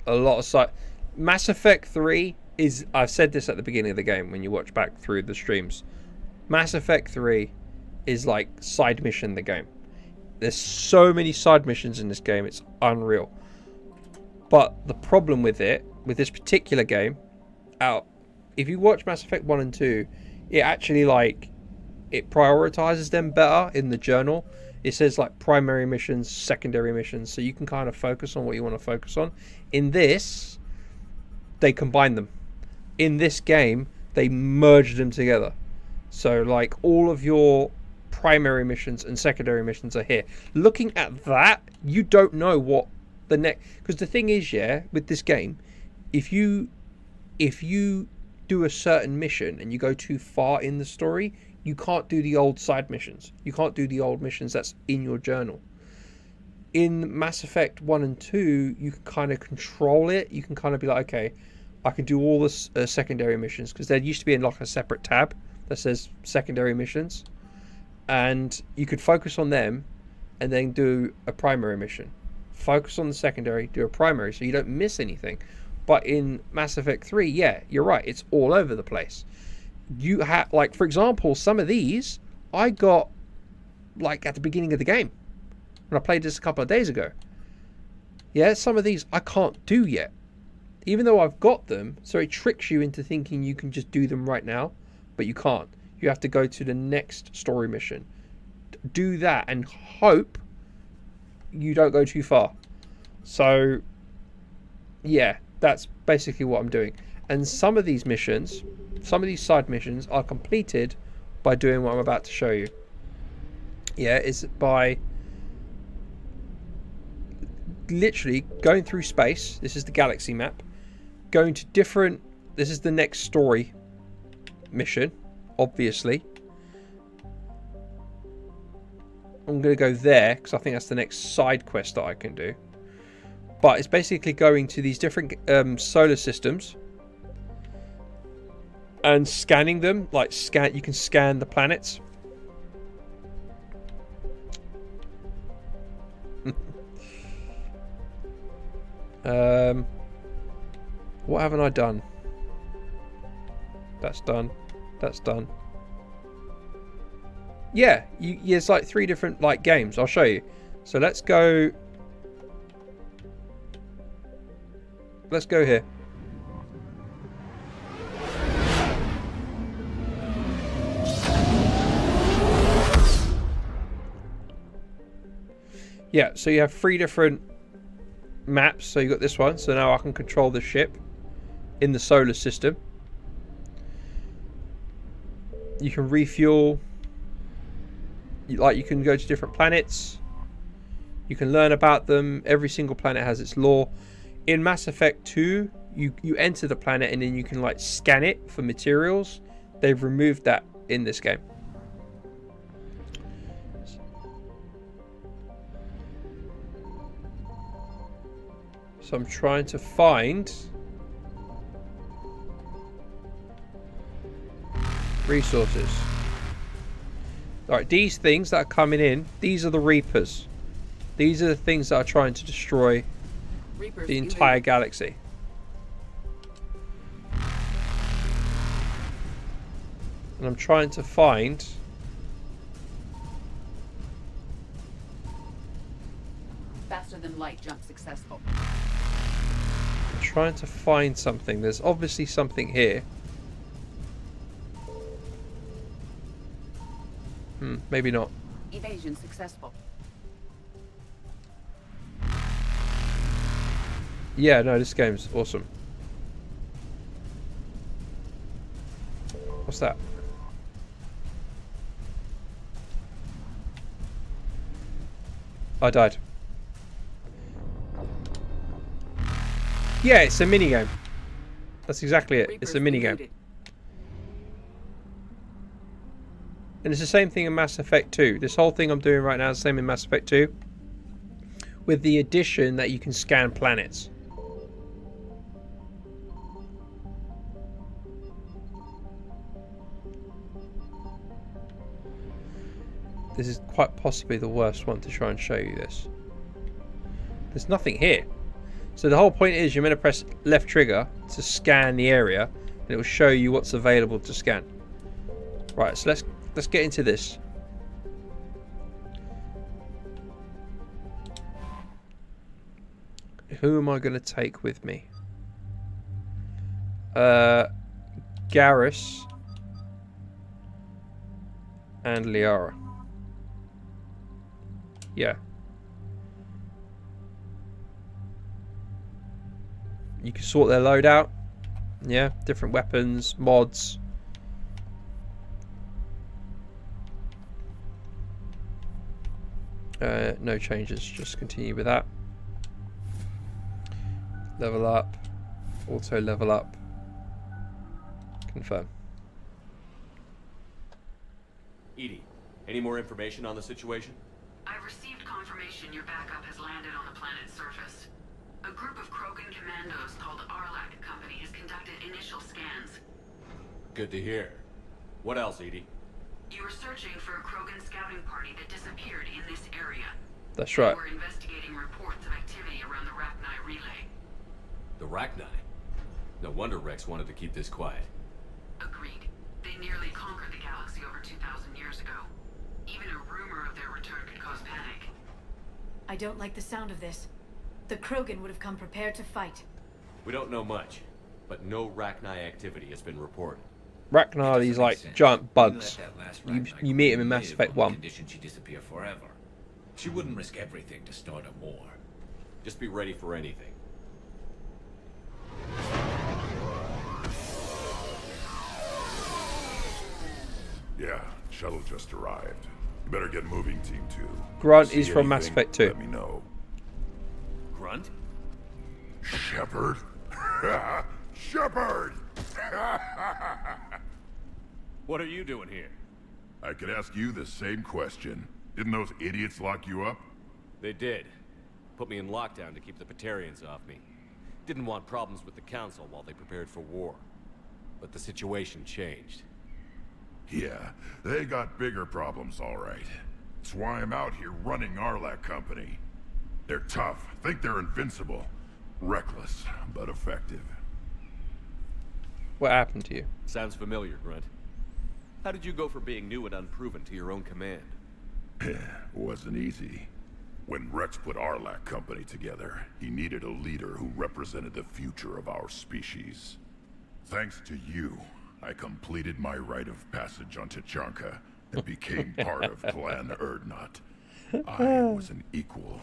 Speaker 1: a lot of side. Mass Effect 3 is. I've said this at the beginning of the game when you watch back through the streams. Mass Effect 3 is like side mission the game. There's so many side missions in this game, it's unreal. But the problem with it, with this particular game, if you watch Mass Effect 1 and 2, it actually like it prioritizes them better in the journal. It says like primary missions, secondary missions, so you can kind of focus on what you want to focus on. In this, they combine them. In this game, they merge them together. So like all of your primary missions and secondary missions are here. Looking at that, you don't know what the next, because the thing is, yeah, with this game, if you do a certain mission and you go too far in the story, you can't do the old side missions. You can't do the old missions that's in your journal. In Mass Effect 1 and 2, you can kind of control it. You can kind of be like, okay, I can do all the secondary missions, because there used to be in like a separate tab that says secondary missions, and you could focus on them and then do a primary mission. Focus on the secondary, do a primary, so you don't miss anything. But in Mass Effect 3, yeah, you're right, it's all over the place. You have, like, for example, some of these I got like at the beginning of the game when I played this a couple of days ago. Yeah, some of these I can't do yet, even though I've got them. So it tricks you into thinking you can just do them right now, but you can't. You have to go to the next story mission, do that, and hope you don't go too far. So yeah, that's basically what I'm doing. And some of these missions, some of these side missions are completed by doing what I'm about to show you. Yeah, it's by literally going through space. This is the galaxy map. Going to different... This is the next story mission, obviously. I'm going to go there because I think that's the next side quest that I can do. But it's basically going to these different solar systems and scanning them. Like you can scan the planets. What haven't I done? That's done. That's done. Yeah, it's like 3 different like games. I'll show you. So let's go. Let's go here. Yeah, so you have 3 different maps. So you got this one. So now I can control the ship in the solar system. You can refuel. You can go to different planets. You can learn about them. Every single planet has its lore. In Mass Effect 2, you enter the planet and then you can like scan it for materials. They've removed that in this game. So I'm trying to find resources. Alright, these things that are coming in, these are the Reapers. These are the things that are trying to destroy the entire galaxy. And I'm trying to find...
Speaker 2: Faster than light jump successful.
Speaker 1: I'm trying to find something. There's obviously something here. Maybe not.
Speaker 2: Evasion successful.
Speaker 1: Yeah, no, this game's awesome. What's that? I died. Yeah, it's a minigame. That's exactly it. It's a minigame. And it's the same thing in Mass Effect 2. This whole thing I'm doing right now is the same in Mass Effect 2. With the addition that you can scan planets. This is quite possibly the worst one to try and show you this. There's nothing here. So the whole point is you're meant to press left trigger to scan the area, and it will show you what's available to scan. Right, so let's get into this. Who am I going to take with me? Garrus and Liara. Yeah. You can sort their loadout. Yeah, different weapons, mods. No changes, just continue with that. Level up, auto level up, confirm.
Speaker 5: EDI, any more information on the situation?
Speaker 2: I've received confirmation your backup has landed on the planet's surface. A group of Krogan commandos called Arlac Company has conducted initial scans.
Speaker 5: Good to hear. What else, EDI?
Speaker 2: You were searching for a Krogan scouting party that disappeared in this area.
Speaker 1: That's right.
Speaker 2: We're investigating reports of activity around the Rachni relay.
Speaker 5: The Rachni? No wonder Rex wanted to keep this quiet.
Speaker 2: Agreed. They nearly conquered the galaxy over 2,000 years ago. Even a rumor of their return could cause panic.
Speaker 4: I don't like the sound of this. The Krogan would have come prepared to fight.
Speaker 5: We don't know much, but no Rachni activity has been reported.
Speaker 1: Rachni are these like giant bugs. You meet them in Mass Effect 1.
Speaker 3: Condition she disappear forever. She wouldn't risk everything to start a war.
Speaker 5: Just be ready for anything.
Speaker 9: Yeah, shuttle just arrived. You better get moving, Team 2.
Speaker 1: Grunt is from Mass Effect 2.
Speaker 9: Let me know.
Speaker 5: Grunt?
Speaker 9: Shepard? Shepard!
Speaker 5: What are you doing here?
Speaker 9: I could ask you the same question. Didn't those idiots lock you up?
Speaker 5: They did. Put me in lockdown to keep the Batarians off me. Didn't want problems with the Council while they prepared for war. But the situation changed.
Speaker 9: Yeah, they got bigger problems, all right. That's why I'm out here running Arlac Company. They're tough, think they're invincible. Reckless, but effective.
Speaker 1: What happened to you?
Speaker 5: Sounds familiar, Grunt. How did you go from being new and unproven to your own command?
Speaker 9: Wasn't easy. When Rex put Arlac Company together, he needed a leader who represented the future of our species. Thanks to you, I completed my rite of passage on Tachanka and became part of Clan Erdnot. I was an equal.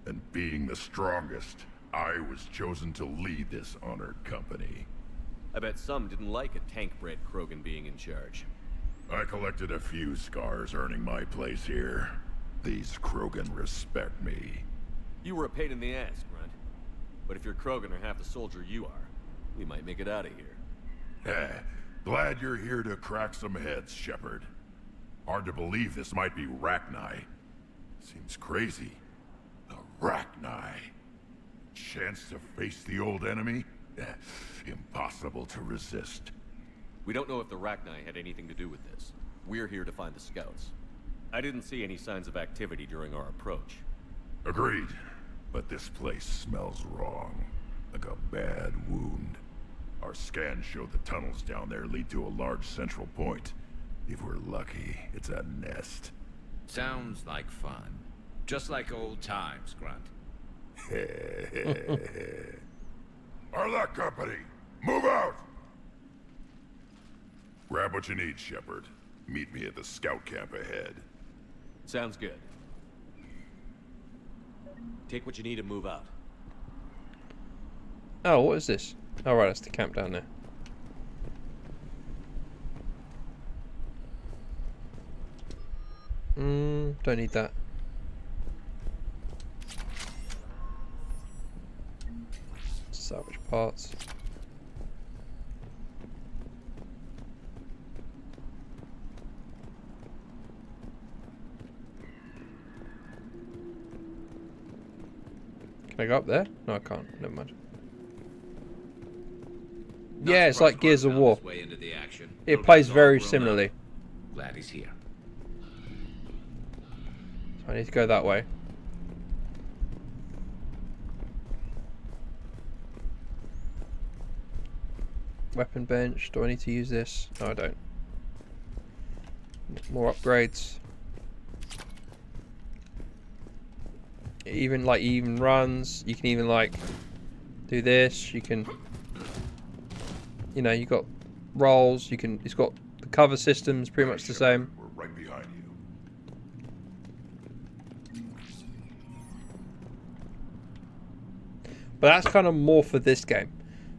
Speaker 9: And being the strongest, I was chosen to lead this honored company.
Speaker 5: I bet some didn't like a tank-bred Krogan being in charge.
Speaker 9: I collected a few scars earning my place here. These Krogan respect me.
Speaker 5: You were a pain in the ass, Grunt. But if your Krogan are half the soldier you are, we might make it out of here.
Speaker 9: Glad you're here to crack some heads, Shepard. Hard to believe this might be Rachni. Seems crazy. The Rachni. Chance to face the old enemy? Impossible to resist.
Speaker 5: We don't know if the Rachni had anything to do with this. We're here to find the scouts. I didn't see any signs of activity during our approach.
Speaker 9: Agreed. But this place smells wrong. Like a bad wound. Our scans show the tunnels down there lead to a large central point. If we're lucky, it's a nest.
Speaker 3: Sounds like fun. Just like old times, Grunt.
Speaker 9: Arlac Company, move out! Grab what you need, Shepard. Meet me at the scout camp ahead.
Speaker 5: Sounds good. Take what you need and move out.
Speaker 1: Oh, what is this? Oh, right, that's the camp down there. Don't need that. Salvage parts. Can I go up there? No, I can't. Never mind. Yeah, it's like Gears of War. It plays very similarly.
Speaker 3: Glad he's here.
Speaker 1: So I need to go that way. Weapon bench. Do I need to use this? No, I don't. More upgrades. Even like even runs. You can even like do this. You can. You know, you got rolls. You can. It's got the cover system's pretty much the same.
Speaker 9: We're right behind you.
Speaker 1: But that's kind of more for this game.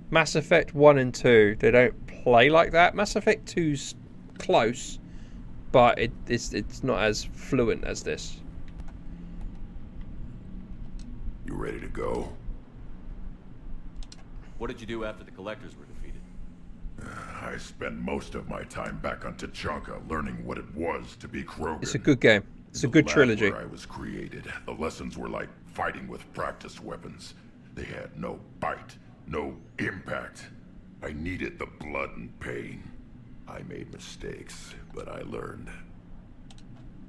Speaker 1: Mass Effect 1 and 2, they don't play like that. Mass Effect 2's close, but it's not as fluent as this.
Speaker 9: You ready to go?
Speaker 5: What did you do after the Collectors were defeated?
Speaker 9: I spent most of my time back on Tachanka learning what it was to be Krogan.
Speaker 1: It's a good game. It's a good trilogy.
Speaker 9: Where I was created, the lessons were like fighting with practice weapons. They had no bite, no impact. I needed the blood and pain. I made mistakes, but I learned.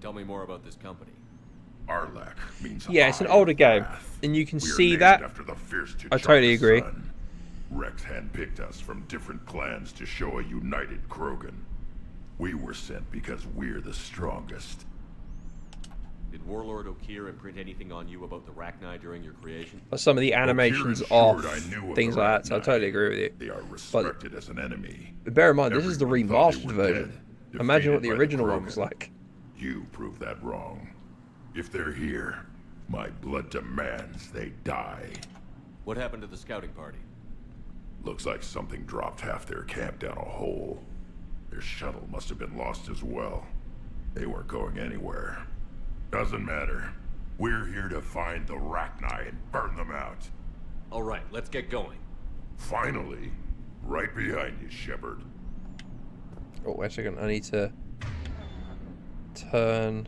Speaker 5: Tell me more about this company.
Speaker 9: Arlak means
Speaker 1: yeah, it's an older game, and you can see that.
Speaker 9: After the fierce
Speaker 1: I totally agree.
Speaker 9: Son. Rex handpicked us from different clans to show a united Krogan. We were sent because we're the strongest.
Speaker 5: Did Warlord Okir imprint anything on you about the Rachni during your creation?
Speaker 1: But some of the animations off, things like that, so I totally agree with you.
Speaker 9: They are respected as an enemy.
Speaker 1: But bear in mind, this is the remastered version. Imagine what the original one was like.
Speaker 9: You prove that wrong. If they're here, my blood demands they die.
Speaker 5: What happened to the scouting party?
Speaker 9: Looks like something dropped half their camp down a hole. Their shuttle must have been lost as well. They weren't going anywhere. Doesn't matter. We're here to find the Rachni and burn them out.
Speaker 5: All right, let's get going.
Speaker 9: Finally. Right behind you, Shepard.
Speaker 1: Oh, wait a second. I need to turn.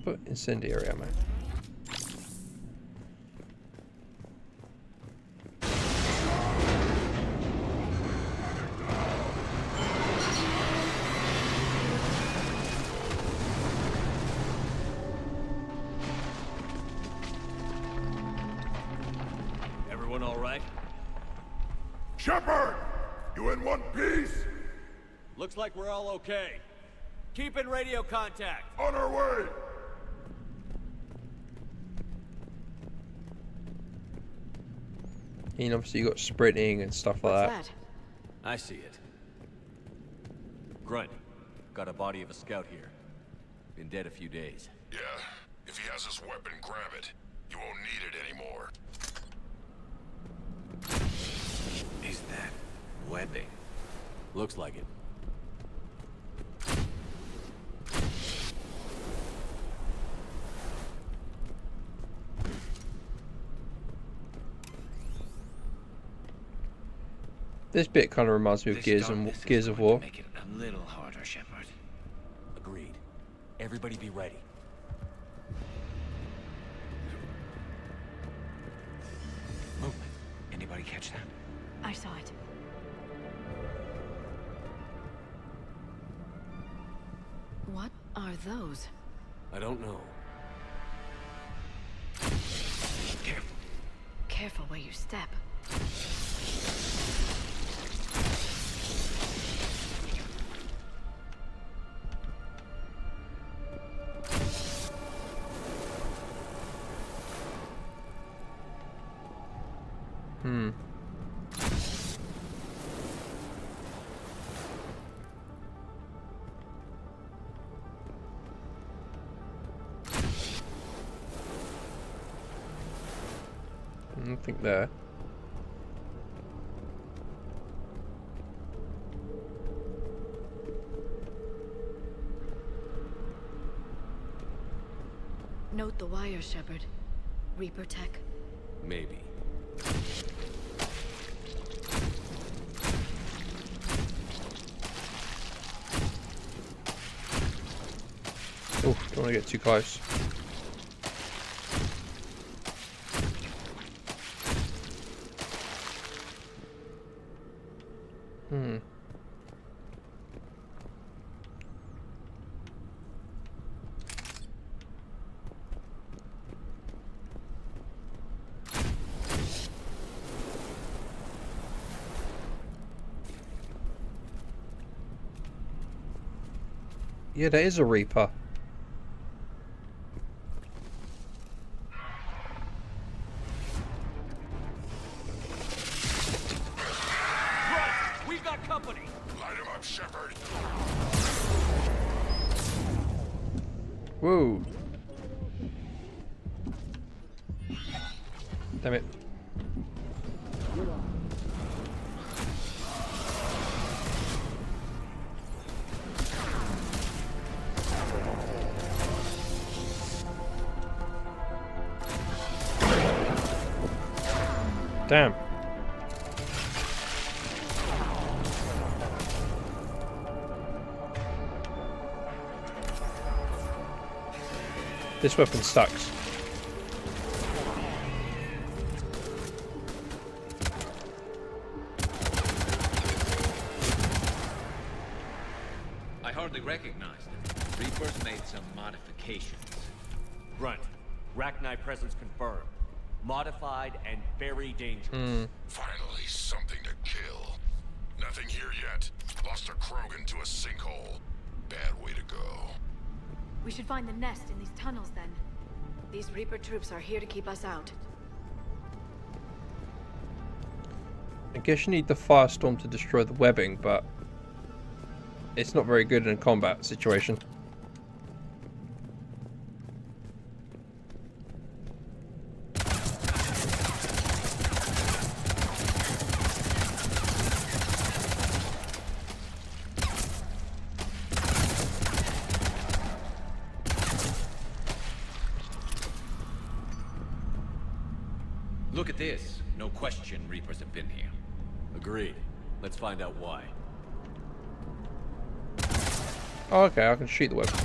Speaker 1: Put incendiary ammo.
Speaker 5: Everyone all right?
Speaker 9: Shepard! You in one piece?
Speaker 5: Looks like we're all okay. Keep in radio contact.
Speaker 9: On our way!
Speaker 1: And obviously you got sprinting and stuff like that.
Speaker 5: I see it. Grunt, got a body of a scout here. Been dead a few days.
Speaker 9: Yeah, if he has his weapon, grab it. You won't need it anymore.
Speaker 3: Is that webbing?
Speaker 5: Looks like it.
Speaker 1: This bit kind of reminds me of Gears of War.
Speaker 3: Make it a little harder, Shepard.
Speaker 5: Agreed. Everybody be ready.
Speaker 3: Movement. Anybody catch that?
Speaker 4: I saw it. What are those?
Speaker 5: I don't know.
Speaker 3: Careful.
Speaker 4: Careful where you step.
Speaker 1: Nothing there.
Speaker 4: Note the wire, Shepard. Reaper tech.
Speaker 5: Maybe.
Speaker 1: Oh, don't want to get too close. Yeah, there is a Reaper.
Speaker 10: We've got company.
Speaker 9: Light him up, Shepard.
Speaker 1: Whoa. Damn it. Damn. This weapon sucks.
Speaker 3: I hardly recognized it. Reapers made some modifications.
Speaker 5: Grunt, Rachni presence confirmed. Modified and very dangerous.
Speaker 9: Finally, something to kill. Nothing here yet. Lost a Krogan to a sinkhole. Bad way to go.
Speaker 4: We should find the nest in these tunnels then. These Reaper troops are here to keep us out.
Speaker 1: I guess you need the firestorm to destroy the webbing, but it's not very good in a combat situation.
Speaker 3: Look at this. No question Reapers have been here.
Speaker 5: Agreed. Let's find out why.
Speaker 1: Oh, okay, I can shoot the weapon.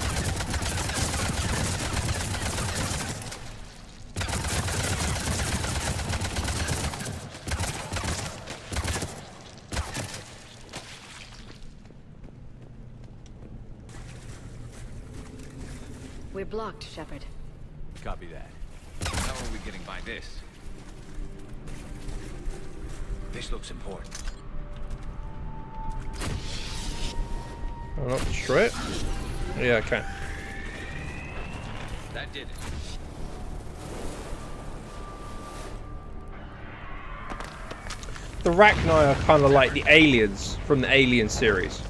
Speaker 4: We're blocked, Shepard.
Speaker 5: Copy that.
Speaker 3: How are we getting by this? This looks important.
Speaker 1: I'll not destroy it. Yeah, I can.
Speaker 3: That did it.
Speaker 1: The Rachni are kind of like the aliens from the Alien series.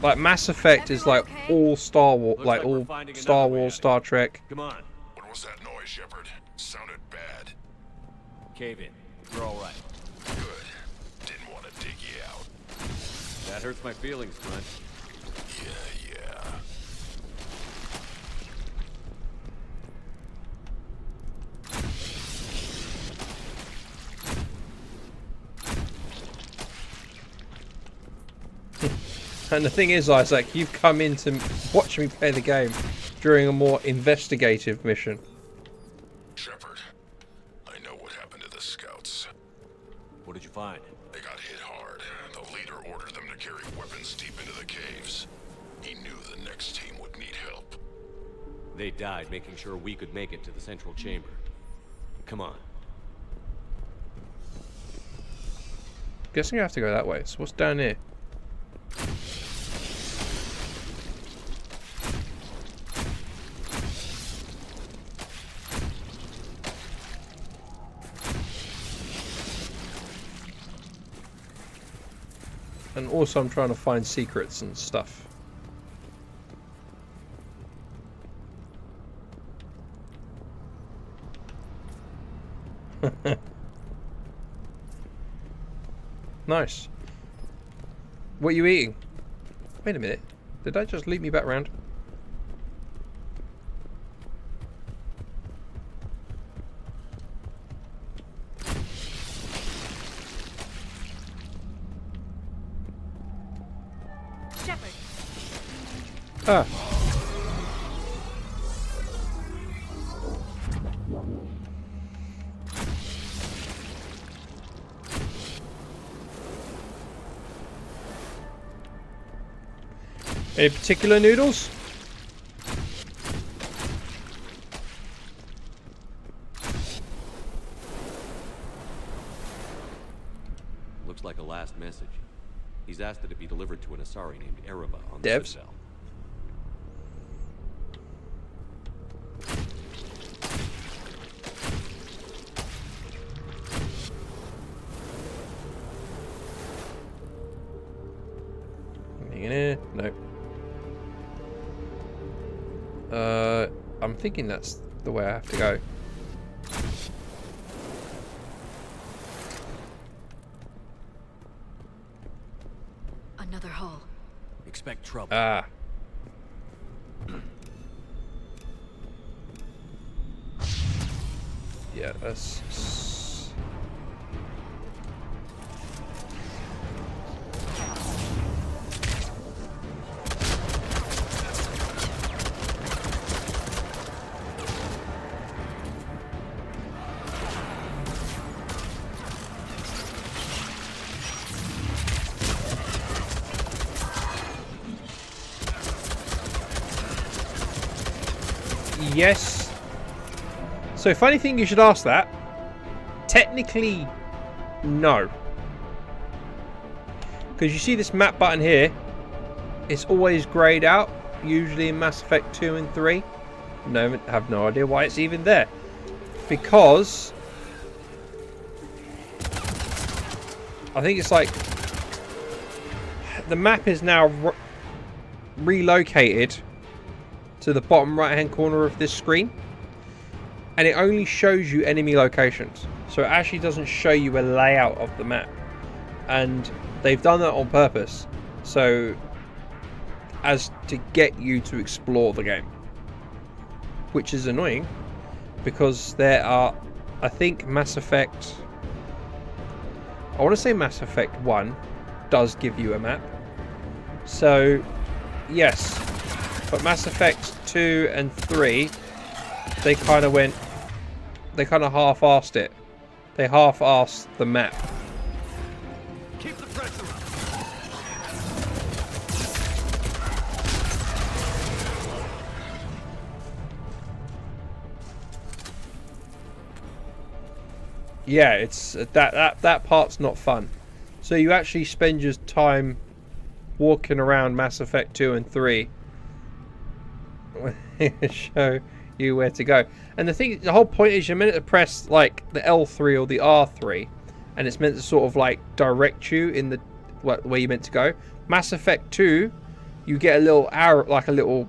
Speaker 1: Like Mass Effect is like all Star Wars, like all Star Wars, Star Trek.
Speaker 5: Come on.
Speaker 9: What was that noise, Shepard? Sounded bad.
Speaker 5: Cave in. You're all right.
Speaker 9: Good. Didn't want to dig you out.
Speaker 5: That hurts my feelings, Grunt.
Speaker 9: Yeah.
Speaker 1: And the thing is, Isaac, you've come in to watch me play the game during a more investigative mission.
Speaker 9: Shepard, I know what happened to the scouts.
Speaker 5: What did you find?
Speaker 9: They got hit hard. The leader ordered them to carry weapons deep into the caves. He knew the next team would need help.
Speaker 5: They died making sure we could make it to the central chamber. Come on.
Speaker 1: Guessing I have to go that way. So what's down here? And also I'm trying to find secrets and stuff. Nice. What are you eating? Wait a minute. Did I just lead me back round? Ah. Any particular noodles?
Speaker 5: Looks like a last message. He's asked that it be delivered to an Asari named Ereba on the
Speaker 1: Devs.
Speaker 5: Citadel.
Speaker 1: No. I'm thinking that's the way I have to go.
Speaker 4: Another hall.
Speaker 10: Expect trouble.
Speaker 1: Ah. Yeah, that's... Yes. So funny thing you should ask that. Technically, no. Because you see this map button here. It's always greyed out. Usually in Mass Effect 2 and 3. No, I have no idea why it's even there. Because I think it's like the map is now relocated to the bottom right hand corner of this screen, and it only shows you enemy locations, so it actually doesn't show you a layout of the map, and they've done that on purpose so as to get you to explore the game, which is annoying because there are, I think Mass Effect, I want to say Mass Effect 1 does give you a map, so yes. But Mass Effect 2 and 3, they kind of half-assed it. They half-assed the map.
Speaker 10: Keep the pressure up.
Speaker 1: Yeah, it's that part's not fun. So you actually spend your time walking around Mass Effect 2 and 3. Show you where to go, and the whole point is you're meant to press like the L3 or the R3, and it's meant to sort of like direct you in the where you're meant to go. Mass Effect 2, you get a little arrow, like a little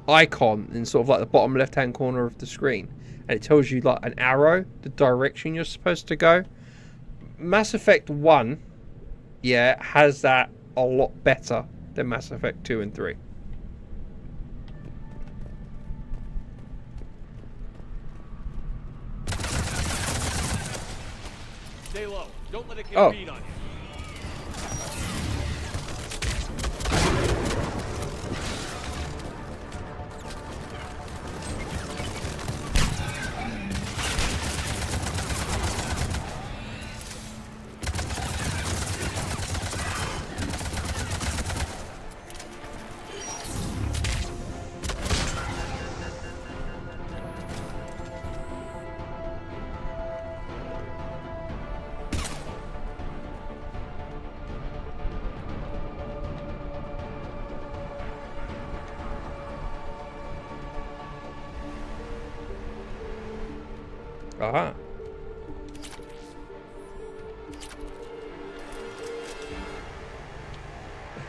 Speaker 1: icon in sort of like the bottom left hand corner of the screen, and it tells you like an arrow, the direction you're supposed to go. Mass Effect 1, yeah, has that a lot better than Mass Effect 2 and 3.
Speaker 10: Stay low. Don't let it get a beat on you.
Speaker 1: Aha.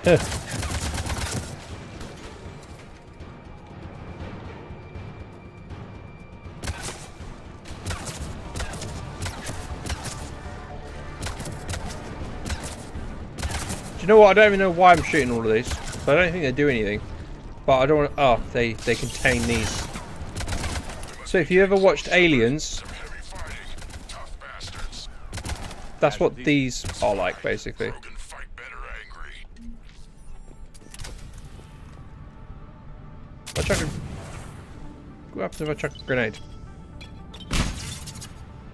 Speaker 1: Do you know what? I don't even know why I'm shooting all of these. So I don't think they do anything. But I don't want to... Oh, they contain these. So if you ever watched Aliens... That's what these are like, basically. I chuck a... What happens if I chuck a grenade?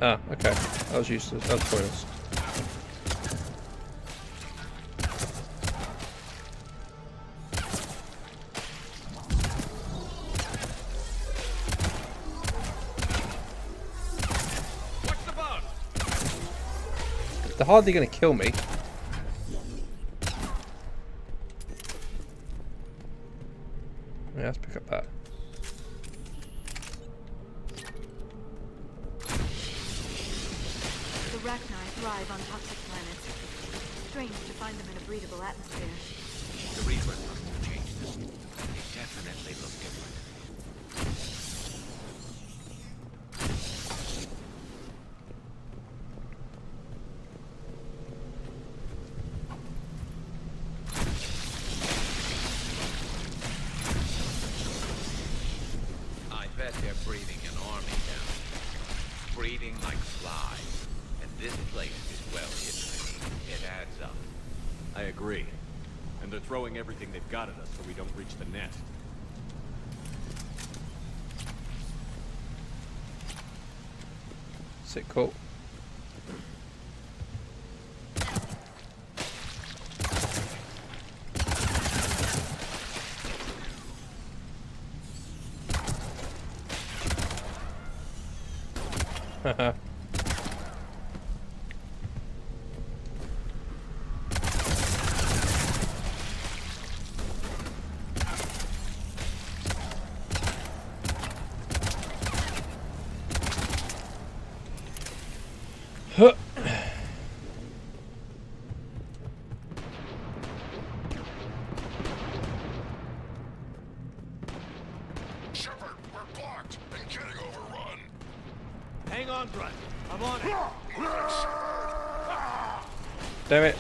Speaker 1: Ah, okay. That was useless. That was pointless. They're hardly going to kill me. Yeah, let's pick up that.
Speaker 4: The Rachni thrive on toxic planets. Strange to find them in a breathable atmosphere.
Speaker 3: The Reapers must have changed them. They definitely look different. I bet they're breathing an army down. Breeding like flies. And this place is well hidden. It adds up.
Speaker 5: I agree. And they're throwing everything they've got at us so we don't reach the nest.
Speaker 1: Sick, cool. Haha. Huh.
Speaker 9: Shepard, we're blocked and getting overrun.
Speaker 10: Hang on, Grunt. I'm on it.
Speaker 1: Damn it.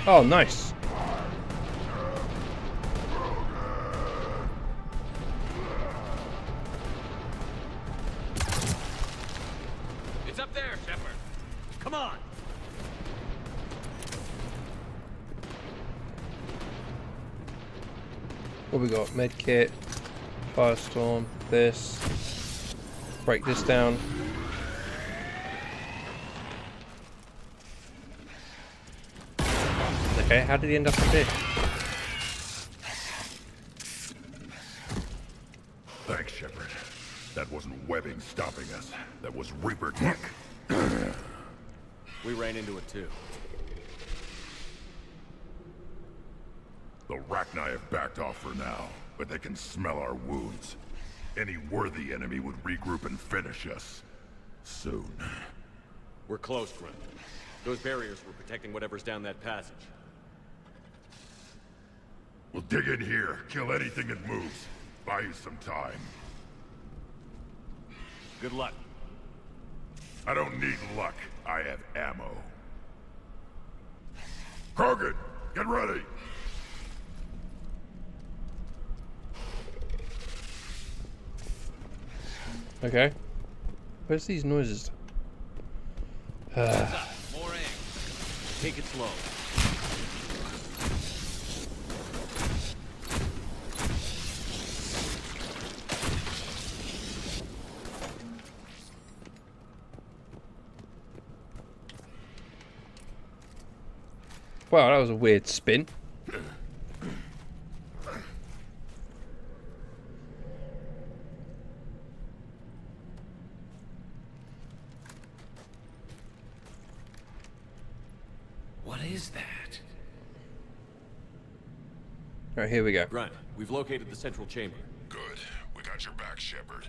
Speaker 1: Oh, nice.
Speaker 10: It's up there, Shepard. Come on.
Speaker 1: What we got? Medkit, Firestorm, this. Break this down. Okay, how did he end up in this?
Speaker 9: Thanks, Shepard. That wasn't webbing stopping us. That was Reaper tech.
Speaker 5: We ran into it too.
Speaker 9: The Rachni have backed off for now, but they can smell our wounds. Any worthy enemy would regroup and finish us. Soon.
Speaker 5: We're close, Grunt. Those barriers were protecting whatever's down that passage.
Speaker 9: We'll dig in here, kill anything that moves. Buy you some time.
Speaker 5: Good luck.
Speaker 9: I don't need luck. I have ammo. Krogan, get ready!
Speaker 1: Okay. Where's these noises?
Speaker 5: More aim. Take it slow.
Speaker 1: Wow, that was a weird spin.
Speaker 3: What is that?
Speaker 1: Alright, here we go.
Speaker 5: Grunt, we've located the central chamber.
Speaker 9: Good. We got your back, Shepard.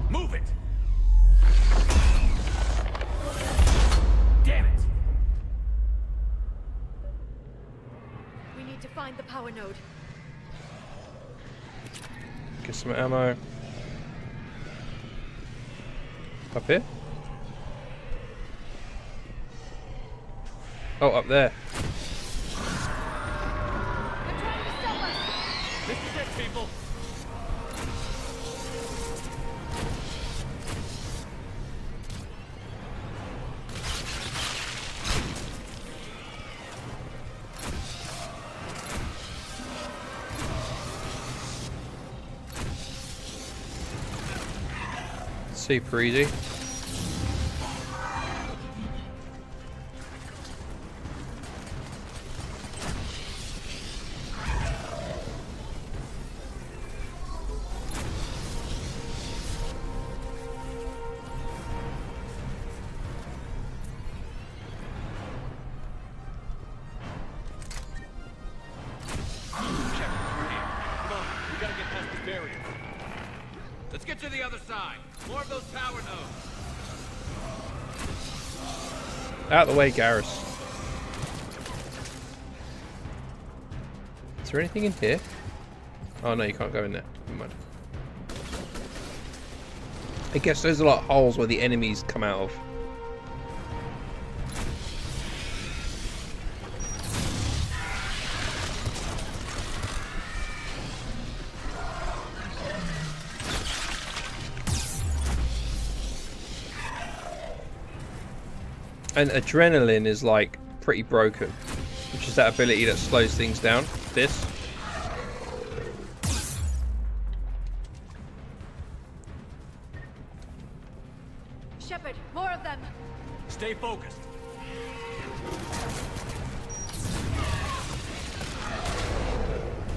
Speaker 10: Move it! Damn it!
Speaker 4: We need to find the power node.
Speaker 1: Get some ammo. Up here? Oh, up there.
Speaker 10: This is it, people!
Speaker 1: Super easy.
Speaker 10: Let's get to the other side. More of those power nodes.
Speaker 1: Out of the way, Garrus. Is there anything in here? Oh no, you can't go in there. Never mind. I guess those are like holes where the enemies come out of. And adrenaline is like pretty broken, which is that ability that slows things down. This.
Speaker 4: Shepard, more of them.
Speaker 10: Stay focused.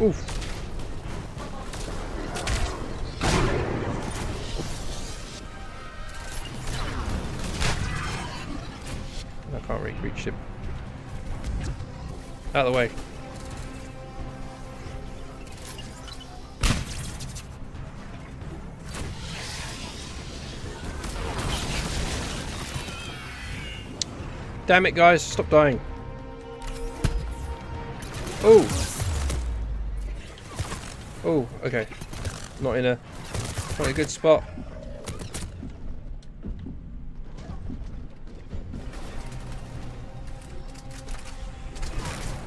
Speaker 1: Oof. I can't reach him. Out of the way. Damn it, guys! Stop dying. Oh. Oh. Okay. Not in a good spot.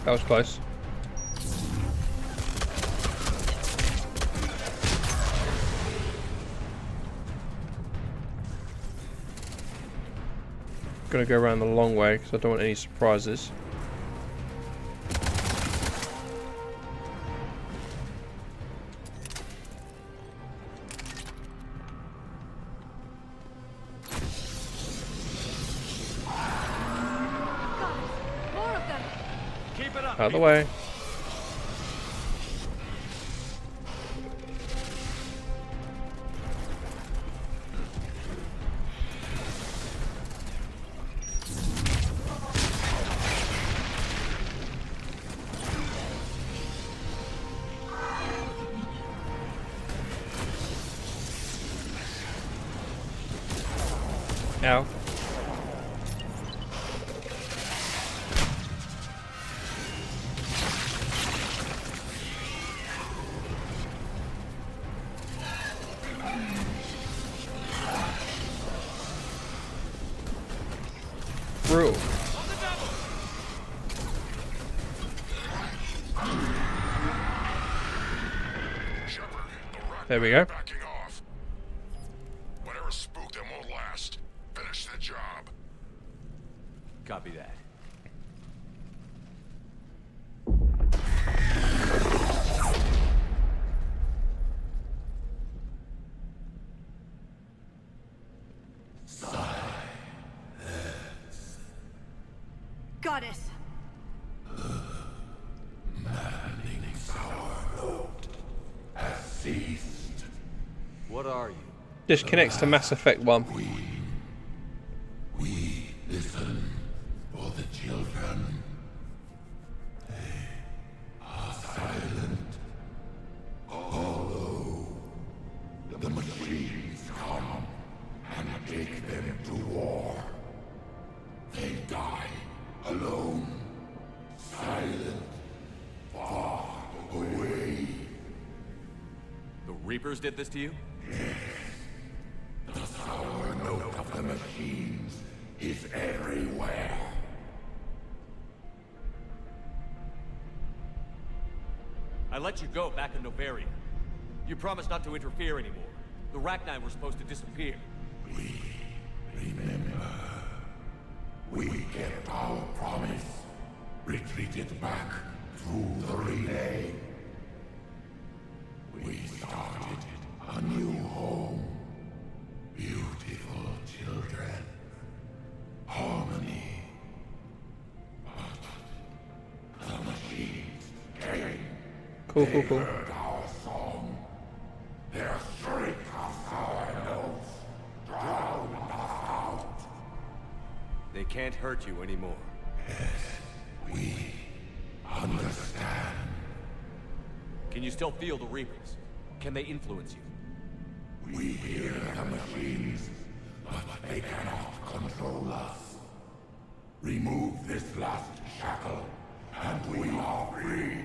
Speaker 1: That was close. Gonna go around the long way because I don't want any surprises. Out of the way. Ow. Brutal. There we go.
Speaker 9: Backing off. Whatever spooked them won't last. Finish the job.
Speaker 5: Copy that.
Speaker 4: Goddess.
Speaker 9: Has ceased.
Speaker 5: What are you?
Speaker 1: This connects to Mass Effect 1.
Speaker 9: We listen for the children. They are silent. Although the machines come and take them to war, they die alone, silent, far away.
Speaker 5: The Reapers did this to you?
Speaker 9: The sour note of the machines is everywhere.
Speaker 5: I let you go back in Novaria. You promised not to interfere anymore. The Rachni were supposed to disappear.
Speaker 9: Remember, we kept our promise. Retreated back through the relay. We started a new home. Beautiful.
Speaker 1: Cool, cool, cool.
Speaker 9: Our song. Their shriek of sour notes drown us out.
Speaker 5: They can't hurt you anymore.
Speaker 9: We understand.
Speaker 5: Can you still feel the Reapers? Can they influence you?
Speaker 9: We hear the machines, but they cannot control us. Remove this last shackle, and we are free.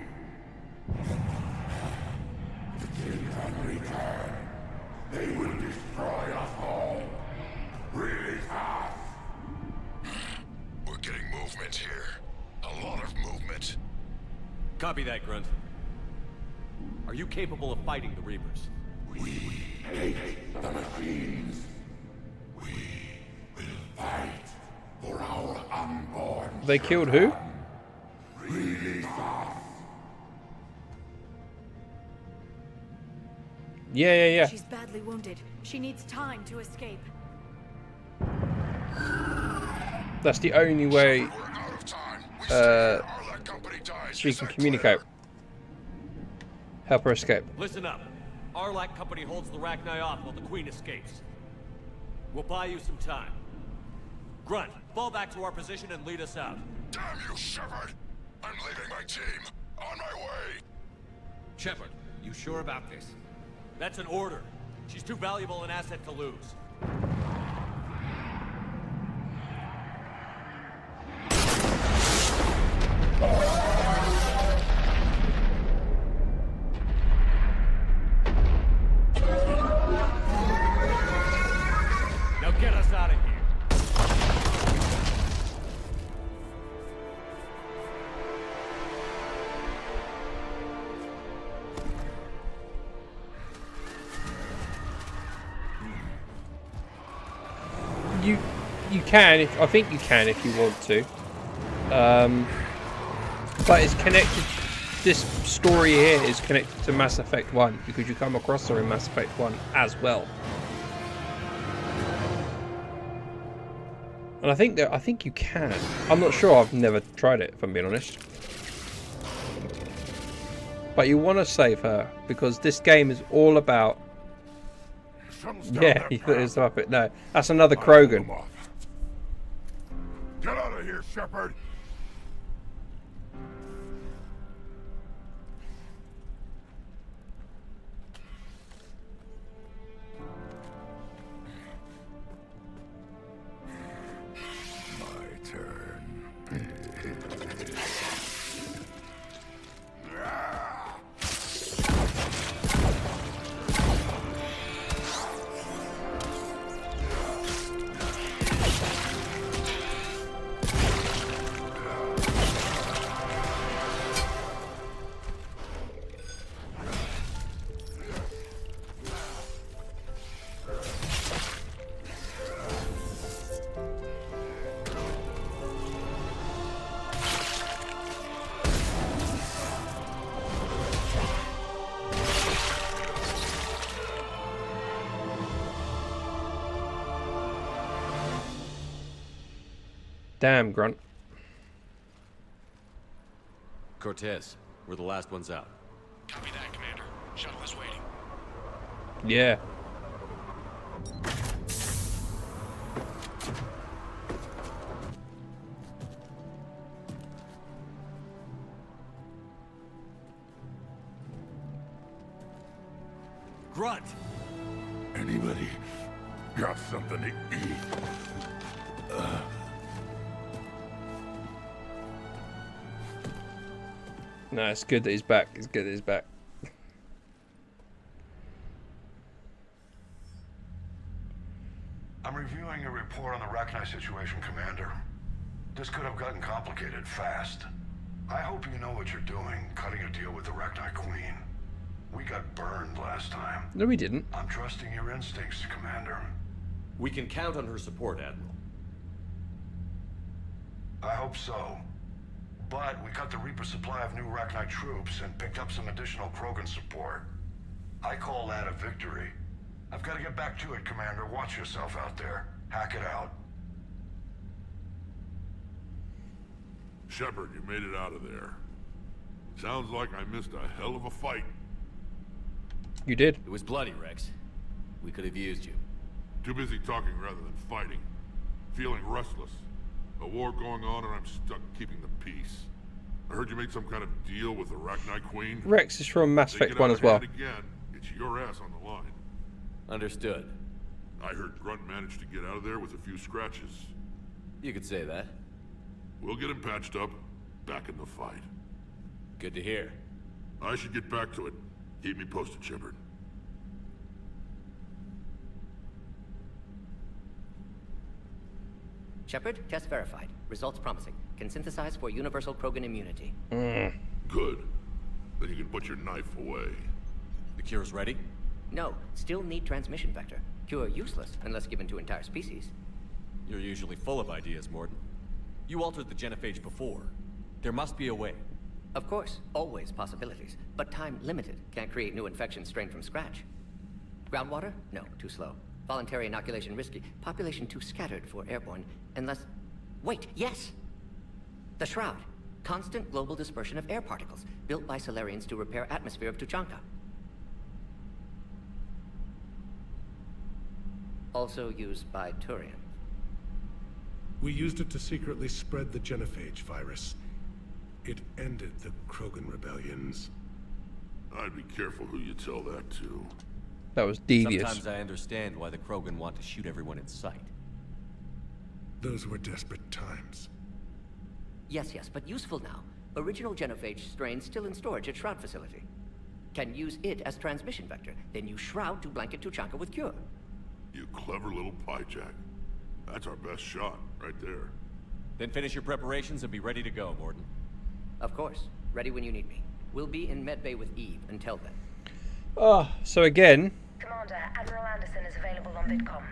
Speaker 9: The children return. They will destroy us all. Release us.
Speaker 14: We're getting movement here. A lot of movement.
Speaker 5: Copy that, Grunt. Are you capable of fighting the Reapers?
Speaker 9: We hate the machines. We will fight for our unborn.
Speaker 1: They killed who?
Speaker 9: Release us.
Speaker 1: Yeah.
Speaker 4: She's badly wounded. She needs time to escape.
Speaker 1: That's the only way she can communicate. Help her escape.
Speaker 5: Listen up. Arlac Company holds the Rachni off while the Queen escapes. We'll buy you some time. Grunt, fall back to our position and lead us out.
Speaker 14: Damn you, Shepard! I'm leaving my team. On my way.
Speaker 3: Shepard, you sure about this?
Speaker 5: That's an order. She's too valuable an asset to lose. Now get us out of here.
Speaker 1: You can, I think you can if you want to. But it's connected. This story here is connected to Mass Effect 1 because you come across her in Mass Effect 1 as well. And I think you can. I'm not sure. I've never tried it, if I'm being honest. But you want to save her because this game is all about. Yeah, you thought it was the Muppet. No, that's another Krogan.
Speaker 9: Get out of here, Shepard! My turn.
Speaker 1: Damn, Grunt.
Speaker 5: Cortez, we're the last ones out.
Speaker 14: Copy that, Commander. Shuttle is waiting.
Speaker 1: Yeah.
Speaker 5: Grunt!
Speaker 9: Anybody got something to eat?
Speaker 1: No, it's good that he's back. It's good that he's back.
Speaker 15: I'm reviewing your report on the Rachni situation, Commander. This could have gotten complicated fast. I hope you know what you're doing, cutting a deal with the Rachni Queen. We got burned last time.
Speaker 1: No, we didn't.
Speaker 15: I'm trusting your instincts, Commander.
Speaker 5: We can count on her support, Admiral.
Speaker 15: I hope so. But we cut the Reaper supply of new Rachni troops and picked up some additional Krogan support. I call that a victory. I've got to get back to it, Commander. Watch yourself out there. Hack it out.
Speaker 9: Shepard, you made it out of there. Sounds like I missed a hell of a fight.
Speaker 1: You did.
Speaker 10: It was bloody, Rex. We could have used you.
Speaker 9: Too busy talking rather than fighting. Feeling restless. A war going on and I'm stuck keeping the peace. I heard you made some kind of deal with the Arachnite Queen.
Speaker 1: Rex is from Mass Effect 1 as well.
Speaker 9: Again, it's your ass on the line.
Speaker 10: Understood.
Speaker 9: I heard Grunt managed to get out of there with a few scratches.
Speaker 10: You could say that.
Speaker 9: We'll get him patched up, back in the fight.
Speaker 10: Good to hear.
Speaker 9: I should get back to it. Keep me posted, Shepard.
Speaker 13: Shepard, test verified. Results promising. Can synthesize for universal Krogan immunity.
Speaker 9: Good. Then you can put your knife away.
Speaker 10: The cure's ready?
Speaker 13: No, still need transmission vector. Cure useless unless given to entire species.
Speaker 10: You're usually full of ideas, Mordin. You altered the genophage before. There must be a way.
Speaker 13: Of course, always possibilities, but time limited. Can't create new infections strained from scratch. Groundwater? No, too slow. Voluntary inoculation risky. Population too scattered for airborne, unless... Wait, yes! The Shroud. Constant global dispersion of air particles, built by Solarians to repair atmosphere of Tuchanka. Also used by Turian.
Speaker 7: We used it to secretly spread the genophage virus. It ended the Krogan rebellions.
Speaker 9: I'd be careful who you tell that to.
Speaker 1: That was devious.
Speaker 10: Sometimes I understand why the Krogan want to shoot everyone in sight.
Speaker 7: Those were desperate times.
Speaker 13: Yes, but useful now. Original genophage strain still in storage at Shroud facility. Can use it as transmission vector, then use Shroud to blanket Tuchanka with cure.
Speaker 9: You clever little piejack. That's our best shot, right there.
Speaker 10: Then finish your preparations and be ready to go, Mordin.
Speaker 13: Of course. Ready when you need me. We'll be in medbay with Eve until then.
Speaker 1: So again...
Speaker 19: Commander, Admiral Anderson is available on VidCom.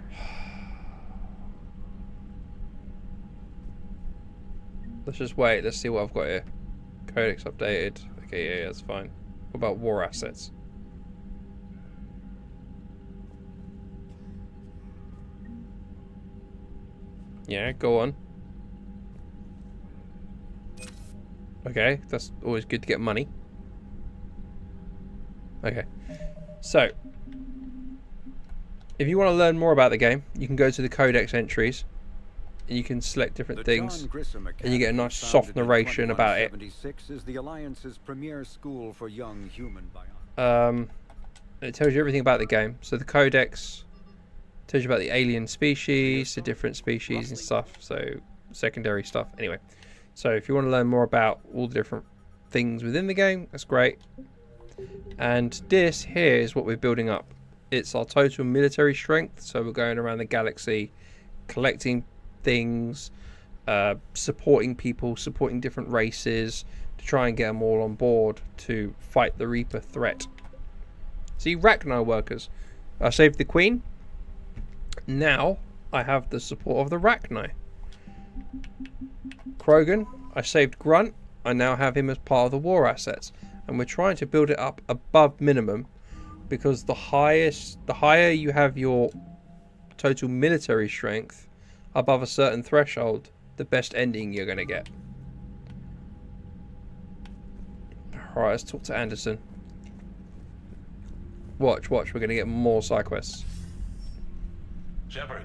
Speaker 1: Let's just wait. Let's see what I've got here. Codex updated. Okay, yeah, that's fine. What about war assets? Yeah, go on. Okay, that's always good to get money. Okay, so if you want to learn more about the game, you can go to the Codex entries. And you can select different things, and you get a nice soft narration about it.
Speaker 16: Is the Alliance's premier school for young human biology.
Speaker 1: It tells you everything about the game. So the Codex tells you about the alien species, the different species and stuff. So secondary stuff. Anyway, so if you want to learn more about all the different things within the game, that's great. And this here is what we're building up. It's our total military strength. So we're going around the galaxy, collecting things, supporting people, supporting different races to try and get them all on board to fight the Reaper threat. See, Rachni workers. I saved the Queen. Now I have the support of the Rachni. Krogan, I saved Grunt. I now have him as part of the war assets, and we're trying to build it up above minimum, because the higher you have your total military strength above a certain threshold, the best ending you're going to get. Alright, let's talk to Anderson. Watch, we're going to get more side quests.
Speaker 17: Shepard,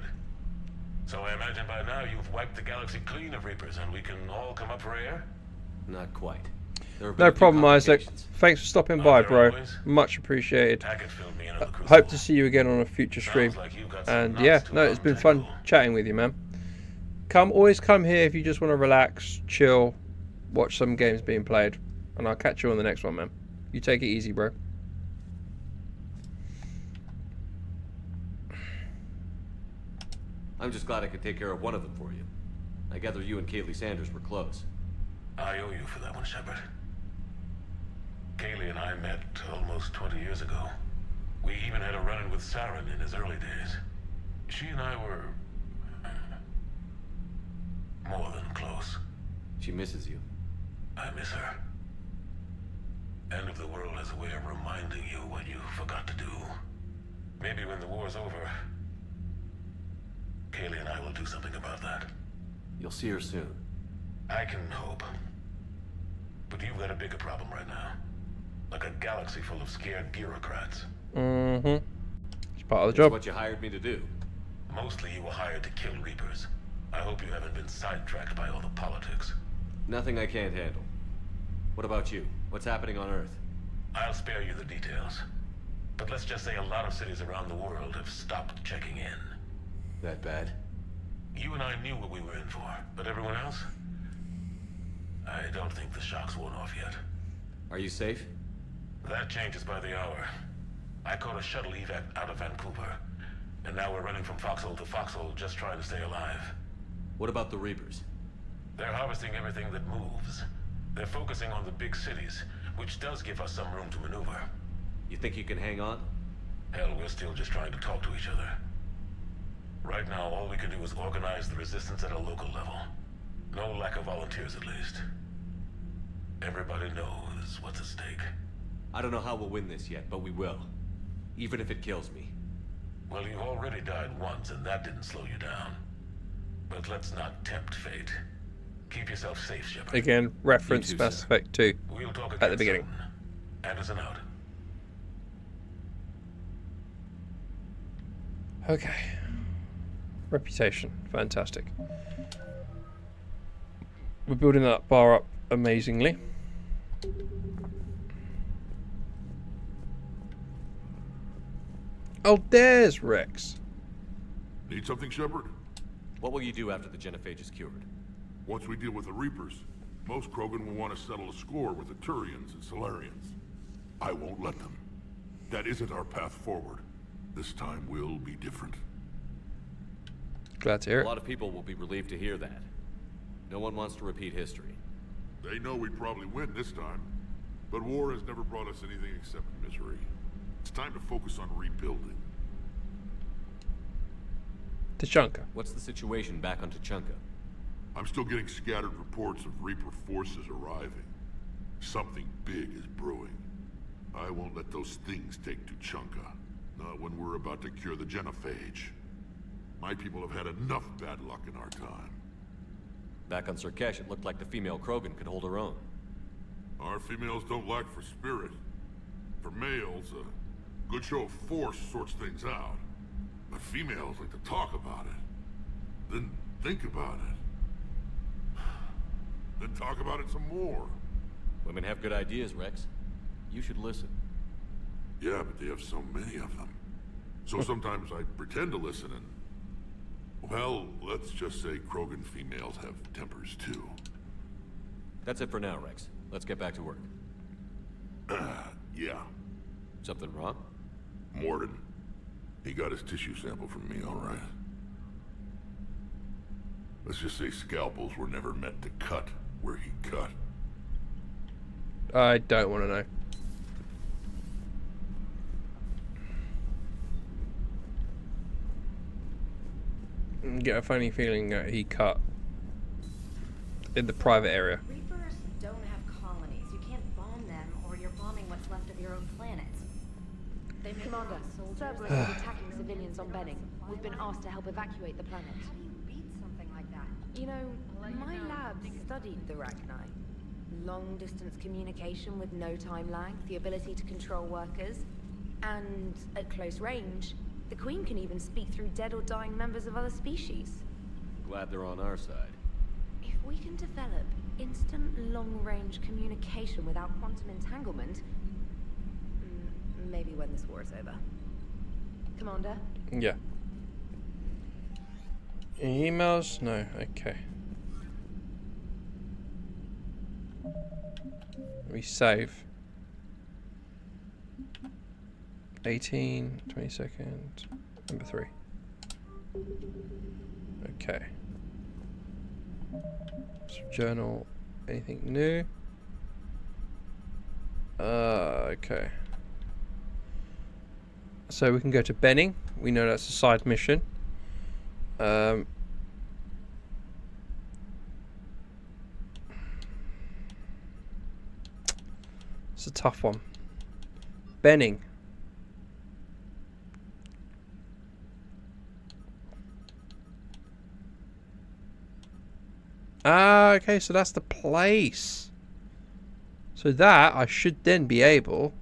Speaker 17: so I imagine by now you've wiped the galaxy clean of Reapers and we can all come up for air?
Speaker 10: Not quite.
Speaker 1: No problem, Isaac. Thanks for stopping by, bro. Much appreciated. Hope to see you again on a future stream. And yeah, no, it's been fun chatting with you, man. Always come here if you just want to relax, chill, watch some games being played. And I'll catch you on the next one, man. You take it easy, bro.
Speaker 5: I'm just glad I could take care of one of them for you. I gather you and Kaylee Sanders were close.
Speaker 17: I owe you for that one, Shepard. Kaylee and I met almost 20 years ago. We even had a run-in with Saren in his early days. She and I were... more than close.
Speaker 5: She misses you.
Speaker 17: I miss her. End of the world has a way of reminding you what you forgot to do. Maybe when the war's over, Kaylee and I will do something about that.
Speaker 5: You'll see her soon.
Speaker 17: I can hope. But you've got a bigger problem right now. Like a galaxy full of scared bureaucrats.
Speaker 1: Mm-hmm. It's part of the
Speaker 5: It's
Speaker 1: job.
Speaker 5: what you hired me to do.
Speaker 17: Mostly you were hired to kill Reapers. I hope you haven't been sidetracked by all the politics.
Speaker 5: Nothing I can't handle. What about you? What's happening on Earth?
Speaker 17: I'll spare you the details. But let's just say a lot of cities around the world have stopped checking in.
Speaker 5: That bad?
Speaker 17: You and I knew what we were in for, but everyone else? I don't think the shock's worn off yet.
Speaker 5: Are you safe?
Speaker 17: That changes by the hour. I caught a shuttle evac out of Vancouver, and now we're running from foxhole to foxhole just trying to stay alive.
Speaker 5: What about the Reapers?
Speaker 17: They're harvesting everything that moves. They're focusing on the big cities, which does give us some room to maneuver.
Speaker 5: You think you can hang on?
Speaker 17: Hell, we're still just trying to talk to each other. Right now, all we can do is organize the resistance at a local level. No lack of volunteers, at least. Everybody knows what's at stake.
Speaker 5: I don't know how we'll win this yet, but we will. Even if it kills me.
Speaker 17: Well, you've already died once, and that didn't slow you down. But let's not tempt fate. Keep yourself safe, Shepard.
Speaker 1: Again, reference
Speaker 5: You too,
Speaker 1: Mass Effect 2
Speaker 17: We'll talk
Speaker 1: at the beginning.
Speaker 17: soon. Anderson out.
Speaker 1: Okay. Reputation. Fantastic. We're building that bar up amazingly. Oh, there's Rex.
Speaker 9: Need something, Shepard?
Speaker 5: What will you do after the genophage is cured?
Speaker 9: Once we deal with the Reapers, most Krogan will want to settle a score with the Turians and Solarians. I won't let them. That isn't our path forward. This time will be different.
Speaker 1: Glad to hear
Speaker 5: A
Speaker 1: it.
Speaker 5: lot of people will be relieved to hear that. No one wants to repeat history.
Speaker 9: They know we'd probably win this time, but war has never brought us anything except misery. It's time to focus on rebuilding.
Speaker 1: Tachanka.
Speaker 5: What's the situation back on Tachanka?
Speaker 9: I'm still getting scattered reports of Reaper forces arriving. Something big is brewing. I won't let those things take Tachanka. Not when we're about to cure the genophage. My people have had enough bad luck in our time.
Speaker 5: Back on Surkesh, it looked like the female Krogan could hold her own.
Speaker 9: Our females don't lack for spirit. For males, a good show of force sorts things out. But females like to talk about it. Then think about it. Then talk about it some more.
Speaker 5: Women have good ideas, Rex. You should listen.
Speaker 9: Yeah, but they have so many of them. So sometimes I pretend to listen and... Well, let's just say Krogan females have tempers too.
Speaker 5: That's it for now, Rex. Let's get back to work.
Speaker 9: Yeah.
Speaker 5: Something wrong?
Speaker 9: Morden. He got his tissue sample from me, all right. Let's just say scalpels were never meant to cut where he cut.
Speaker 1: I don't want to know. Get a funny feeling that he cut in the private area.
Speaker 6: Reapers don't have colonies. You can't bomb them, or you're bombing what's left of your own planet. They make
Speaker 18: Commander, Cerberus is attacking civilians on Benning. We've been asked to help evacuate the planet.
Speaker 6: How do you beat something like that?
Speaker 18: You know, my lab studied the Rachni. Long-distance communication with no time lag, the ability to control workers, and at close range, the Queen can even speak through dead or dying members of other species.
Speaker 5: Glad they're on our side.
Speaker 18: If we can develop instant long-range communication without quantum entanglement, maybe when this war is over. Commander?
Speaker 1: Yeah. Emails? No, okay. We save. 18, 22nd, number 3. Okay. So journal, anything new? Okay. So we can go to Benning. We know that's a side mission. It's a tough one. Benning. Ah, okay, so that's the place. So that I should then be able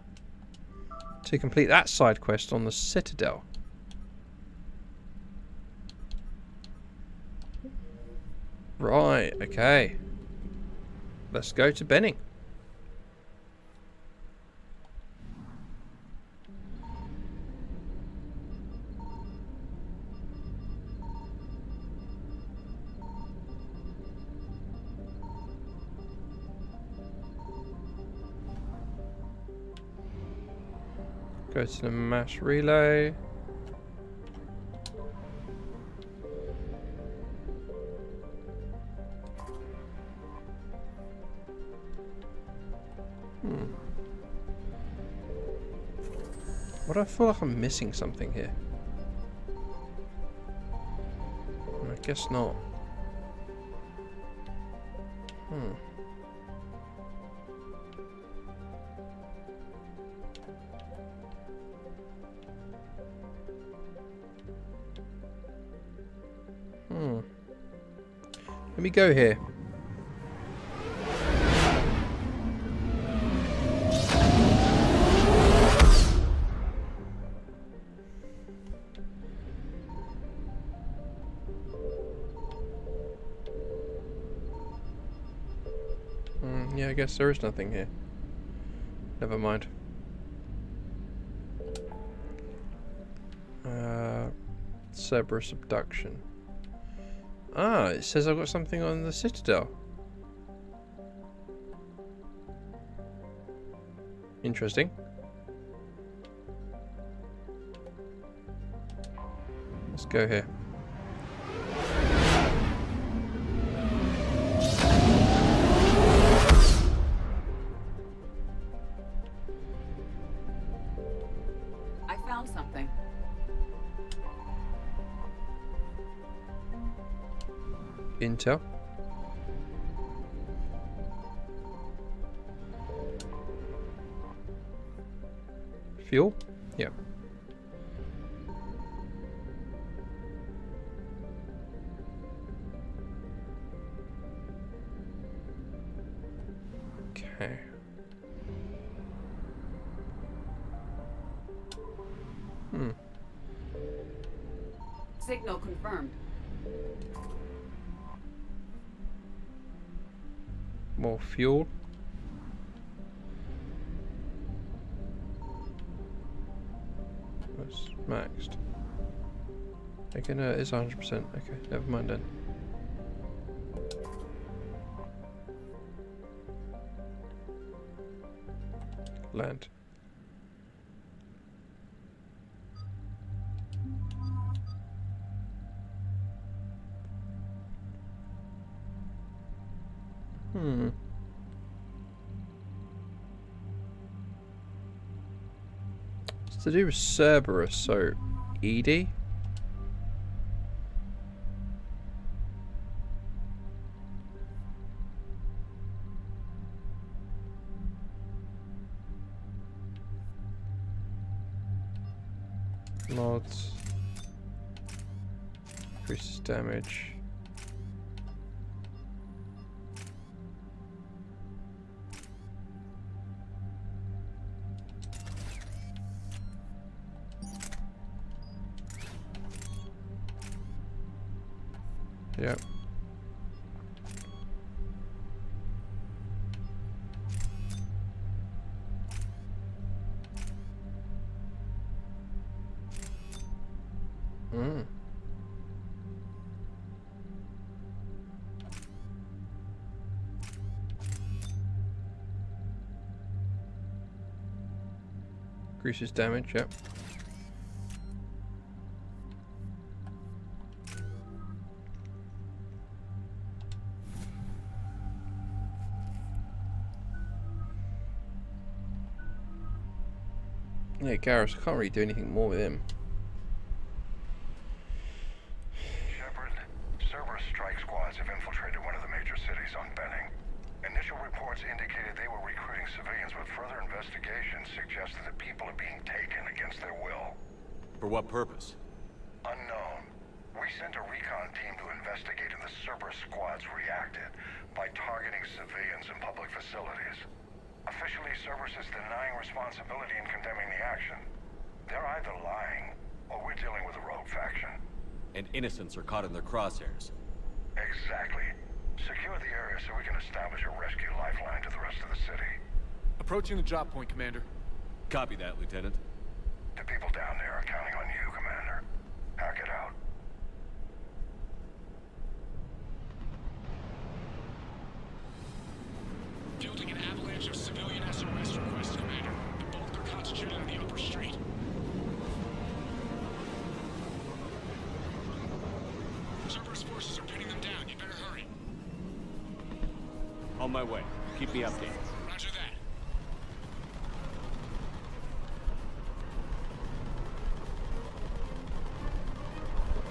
Speaker 1: to complete that side quest on the Citadel. Right, okay. Let's go to Benning. Go to the mass relay. What do I feel like I'm missing something here? I guess not. Let me go here. Yeah, I guess there is nothing here. Never mind. Cerberus abduction. Ah, it says I've got something on the Citadel. Interesting. Let's go here.
Speaker 2: I found something.
Speaker 1: Intel. Fuel? Yeah. Okay.
Speaker 2: Signal confirmed.
Speaker 1: More fuel. That's maxed. Okay, no, it's 100%. Okay, never mind then. Land. It's to do with Cerberus, so ED? Mods. Increases damage. Yep. Increases damage, yep. Yeah, Garrus, I can't really do anything more with him.
Speaker 15: Shepard, Cerberus strike squads have infiltrated one of the major cities on Benning. Initial reports indicated they were recruiting civilians, but further investigation suggested that people are being taken against their will.
Speaker 5: For what purpose?
Speaker 15: Unknown. We sent a recon team to investigate, and the Cerberus squads reacted by targeting civilians in public facilities. Officially, Cerberus is denying responsibility in condemning the action. They're either lying, or we're dealing with a rogue faction.
Speaker 5: And innocents are caught in their crosshairs.
Speaker 15: Exactly. Secure the area so we can establish a rescue lifeline to the rest of the city.
Speaker 10: Approaching the drop point, Commander.
Speaker 5: Copy that, Lieutenant.
Speaker 15: The people down there are counting on you, Commander. Hack it out.
Speaker 14: Fielding an avalanche of civilian SOS requests, Commander. The bulk are concentrated on the upper street. Cerberus forces are pinning them down. You better hurry.
Speaker 5: On my way. Keep me updated.
Speaker 14: Roger that.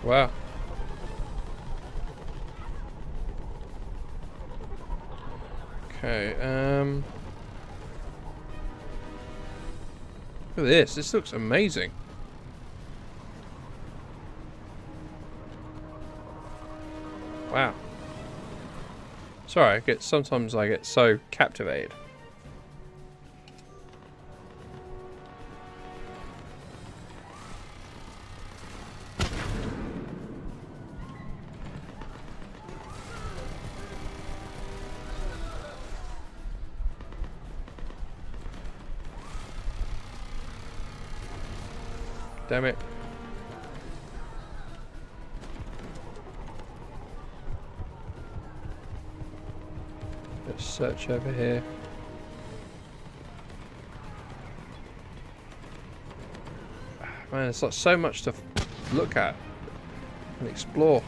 Speaker 1: Wow. Okay, look at this. This looks amazing. Wow. Sorry, sometimes I get so captivated. Damn it. Let's search over here. Man, there's like so much to look at and explore.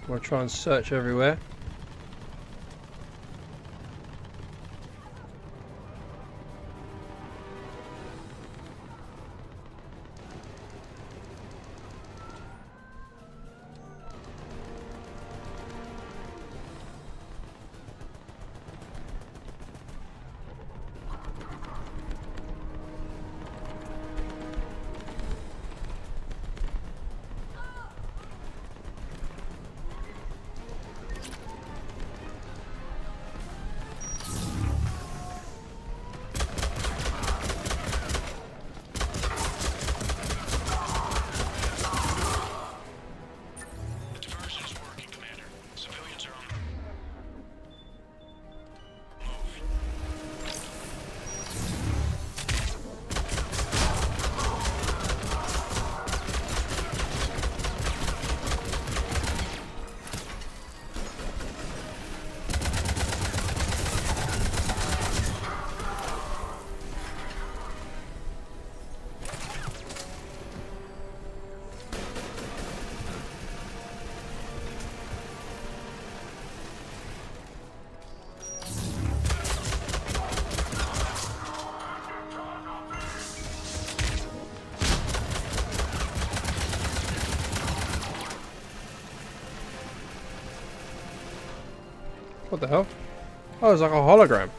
Speaker 1: I'm gonna try and search everywhere. What the hell? Oh, it's like a hologram.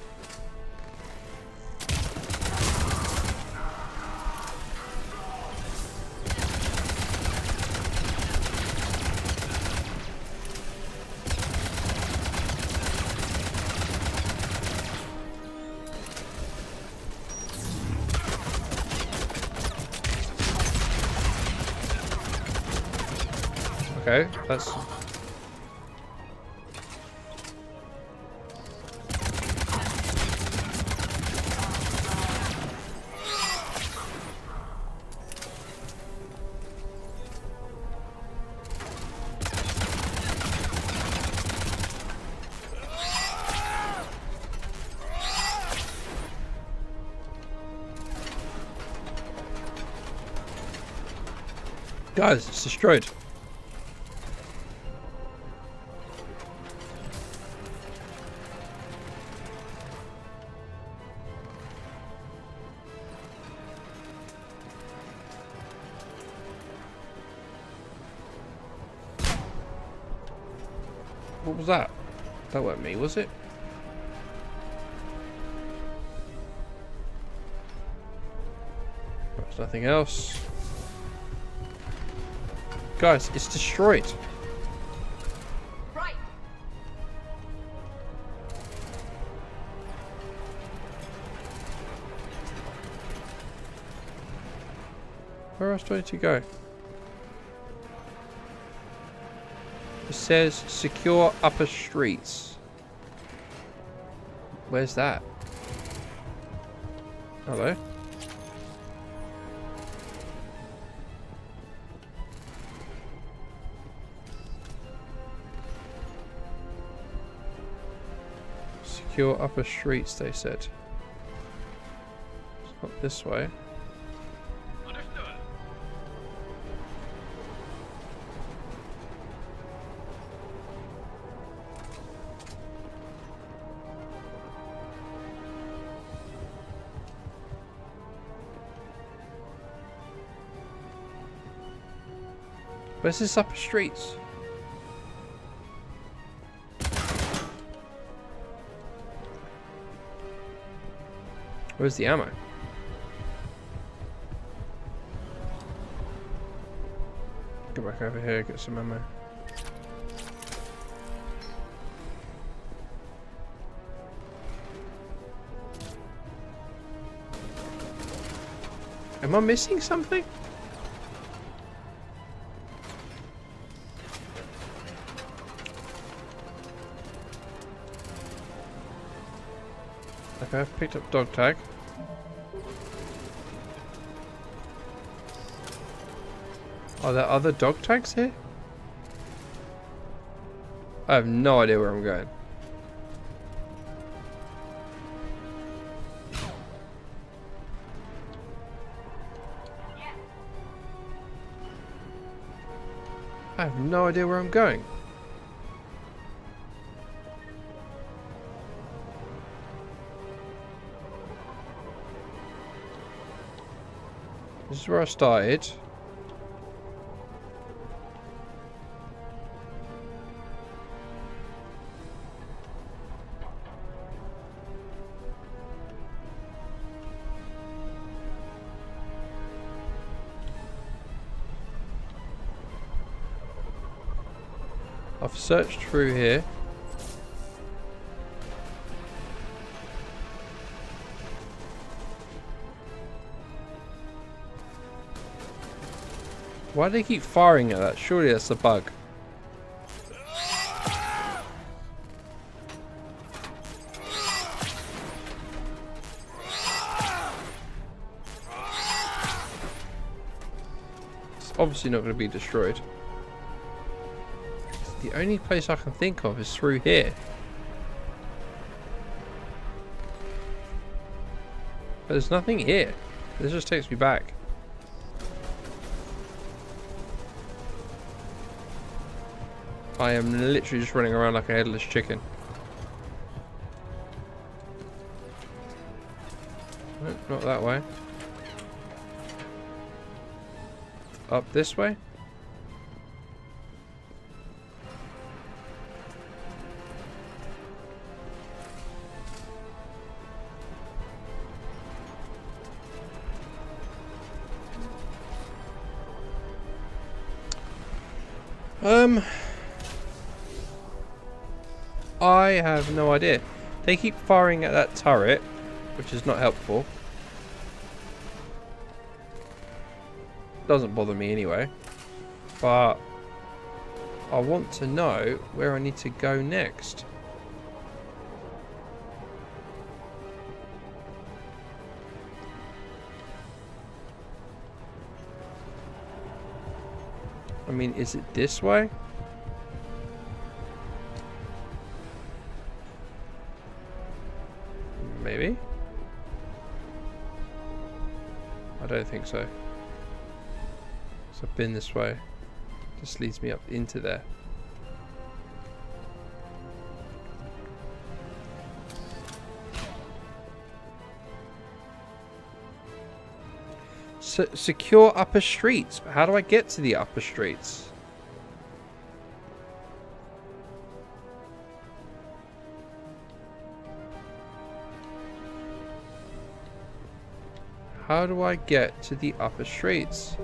Speaker 1: Okay, that's... Guys, it's destroyed. What was that? That wasn't me, was it? There's nothing else. Guys, it's destroyed.
Speaker 19: Right.
Speaker 1: Where else do I need to go? It says secure upper streets. Where's that? Hello? Secure upper streets, they said. It's not this way. Where's this upper streets? Where's the ammo? Go back over here, get some ammo. Am I missing something? Okay, I've picked up dog tag. Are there other dog tags here? I have no idea where I'm going. I have no idea where I'm going. This is where I started. I've searched through here. Why do they keep firing at that? Surely that's a bug. It's obviously not going to be destroyed. The only place I can think of is through here. But there's nothing here. This just takes me back. I am literally just running around like a headless chicken. Nope, not that way. Up this way? I have no idea. They keep firing at that turret, which is not helpful. Doesn't bother me anyway. But I want to know where I need to go next. I mean, is it this way? Maybe? I don't think so. So I've been this way. Just leads me up into there. Secure upper streets. How do I get to the upper streets? How do I get to the upper streets?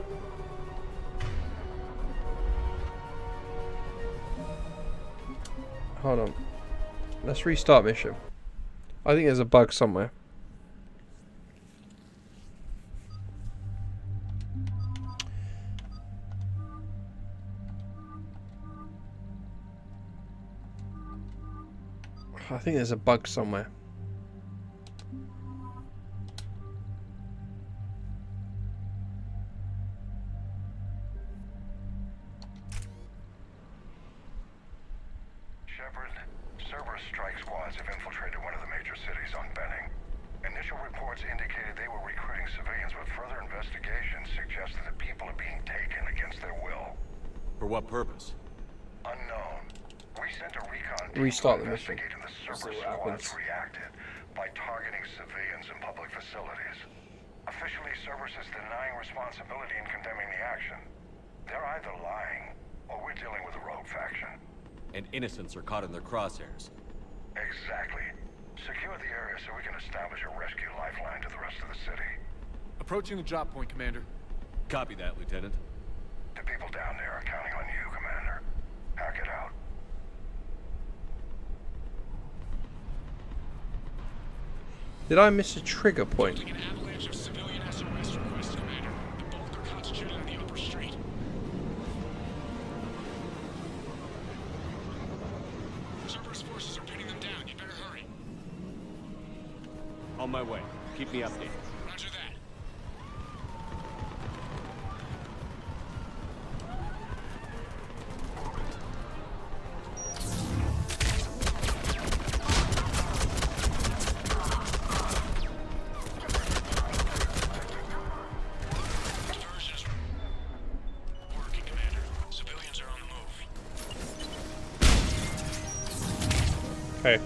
Speaker 1: Hold on. Let's restart mission. I think there's a bug somewhere. I think there's a bug somewhere.
Speaker 15: Shepard, Cerberus strike squads have infiltrated one of the major cities on Benning. Initial reports indicated they were recruiting civilians, but further investigation suggested that people are being taken against their will.
Speaker 5: For what purpose?
Speaker 15: Unknown. We sent a recon team
Speaker 1: Restart
Speaker 15: to
Speaker 1: the mission.
Speaker 15: investigate, and the
Speaker 1: See
Speaker 15: Cerberus
Speaker 1: what happens.
Speaker 15: squads reacted by targeting civilians in public facilities. Officially, Cerberus is denying responsibility and condemning the action. They're either lying, or we're dealing with a rogue faction.
Speaker 5: And innocents are caught in their crosshairs.
Speaker 15: Exactly. Secure the area so we can establish a rescue lifeline to the rest of the city.
Speaker 14: Approaching the drop point, Commander.
Speaker 5: Copy that, Lieutenant.
Speaker 15: The people down there are counting on you, Commander. Hack it out.
Speaker 1: Did I miss a trigger point?
Speaker 14: An avalanche of civilian SOS requests, Commander. The bulk are concentrated on the upper street. Cerberus forces are pinning them down. You better hurry.
Speaker 5: On my way. Keep me updated.
Speaker 14: Roger that. Working, Commander. Civilians are on the move.
Speaker 1: Okay.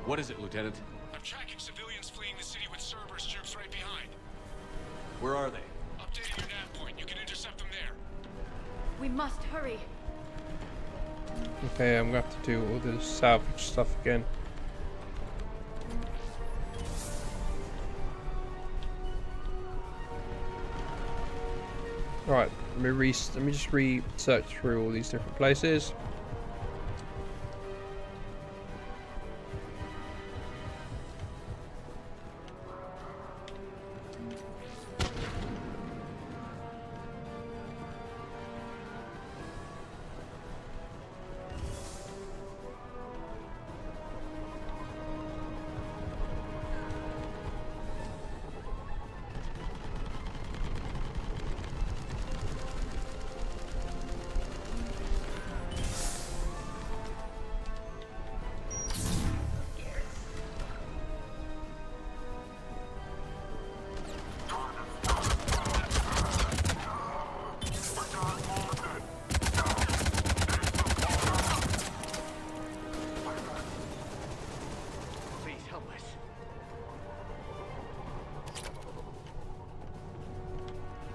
Speaker 5: What is it, Lieutenant?
Speaker 14: I'm tracking civilians fleeing the city with Cerberus troops right behind.
Speaker 5: Where are they?
Speaker 14: Updating your nav point. You can intercept them there.
Speaker 4: We must hurry.
Speaker 1: Okay, I'm gonna have to do all this salvage stuff again. Right, let me just research through all these different places.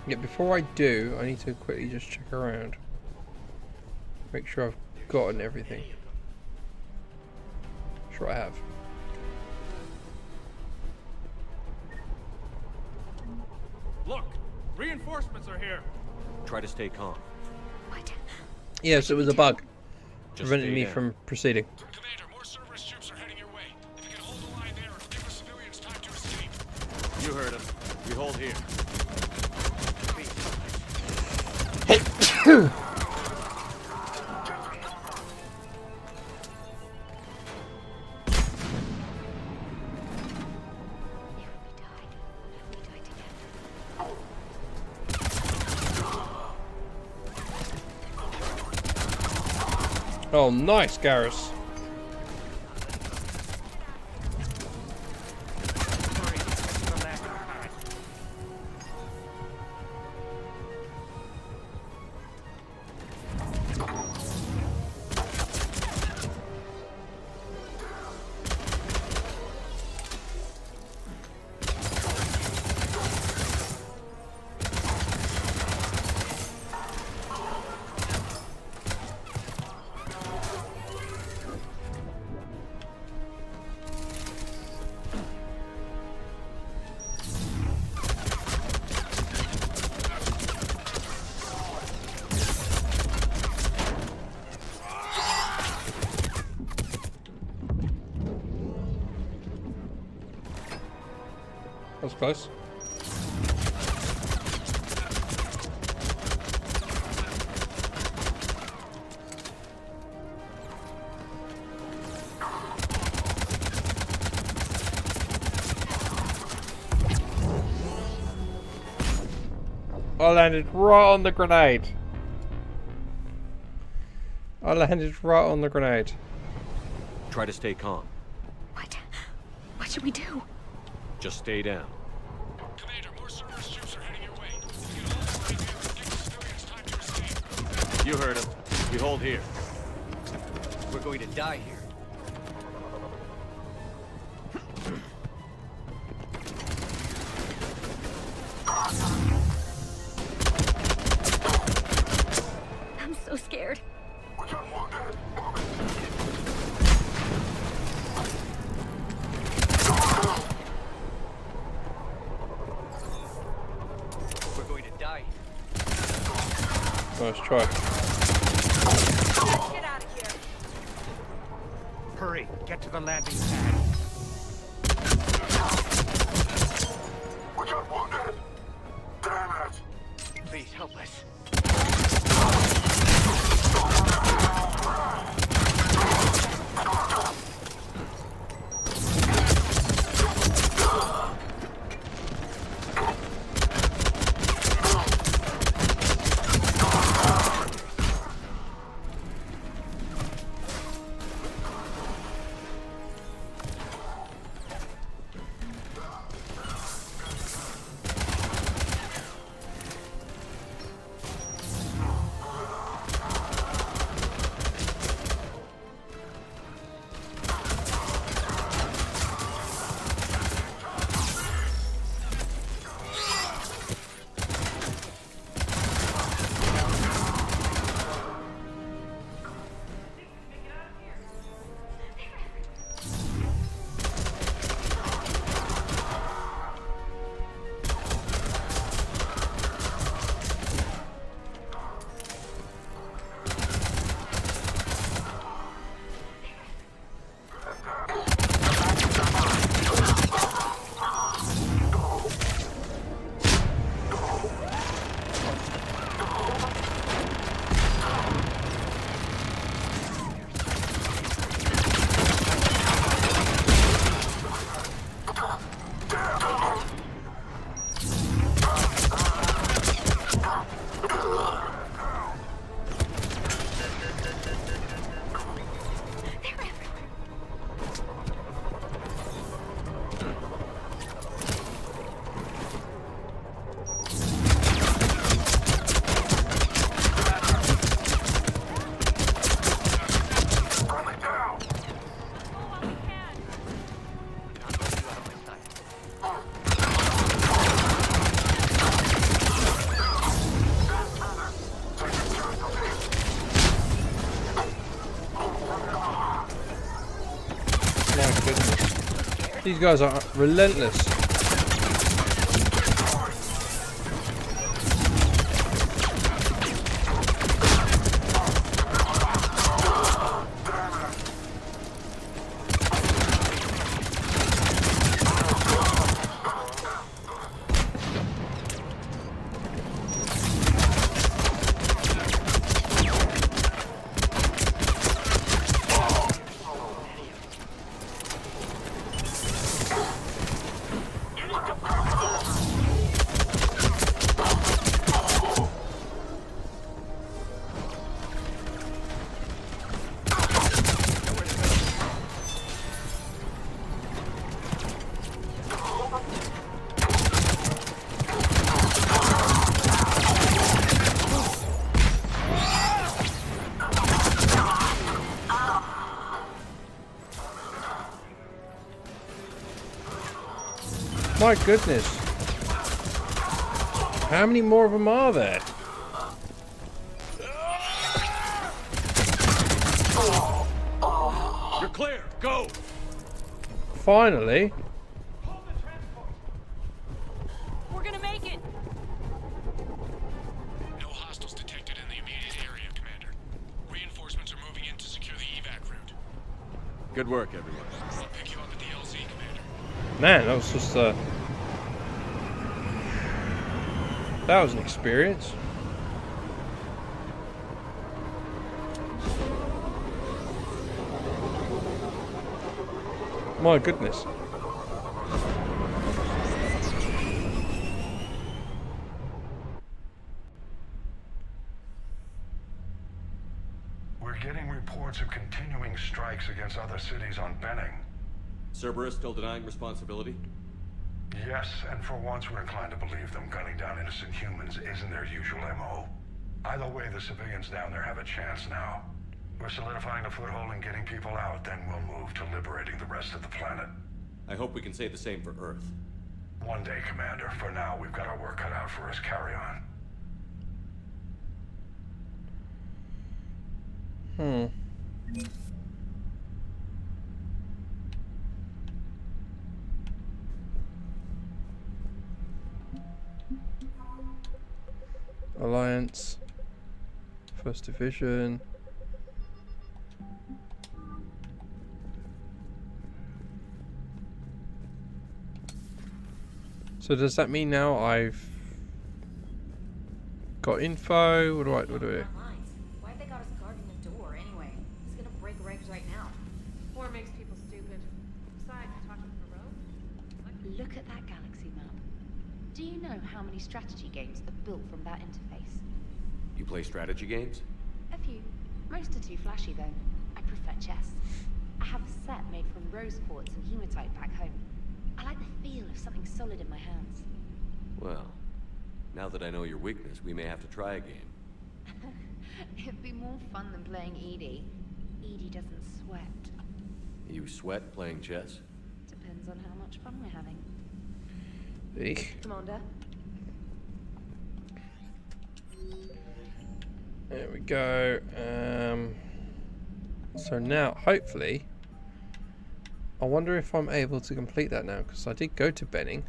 Speaker 1: Yeah, before I do, I need to quickly just check around. Make sure I've gotten everything. Sure I have.
Speaker 10: Look! Reinforcements are here!
Speaker 5: Try to stay calm.
Speaker 1: Yes, it was a bug.
Speaker 5: Just
Speaker 1: Preventing
Speaker 5: stay
Speaker 1: me
Speaker 5: down.
Speaker 1: from proceeding.
Speaker 14: Commander, more Cerberus troops are heading your way. If you can hold the line there, it'll give the civilians time to escape.
Speaker 5: You heard him. We hold here.
Speaker 1: Oh, nice, Garrus. That was close. I landed right on the grenade. I landed right on the grenade.
Speaker 8: Try to stay calm.
Speaker 18: What should we do?
Speaker 8: Just stay down.
Speaker 14: Commander, more Cerberus troops are heading your way. If you hold right here, give the civilians time to escape.
Speaker 8: You heard him. We hold here. We're going to die here.
Speaker 18: I'm so scared.
Speaker 8: We're going to die.
Speaker 1: Nice try.
Speaker 6: Get out of here.
Speaker 10: Hurry, get to the landing pad.
Speaker 9: We got wounded. Damn it.
Speaker 10: Please help us.
Speaker 1: These guys are relentless. My goodness. How many more of them are there?
Speaker 10: You're clear. Go.
Speaker 1: Finally.
Speaker 12: We're gonna make it.
Speaker 14: No hostiles detected in the immediate area, Commander. Reinforcements are moving in to secure the evac route.
Speaker 5: Good work, everyone.
Speaker 14: I'll pick you up at the LZ, Commander.
Speaker 1: Man, that was just that was an experience. My goodness.
Speaker 15: We're getting reports of continuing strikes against other cities on Benning.
Speaker 5: Cerberus still denying responsibility?
Speaker 15: Yes, and for once we're inclined to believe them. Gunning down innocent humans isn't their usual MO. Either way, the civilians down there have a chance now. We're solidifying a foothold and getting people out, then we'll move to liberating the rest of the planet.
Speaker 5: I hope we can say the same for Earth.
Speaker 15: One day, Commander. For now, we've got our work cut out for us. Carry on.
Speaker 1: Alliance. First Division. So does that mean now I've got info? What do I do?
Speaker 6: Why have they got us guarding the door anyway? It's gonna break regs right now.
Speaker 12: War makes people stupid. Besides, talking for road.
Speaker 18: Look at that galaxy map. Do you know how many strategy games are built from that interface?
Speaker 5: You play strategy games?
Speaker 18: A few. Most are too flashy though. I prefer chess. I have a set made from rose quartz and hematite back home. I like the feel of something solid in my hands.
Speaker 5: Well, now that I know your weakness, we may have to try a game.
Speaker 18: It'd be more fun than playing Edie. Edie doesn't sweat.
Speaker 5: You sweat playing chess?
Speaker 18: Depends on how much fun we're having.
Speaker 1: Eek.
Speaker 18: Commander?
Speaker 1: There we go. So now, hopefully, I wonder if I'm able to complete that now, because I did go to Benning.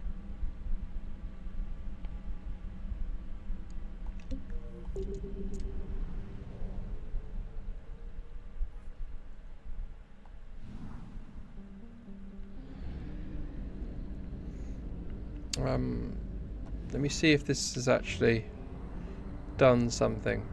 Speaker 1: Let me see if this has actually done something.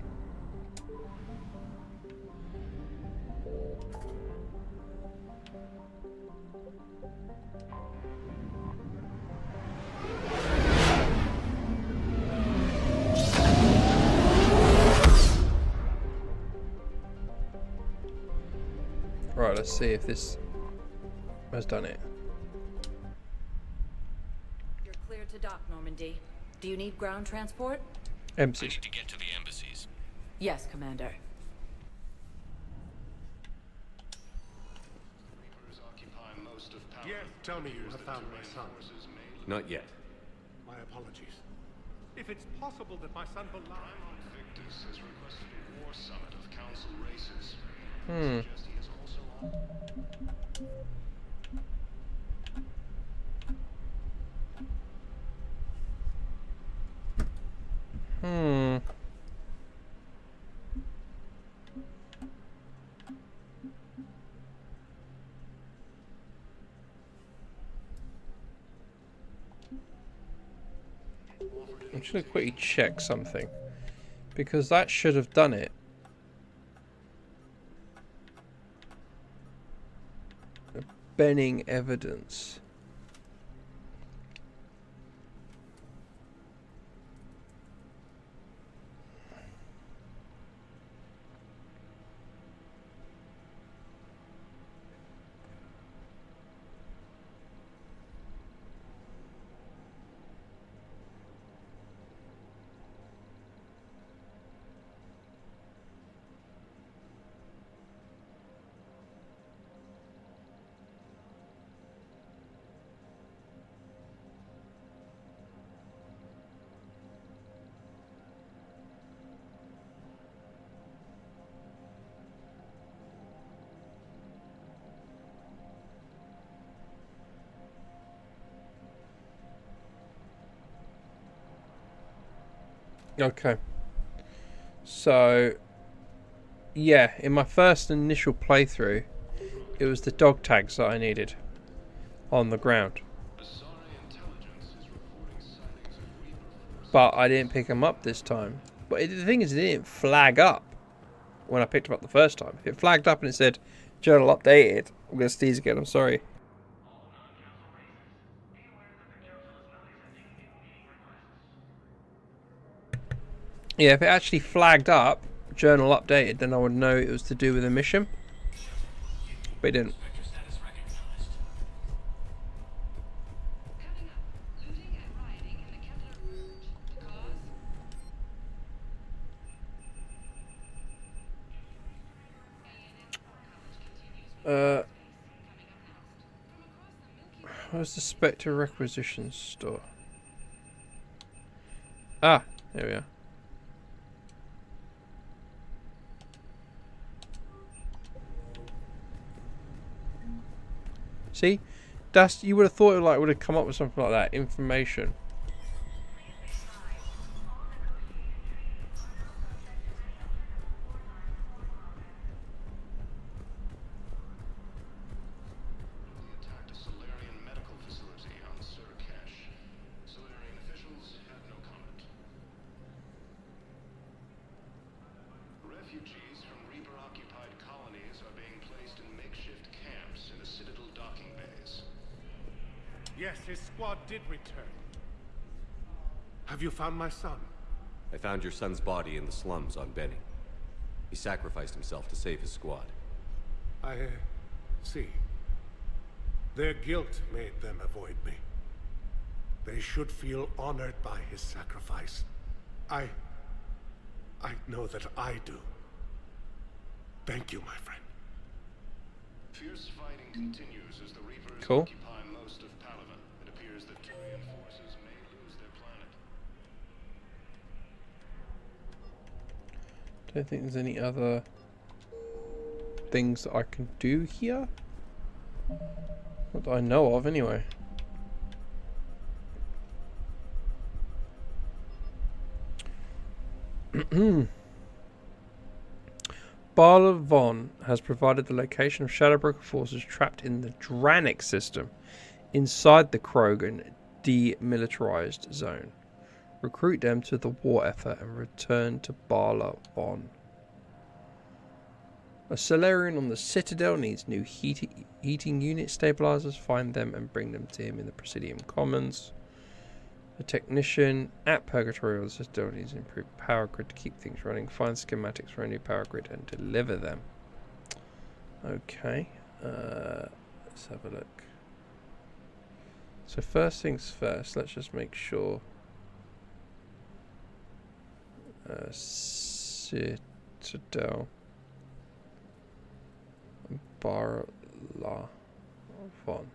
Speaker 1: Right, let's see if this has done it.
Speaker 2: You're clear to dock, Normandy. Do you need ground transport?
Speaker 1: Empty.
Speaker 14: I need to get to the embassies.
Speaker 2: Yes, Commander.
Speaker 7: Yes, tell me you have found my son.
Speaker 5: Not yet.
Speaker 7: My apologies. If it's possible that my son belongs...
Speaker 14: Victus has requested a war summit of council races.
Speaker 1: Hmm.
Speaker 14: Suggest he is also on.
Speaker 1: I'm just going to quickly check something, because that should have done it. Benning evidence. Okay. So, yeah, in my first initial playthrough, it was the dog tags that I needed on the ground. But I didn't pick them up this time. But the thing is, it didn't flag up when I picked them up the first time. If it flagged up and it said, journal updated, I'm going to sneeze again, I'm sorry. Yeah, if it actually flagged up, journal updated, then I would know it was to do with a mission. But it didn't. Where's the Spectre Requisition Store? Ah, there we are. See, that's, you would have thought it would have come up with something like that. Information.
Speaker 14: Refugees from Reaper-occupied colonies are being placed in makeshift camps in the Citadel docking bays.
Speaker 7: Yes, his squad did return. Have you found my son?
Speaker 5: I found your son's body in the slums on Benny. He sacrificed himself to save his squad.
Speaker 7: I see. Their guilt made them avoid me. They should feel honored by his sacrifice. I know that I do. Thank you, my friend.
Speaker 14: Fierce fighting continues as the Reapers
Speaker 1: Cool.
Speaker 14: occupy most of Palaven. It appears that Turian forces may lose their planet.
Speaker 1: Don't think there's any other things that I can do here. Not that I know of, anyway. Barla Von has provided the location of Shadowbroker forces trapped in the Dranic system inside the Krogan demilitarized zone. Recruit them to the war effort and return to Barla Von. A Solarian on the Citadel needs new heating unit stabilizers. Find them and bring them to him in the Presidium Commons. A technician at Purgatory on the Citadel needs improved power grid to keep things running. Find schematics for a new power grid and deliver them. Okay. Let's have a look. So first things first, let's just make sure. Citadel. Barla Von.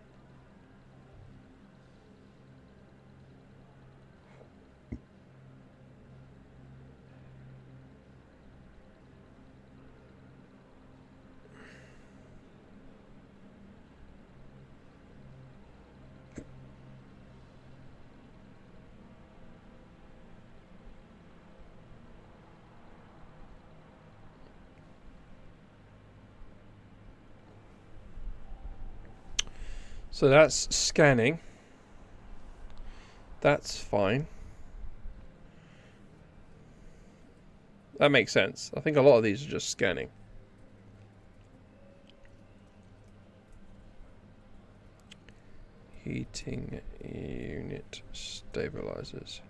Speaker 1: So that's scanning. That's fine. That makes sense. I think a lot of these are just scanning. Heating unit stabilizers.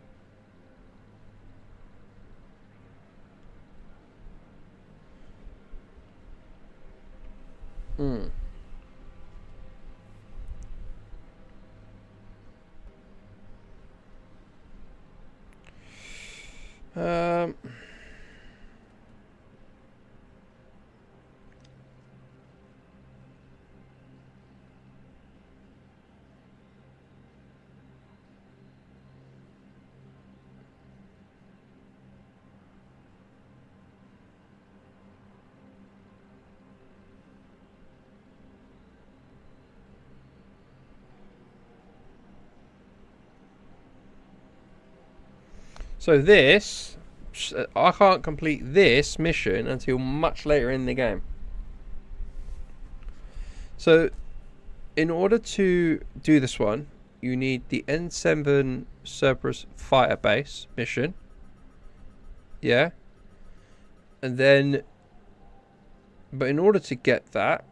Speaker 1: So this I can't complete this mission until much later in the game. So, in order to do this one, you need the N7 Cerberus fighter base mission. Yeah. And then, but in order to get that,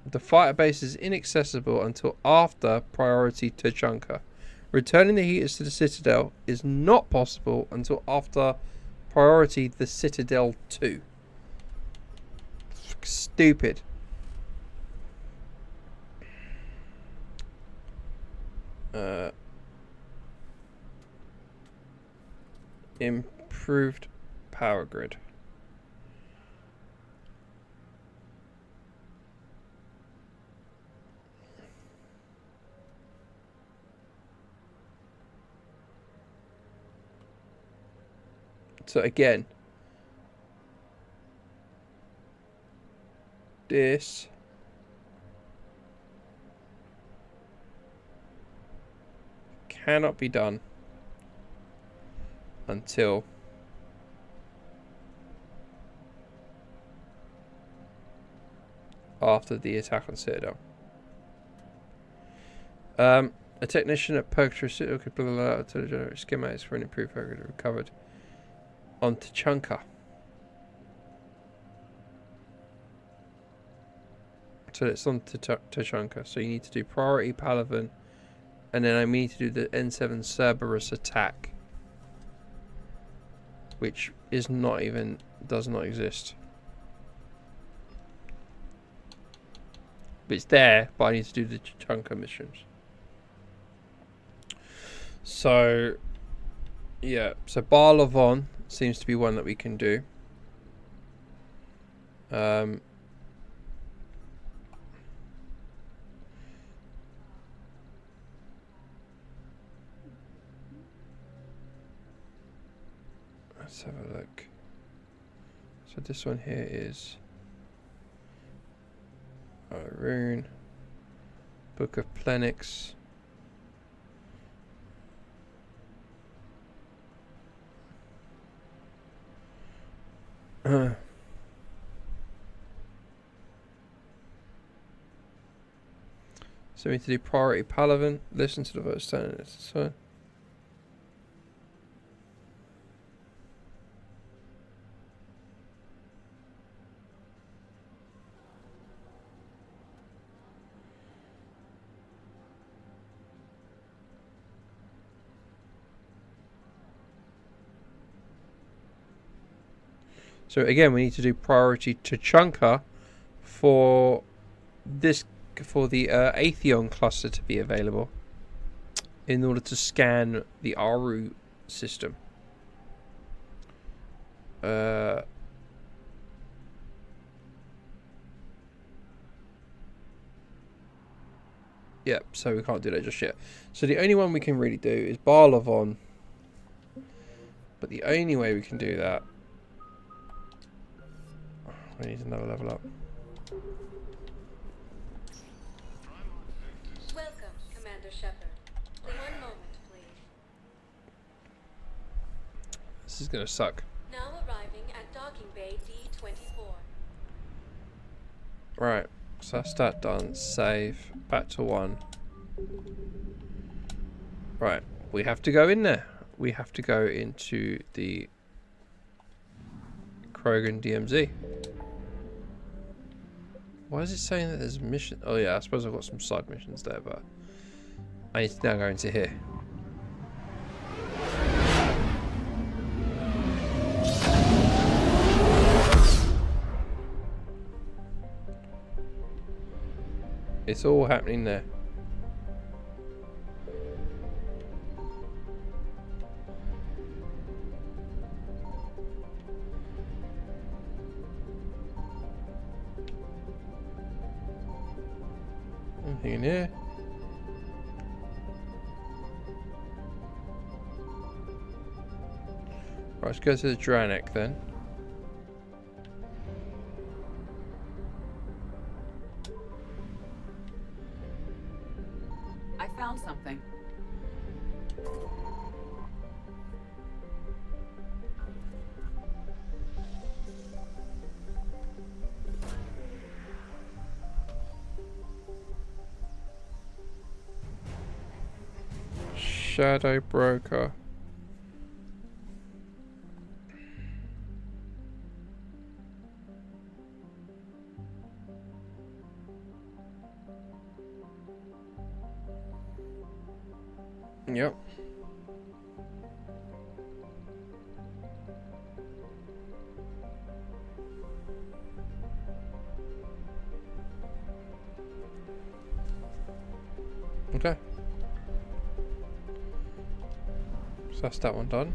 Speaker 1: the fighter base is inaccessible until after priority Tachanka. Returning the heaters to the Citadel is not possible until after priority the Citadel 2. Stupid. Improved power grid. So again, this cannot be done until after the attack on Citadel. A technician at Purgatory Citadel could blah, blah, blah, to generate schematics for an improved power grid recovered on Tachanka. So it's on Tachanka. So you need to do priority Palaven, and then I need to do the N7 Cerberus attack, which is not even, does not exist. But it's there, but I need to do the Tachanka missions. So yeah, so Barlavon seems to be one that we can do. Let's have a look. So this one here is Rune, Book of Plenix. So we need to do priority Palaven. Listen to the vote standing. So again, we need to do priority Tachanka for this, for the Atheon cluster to be available in order to scan the Aru system. Yeah, so we can't do that just yet. So the only one we can really do is Barlavon. But the only way we can do that, we need another level up.
Speaker 20: Welcome, Commander Shepard. One moment, please.
Speaker 1: This is gonna suck.
Speaker 20: Now arriving at docking bay D24.
Speaker 1: Right, so that's that done. Save. Back to 1. Right, we have to go in there. We have to go into the Krogan DMZ. Why is it saying that there's a mission? Oh yeah, I suppose I've got some side missions there, but I need to now go into here. It's all happening there. Anything in here? Right, let's go to the Dranek then.
Speaker 2: I found something.
Speaker 1: Shadow Broker. Yep. Okay. So that's that one done.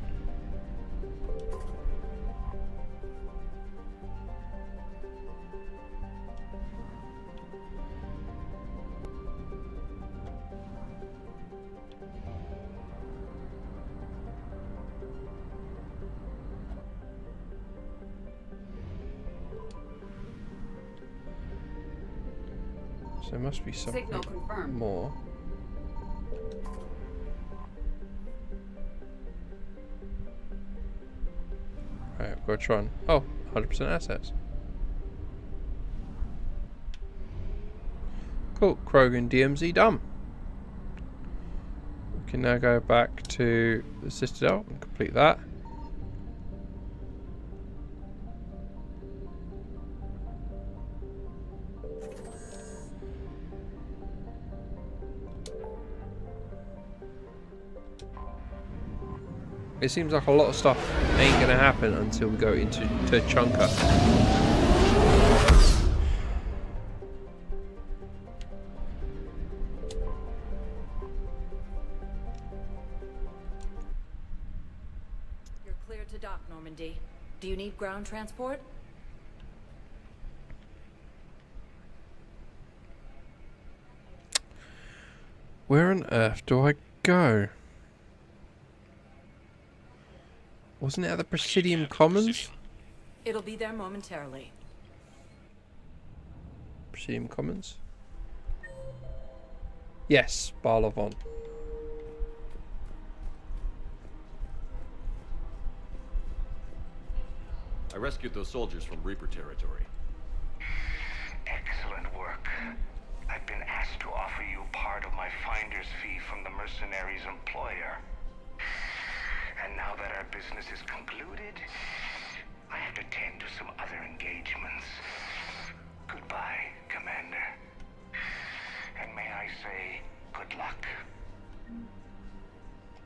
Speaker 1: So there must be something more. Right, we've got to try and... Oh, 100% assets. Cool, Krogan DMZ done. We can now go back to the Citadel and complete that. It seems like a lot of stuff ain't gonna happen until we go into Chunka.
Speaker 6: You're clear to dock, Normandy. Do you need ground transport?
Speaker 1: Where on earth do I go? Wasn't it at the Presidium Commons?
Speaker 6: It'll be there momentarily.
Speaker 1: Presidium Commons? Yes, Barlavon.
Speaker 5: I rescued those soldiers from Reaper territory.
Speaker 15: Excellent work. I've been asked to offer you part of my finder's fee from the mercenary's employer. And now that our business is concluded, I have to tend to some other engagements. Goodbye, Commander. And may I say, good luck.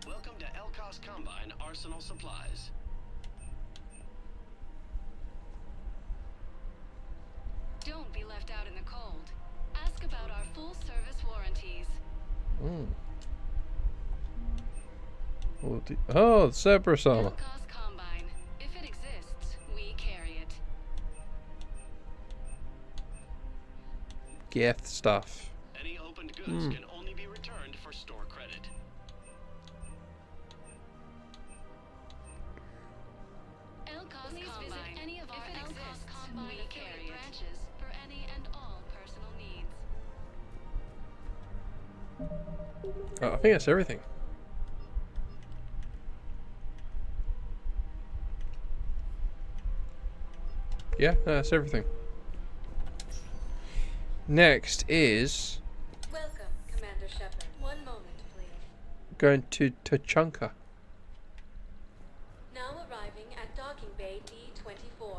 Speaker 14: Welcome to Elkos Combine Arsenal Supplies.
Speaker 19: Don't be left out in the cold. Ask about our full-service warranties.
Speaker 1: Oh, the Cerberus armor.
Speaker 19: Elkos Combine. If it exists, we carry it.
Speaker 1: Geth stuff.
Speaker 14: Any opened goods can only be returned for store credit.
Speaker 19: Elkos Combine. Visit any of our Elkos Combine affiliate branches for any and all personal needs.
Speaker 1: Oh, I think that's everything. Yeah, no, that's everything. Next is
Speaker 20: Welcome, Commander Shepard. One moment, please.
Speaker 1: going to Tachanka.
Speaker 20: Now arriving at docking bay D-24.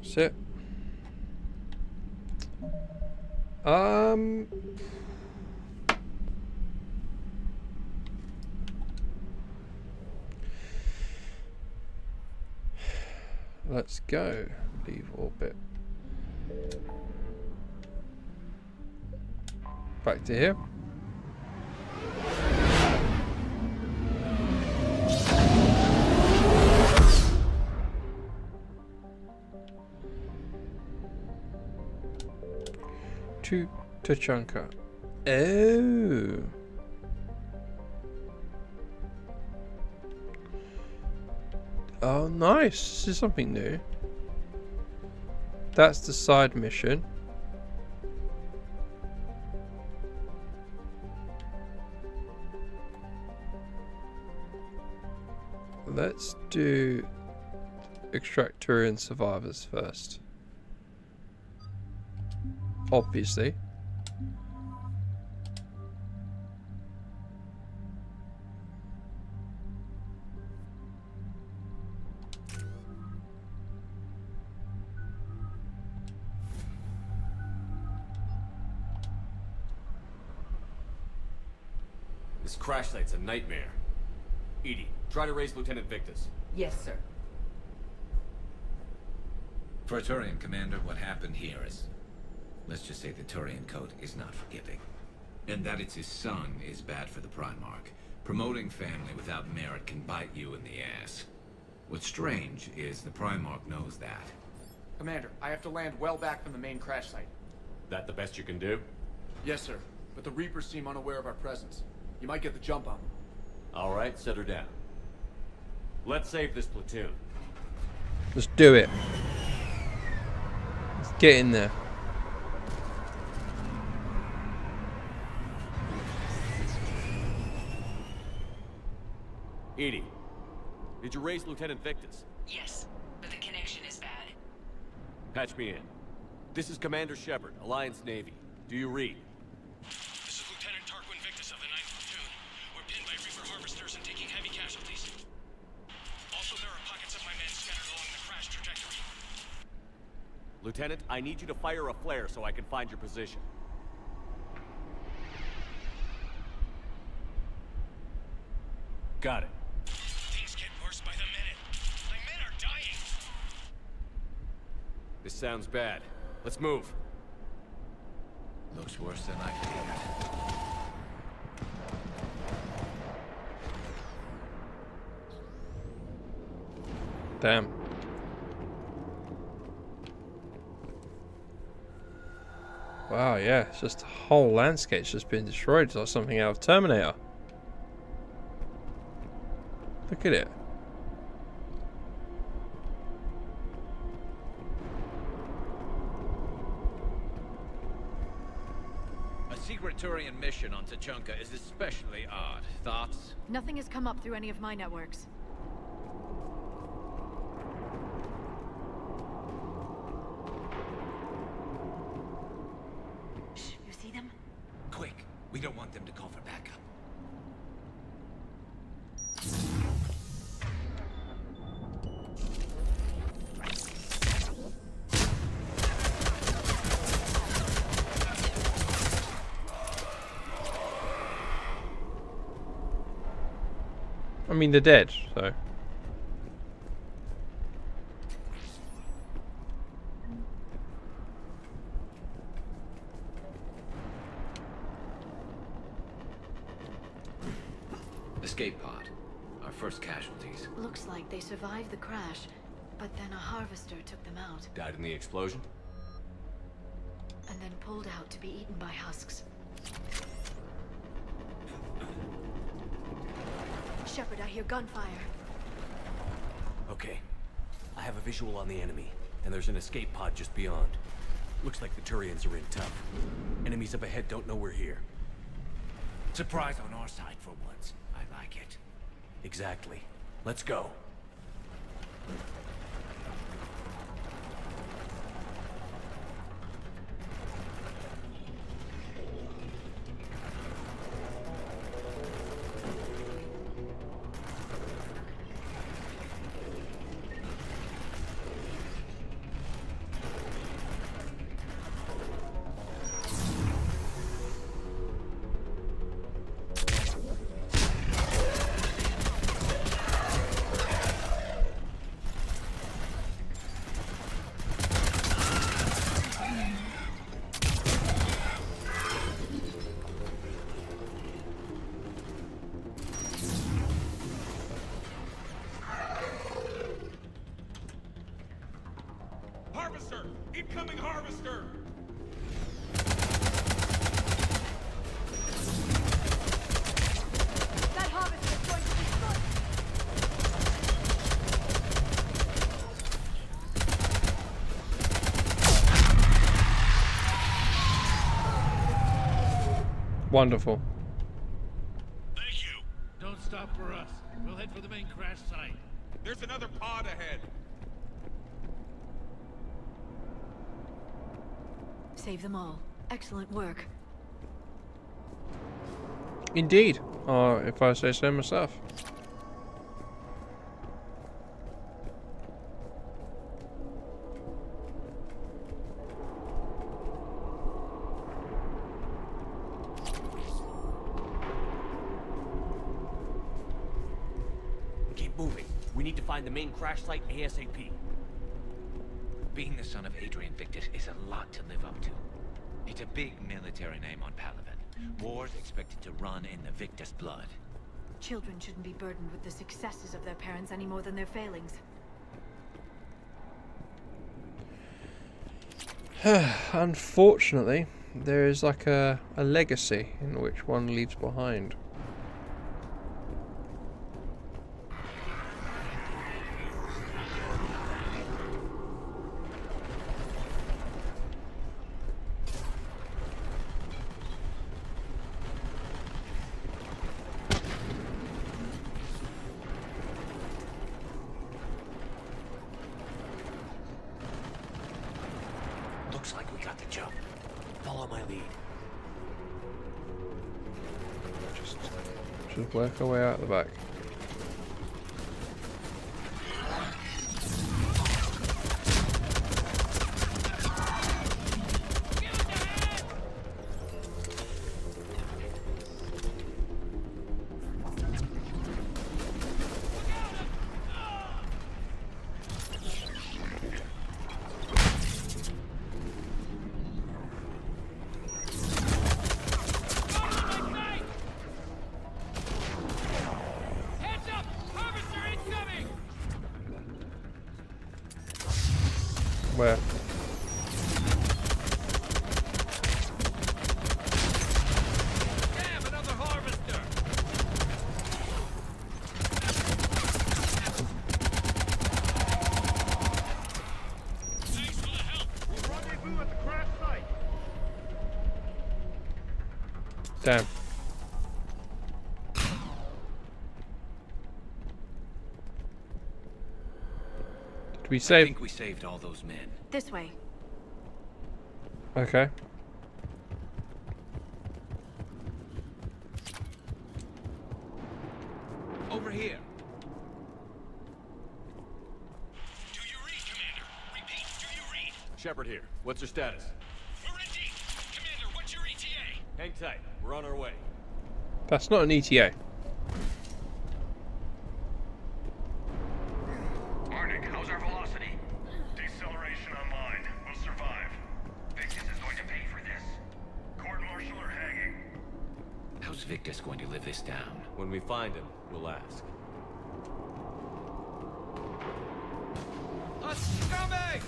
Speaker 1: Sit. Let's go. Leave orbit. Back to here. To Tachanka. Oh. Oh, nice. This is something new. That's the side mission. Let's do extract Turian survivors first. Obviously.
Speaker 5: This crash site's a nightmare. Edie, try to raise Lieutenant Victus.
Speaker 2: Yes, sir.
Speaker 3: For a Turian commander, what happened here is... let's just say the Turian code is not forgiving. And that it's his son is bad for the Primarch. Promoting family without merit can bite you in the ass. What's strange is the Primarch knows that.
Speaker 10: Commander, I have to land well back from the main crash site.
Speaker 5: That the best you can do?
Speaker 10: Yes, sir. But the Reapers seem unaware of our presence. You might get the jump on them.
Speaker 5: All right, set her down. Let's save this platoon.
Speaker 1: Let's do it. Let's get in there.
Speaker 5: Edie, did you raise Lieutenant Victus?
Speaker 2: Yes, but the connection is bad.
Speaker 5: Patch me in. This is Commander Shepard, Alliance Navy. Do you read?
Speaker 14: This is Lieutenant Tarquin Victus of the 9th Platoon. We're pinned by Reaper harvesters and taking heavy casualties. Also, there are pockets of my men scattered along the crash trajectory.
Speaker 5: Lieutenant, I need you to fire a flare so I can find your position. Got it.
Speaker 14: Things get worse by the minute. My men are dying.
Speaker 5: This sounds bad. Let's move.
Speaker 3: Looks worse than I feared.
Speaker 1: Damn. Wow, yeah, it's just the whole landscape's just been destroyed. It's like something out of Terminator. Look at it.
Speaker 3: A secret Turian mission on Tachanka is especially odd. Thoughts?
Speaker 4: Nothing has come up through any of my networks.
Speaker 2: Shh, you see them?
Speaker 3: Quick, we don't want them to call for backup.
Speaker 1: I mean, they're dead, so.
Speaker 3: Escape pod. Our first casualties.
Speaker 4: Looks like they survived the crash, but then a harvester took them out,
Speaker 5: Died in the explosion?
Speaker 4: and then pulled out to be eaten by husks. Shepard, I hear gunfire.
Speaker 5: Okay. I have a visual on the enemy, and there's an escape pod just beyond. Looks like the Turians are in tough. Enemies up ahead don't know we're here.
Speaker 3: Surprise on our side for once. I like it.
Speaker 5: Exactly. Let's go.
Speaker 14: Harvester! Incoming harvester!
Speaker 4: That harvester is going to be
Speaker 1: Wonderful.
Speaker 14: Thank you.
Speaker 3: Don't
Speaker 10: stop for us. We'll head for the main crash site.
Speaker 14: There's another pod ahead.
Speaker 4: Save them all. Excellent work.
Speaker 1: Indeed, or if I say so myself.
Speaker 10: Keep moving. We need to find the main crash site ASAP.
Speaker 3: Being the son of Adrian Victus is a lot to live up to. It's a big military name on Palaven. War's expected to run in the Victus blood.
Speaker 4: Children shouldn't be burdened with the successes of their parents any more than their failings.
Speaker 1: Unfortunately, there is like a legacy in which one leaves behind.
Speaker 10: Looks like we got the jump. Follow my lead.
Speaker 1: Just work our way out the back. Where?
Speaker 10: Damn, another harvester! Thanks for the help. We'll rendezvous at the crash site.
Speaker 1: Damn. We
Speaker 3: I
Speaker 1: saved.
Speaker 3: think we saved all those men.
Speaker 4: This way.
Speaker 1: Okay.
Speaker 10: Over here.
Speaker 14: Do you read, Commander? Repeat, do you read?
Speaker 5: Shepard here. What's your status?
Speaker 14: We're in deep. Commander, what's your ETA?
Speaker 5: Hang tight. We're on our way.
Speaker 1: That's not an ETA.
Speaker 14: Arctic, how's our velocity? Deceleration online. We'll survive. Victus is going to pay for this. Court-martial or hanging?
Speaker 3: How's Victus going to live this down?
Speaker 5: When we find him, we'll ask.
Speaker 10: A scumbag!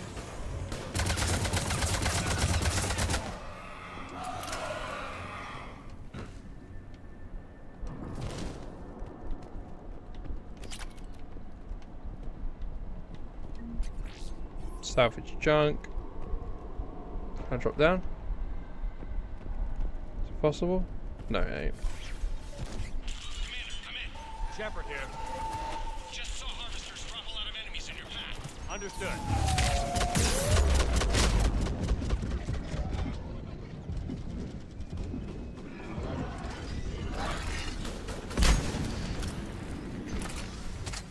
Speaker 1: Salvage junk. Can I drop down? Is it possible? No, it ain't.
Speaker 14: Commander, come in.
Speaker 5: Shepard here.
Speaker 14: Just saw harvesters drop a lot of enemies in your path.
Speaker 5: Understood.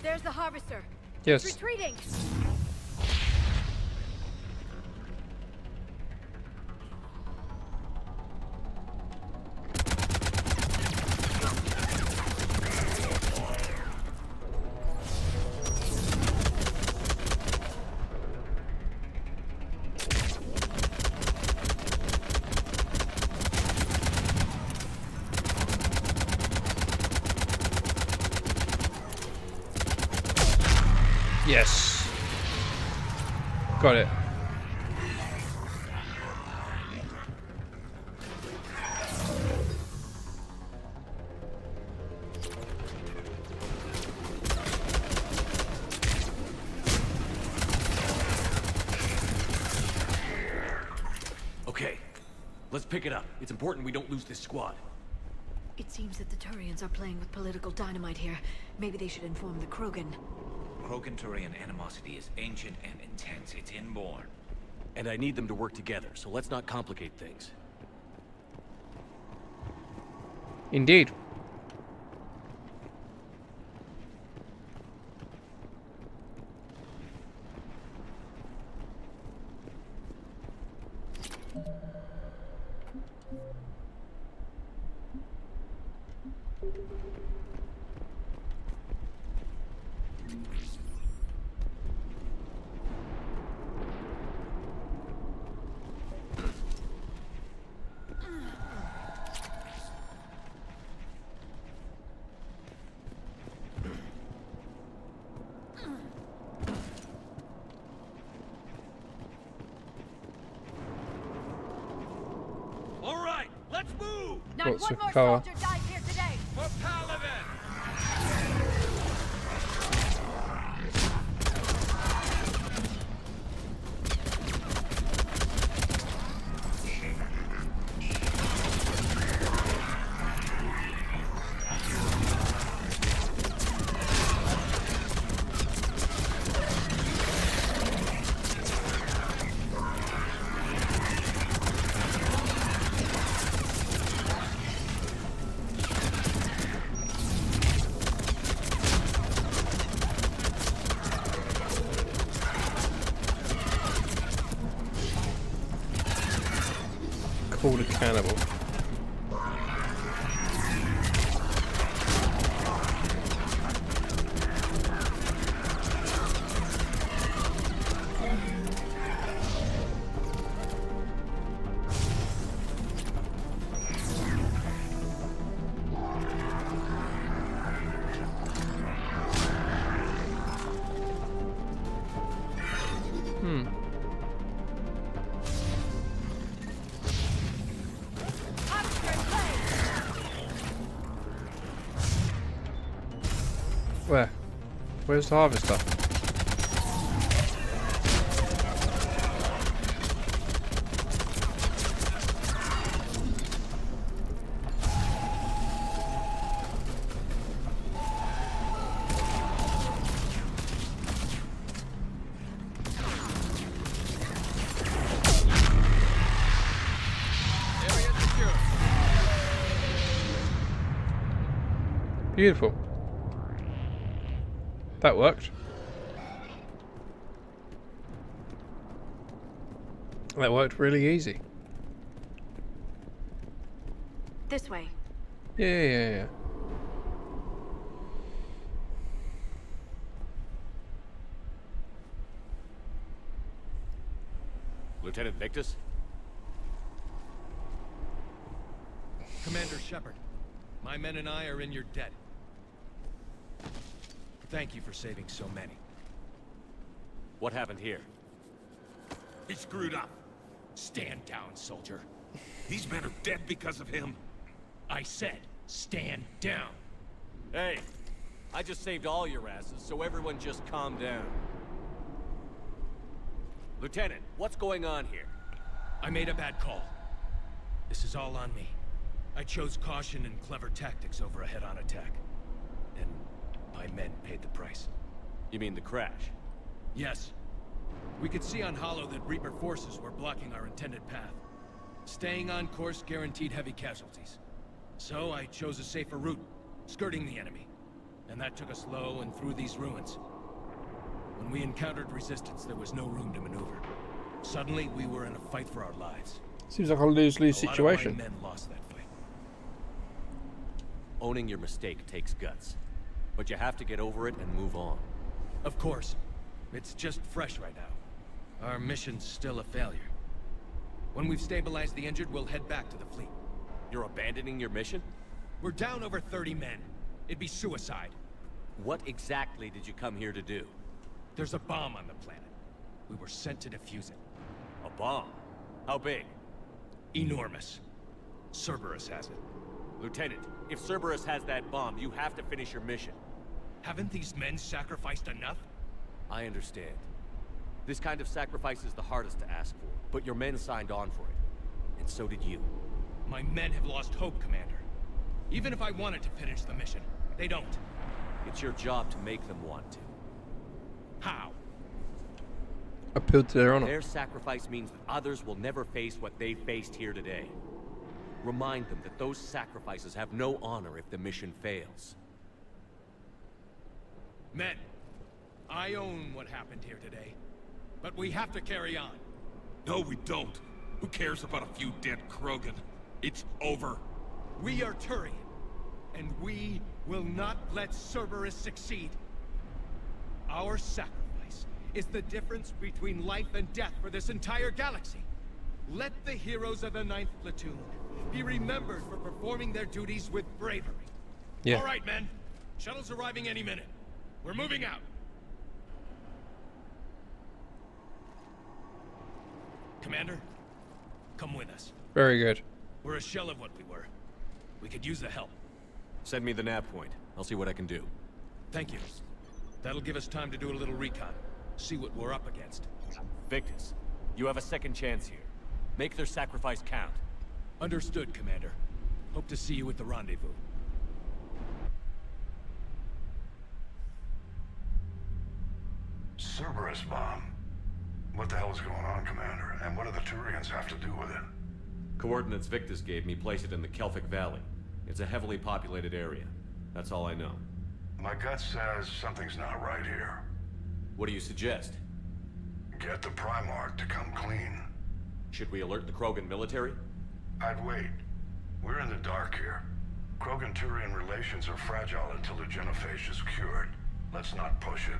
Speaker 4: There's the harvester.
Speaker 1: Yes.
Speaker 4: It's retreating.
Speaker 1: Yes. Got it.
Speaker 10: Okay, let's pick it up. It's important we don't lose this squad.
Speaker 4: It seems that the Turians are playing with political dynamite here. Maybe they should inform the Krogan.
Speaker 3: Krogan-Turian animosity is ancient and intense. It's inborn.
Speaker 10: And I need them to work together, so let's not complicate things.
Speaker 1: Indeed.
Speaker 10: All right, let's move!
Speaker 1: Not Lots one more soldier
Speaker 6: died here today.
Speaker 10: For Paladin!
Speaker 1: Called a cannibal. Where? Where's the harvester? Beautiful. That worked. That worked really easy.
Speaker 4: This way.
Speaker 1: Yeah.
Speaker 5: Lieutenant Victus?
Speaker 10: Commander Shepard, my men and I are in your debt. Thank you for saving so many.
Speaker 5: What happened here?
Speaker 14: He screwed up. Stand down, soldier. These men are dead because of him. I said, stand down.
Speaker 5: Hey, I just saved all your asses, so everyone just calm down. Lieutenant, what's going on here?
Speaker 10: I made a bad call. This is all on me. I chose caution and clever tactics over a head-on attack. And my men paid the price.
Speaker 5: You mean the crash?
Speaker 10: Yes. We could see on Hollow that Reaper forces were blocking our intended path. Staying on course guaranteed heavy casualties. So I chose a safer route, skirting the enemy. And that took us low and through these ruins. When we encountered resistance, there was no room to maneuver. Suddenly, we were in a fight for our lives.
Speaker 1: Seems like a lose-lose situation.
Speaker 10: A lot of my men lost that fight.
Speaker 5: Owning your mistake takes guts. But you have to get over it and move on.
Speaker 10: Of course. It's just fresh right now. Our mission's still a failure. When we've stabilized the injured, we'll head back to the fleet.
Speaker 5: You're abandoning your mission?
Speaker 10: We're down over 30 men. It'd be suicide.
Speaker 5: What exactly did you come here to do?
Speaker 10: There's a bomb on the planet. We were sent to defuse it.
Speaker 5: A bomb? How big?
Speaker 10: Enormous. Cerberus has it.
Speaker 5: Lieutenant, if Cerberus has that bomb, you have to finish your mission.
Speaker 10: Haven't these men sacrificed enough?
Speaker 5: I understand. This kind of sacrifice is the hardest to ask for, but your men signed on for it. And so did you.
Speaker 10: My men have lost hope, Commander. Even if I wanted to finish the mission, they don't.
Speaker 5: It's your job to make them want to.
Speaker 10: How?
Speaker 1: Appeal to their honor.
Speaker 5: Their sacrifice means that others will never face what they faced here today. Remind them that those sacrifices have no honor if the mission fails.
Speaker 10: Men, I own what happened here today. But we have to carry on.
Speaker 14: No, we don't. Who cares about a few dead Krogan? It's over.
Speaker 10: We are Turian, and we will not let Cerberus succeed. Our sacrifice is the difference between life and death for this entire galaxy. Let the heroes of the 9th Platoon be remembered for performing their duties with bravery.
Speaker 1: Yeah.
Speaker 10: All right, men. Shuttle's arriving any minute. We're moving out. Commander, come with us.
Speaker 1: Very good.
Speaker 10: We're a shell of what we were. We could use the help.
Speaker 5: Send me the nav point. I'll see what I can do.
Speaker 10: Thank you. That'll give us time to do a little recon. See what we're up against.
Speaker 5: Victus, you have a second chance here. Make their sacrifice count.
Speaker 10: Understood, Commander. Hope to see you at the rendezvous.
Speaker 15: Cerberus bomb. What the hell is going on, Commander? And what do the Turians have to do with it?
Speaker 5: Coordinates Victus gave me place it in the Kelphic Valley. It's a heavily populated area. That's all I know.
Speaker 15: My gut says something's not right here.
Speaker 5: What do you suggest?
Speaker 15: Get the Primarch to come clean.
Speaker 5: Should we alert the Krogan military?
Speaker 15: I'd wait. We're in the dark here. Krogan-Turian relations are fragile until the genophage is cured. Let's not push it.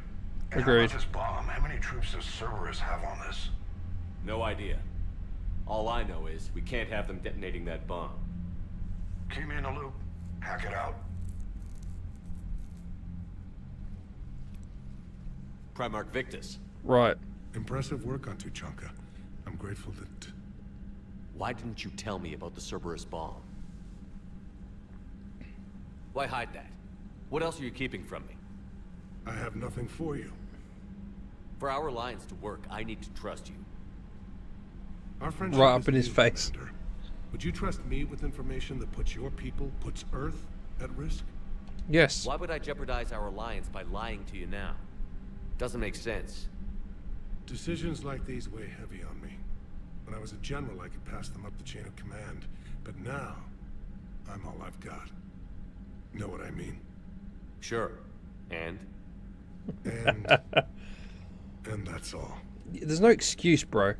Speaker 15: And
Speaker 1: Agreed.
Speaker 15: how about this bomb? How many troops does Cerberus have on this?
Speaker 5: No idea. All I know is we can't have them detonating that bomb.
Speaker 15: Keep me in the loop. Hack it out.
Speaker 5: Primarch Victus.
Speaker 1: Right.
Speaker 7: Impressive work on Tuchanka. I'm grateful that...
Speaker 5: Why didn't you tell me about the Cerberus bomb? Why hide that? What else are you keeping from me?
Speaker 7: I have nothing for you.
Speaker 5: For our alliance to work, I need to trust you.
Speaker 7: Our friendship
Speaker 1: Right up
Speaker 7: is
Speaker 1: in his
Speaker 7: new,
Speaker 1: face.
Speaker 7: Commander. Would you trust me with information that puts your people, puts Earth at risk?
Speaker 1: Yes.
Speaker 5: Why would I jeopardize our alliance by lying to you now? Doesn't make sense.
Speaker 7: Decisions like these weigh heavy on me. When I was a general, I could pass them up the chain of command. But now, I'm all I've got. Know what I mean?
Speaker 5: Sure. And?
Speaker 7: And that's all.
Speaker 1: There's no excuse, bro.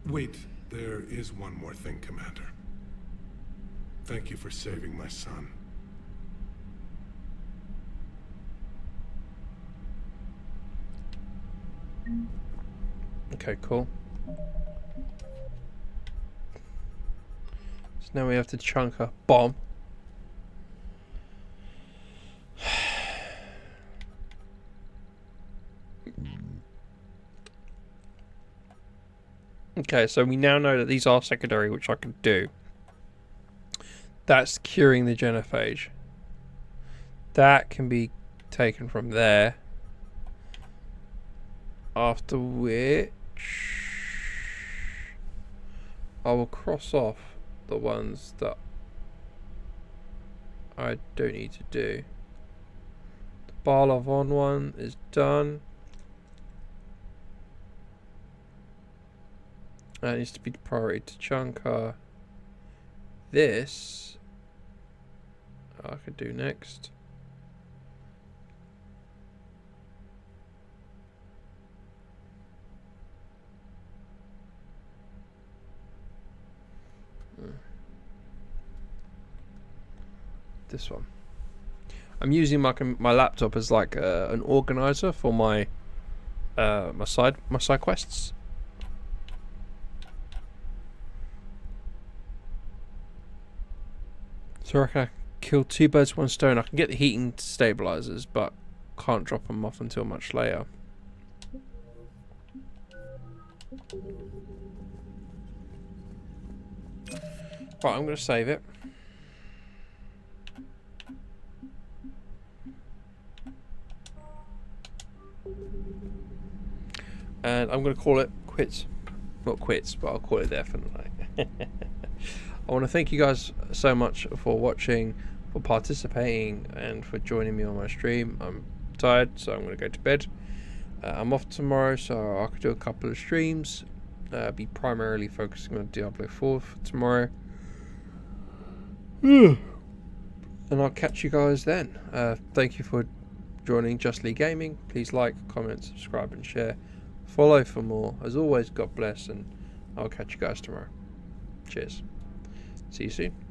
Speaker 7: Wait, there is one more thing, Commander. Thank you for saving my son.
Speaker 1: Okay, cool. So now we have to chunk a bomb. Okay, so we now know that these are secondary, which I can do. That's curing the genophage. That can be taken from there. After which I will cross off the ones that I don't need to do. The Barlavon one is done. That needs to be priority to Chunker. This I could do next. This one. I'm using my laptop as like an organizer for my my side quests. So I reckon I kill 2 birds, 1 stone. I can get the heating stabilizers, but can't drop them off until much later. Right, I'm going to save it. And I'm going to call it quits. Not quits, but I'll call it there for tonight. I want to thank you guys so much for watching, for participating, and for joining me on my stream. I'm tired, so I'm going to go to bed. I'm off tomorrow, so I could do a couple of streams. Be primarily focusing on Diablo 4 for tomorrow. And I'll catch you guys then. Thank you for joining JustLeeGaming. Please like, comment, subscribe, and share. Follow for more. As always, God bless, and I'll catch you guys tomorrow. Cheers. See you soon.